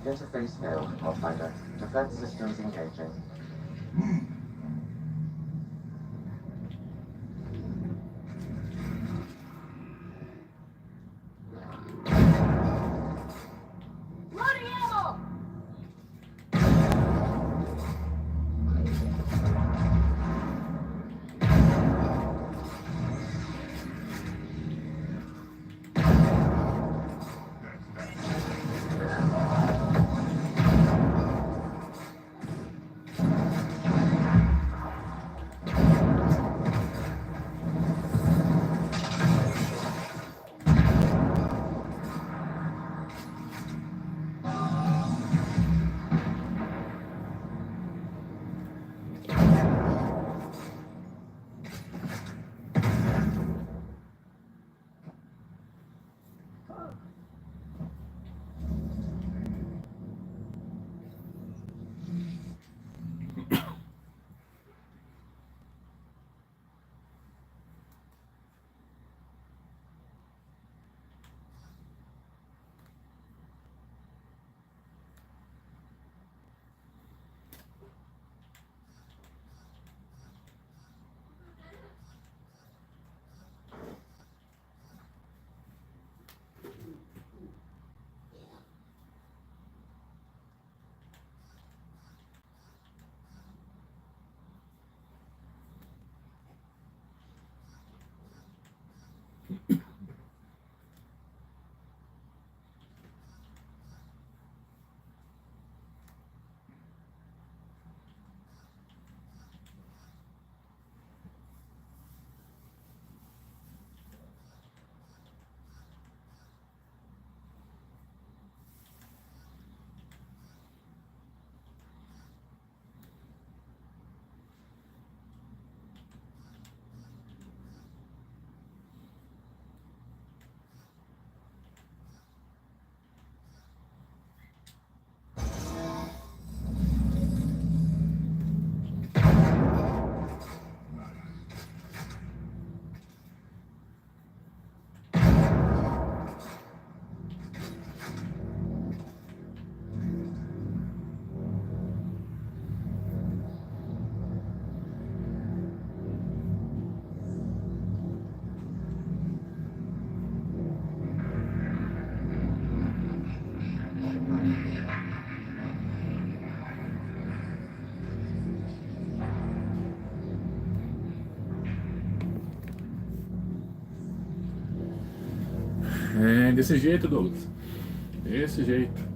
Interface failed, Pathfinder. Defense systems engaging. Loading ammo! É desse jeito, Douglas. Desse jeito.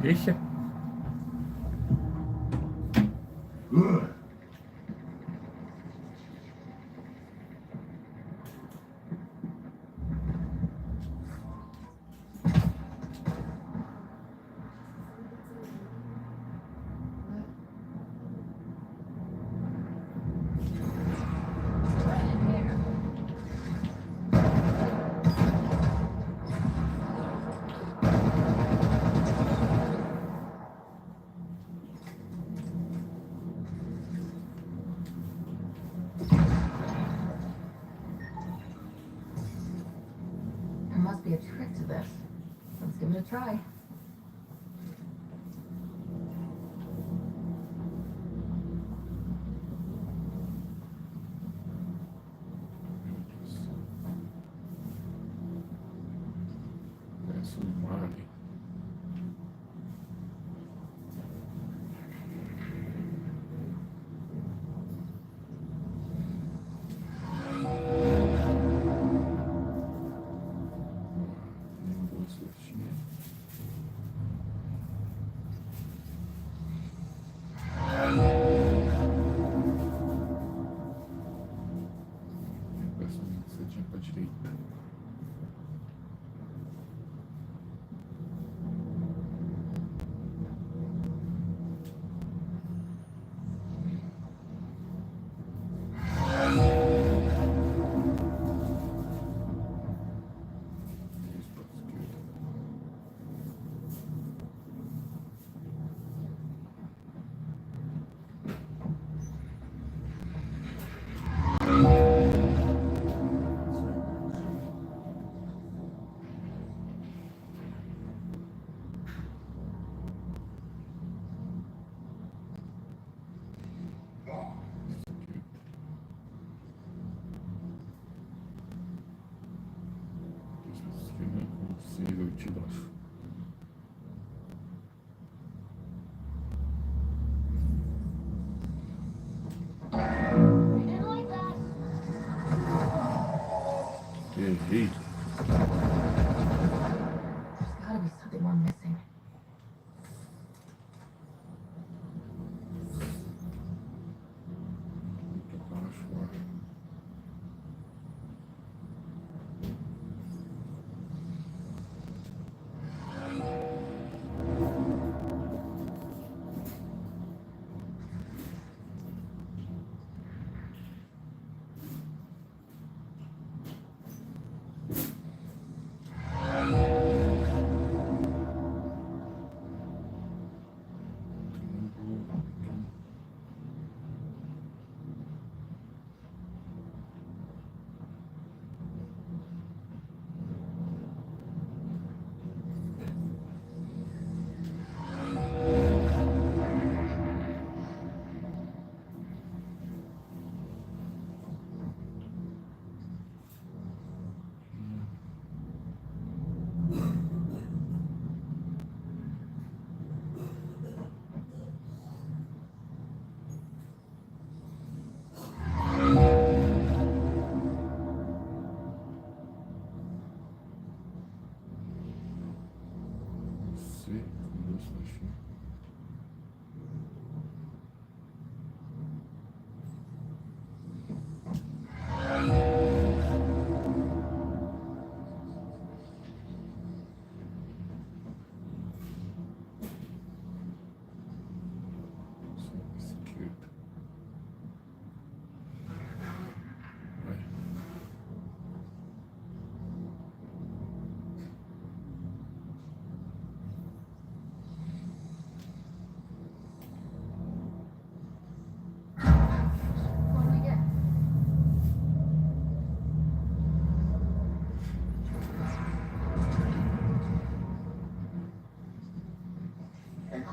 Deixa. There must be a trick to this. Let's give it a try. Desce o mar. Peço uma sedinha para a direita. Possível te dar. Errei. There's gotta be something we're missing. Muito baixo, ó.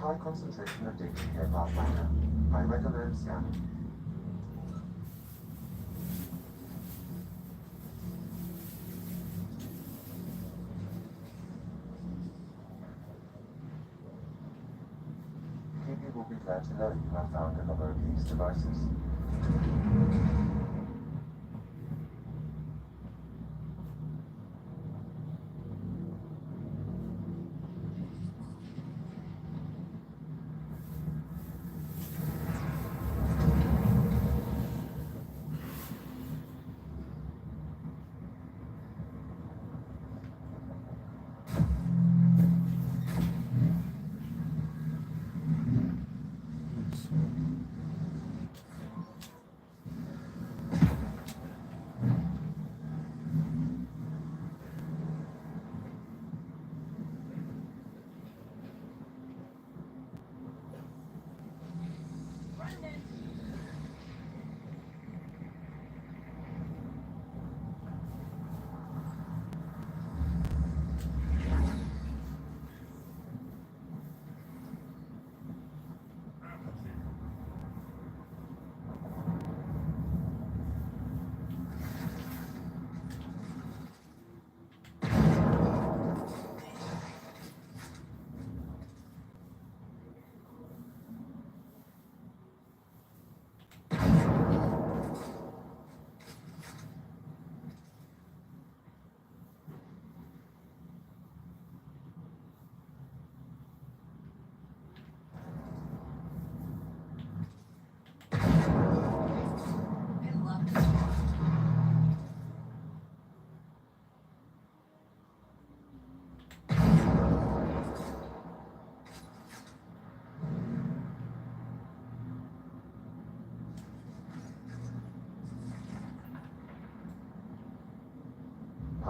High concentration of data here about matter. I recommend scanning. Phoebe will be glad to know you have found another of these devices.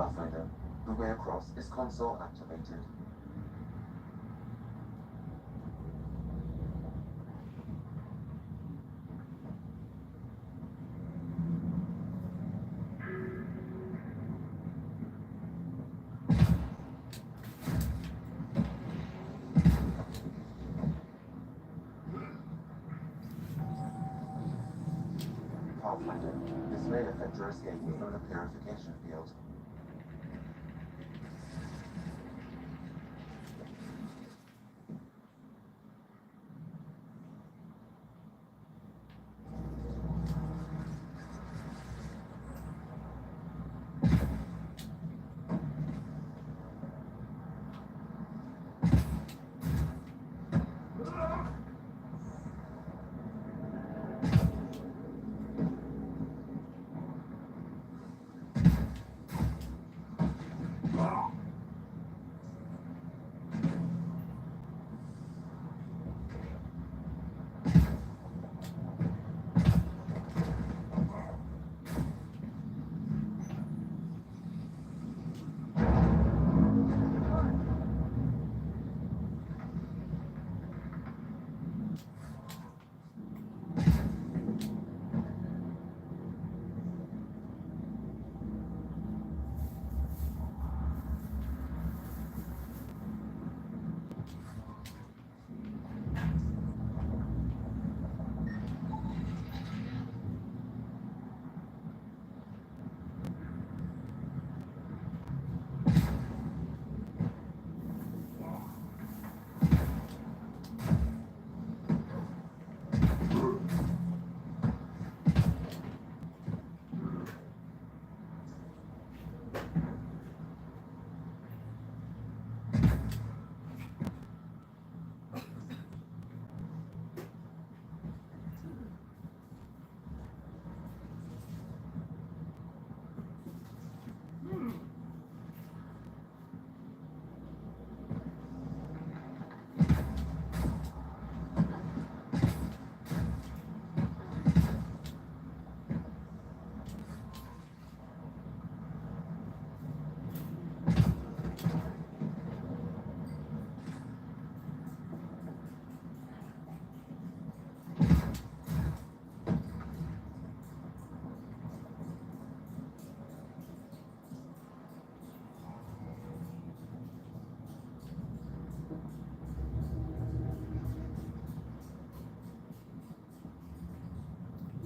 Pathfinder. The way across is console activated. Pathfinder. This may affect your escape from the purification field.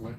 Ué?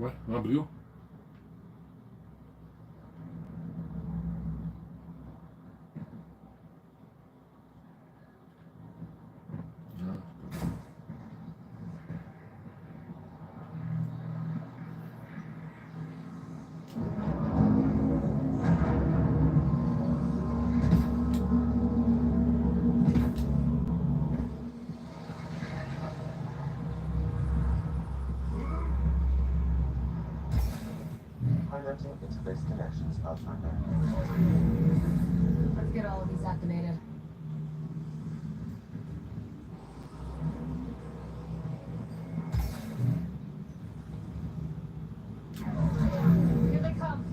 Ué, não abriu? Highlighting interface connections pathfinder. Let's get all of these activated. Here they come.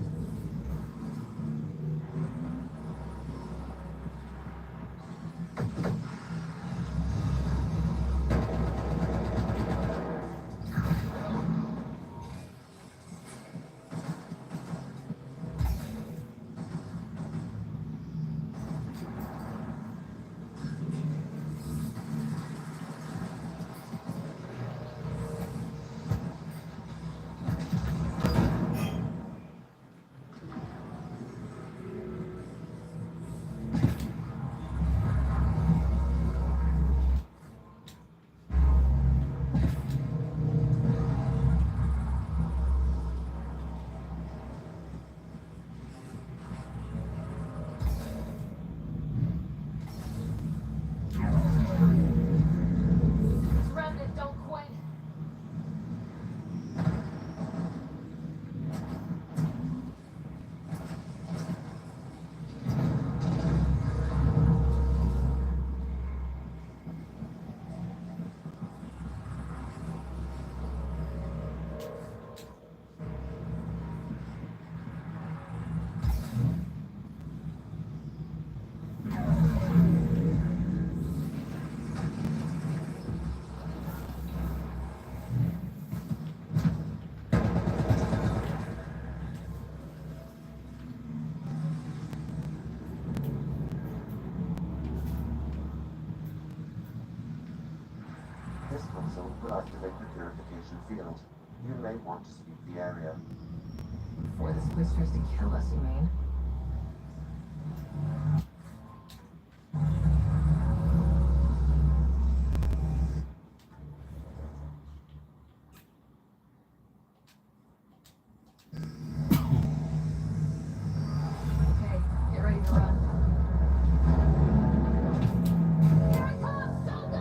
Surrounded, don't quit. This console will activate the purification field. You may want to sweep the area. Before this place tries to kill us, you mean? Okay, get ready to run. Here it comes! Don't go!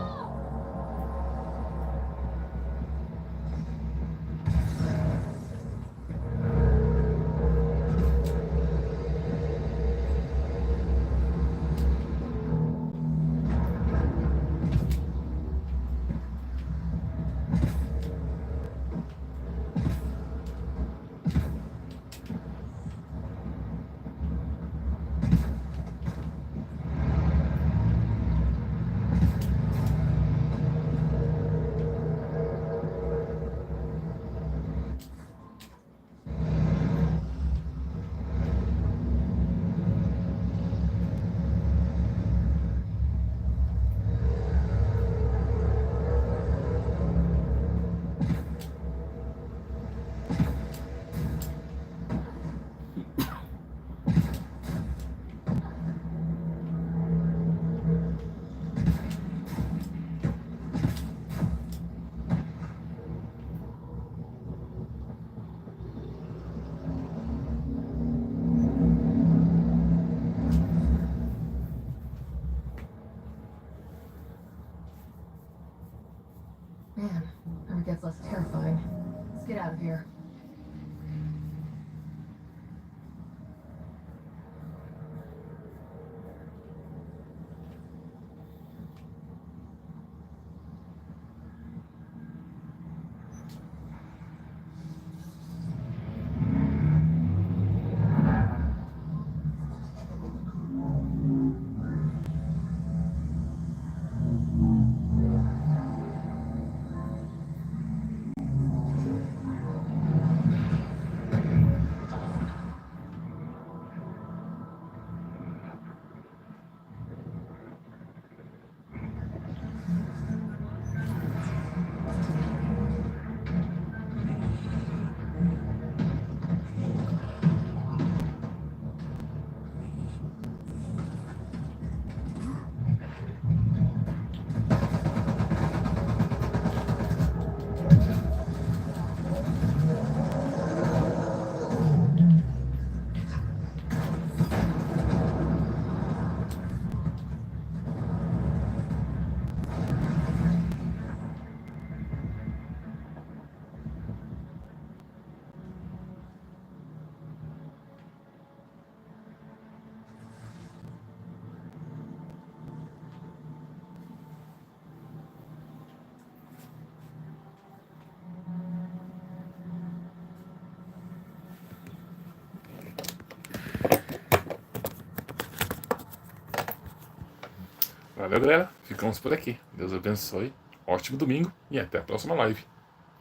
Valeu, galera. Ficamos por aqui. Deus abençoe. Ótimo domingo e até a próxima live.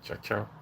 Tchau, tchau.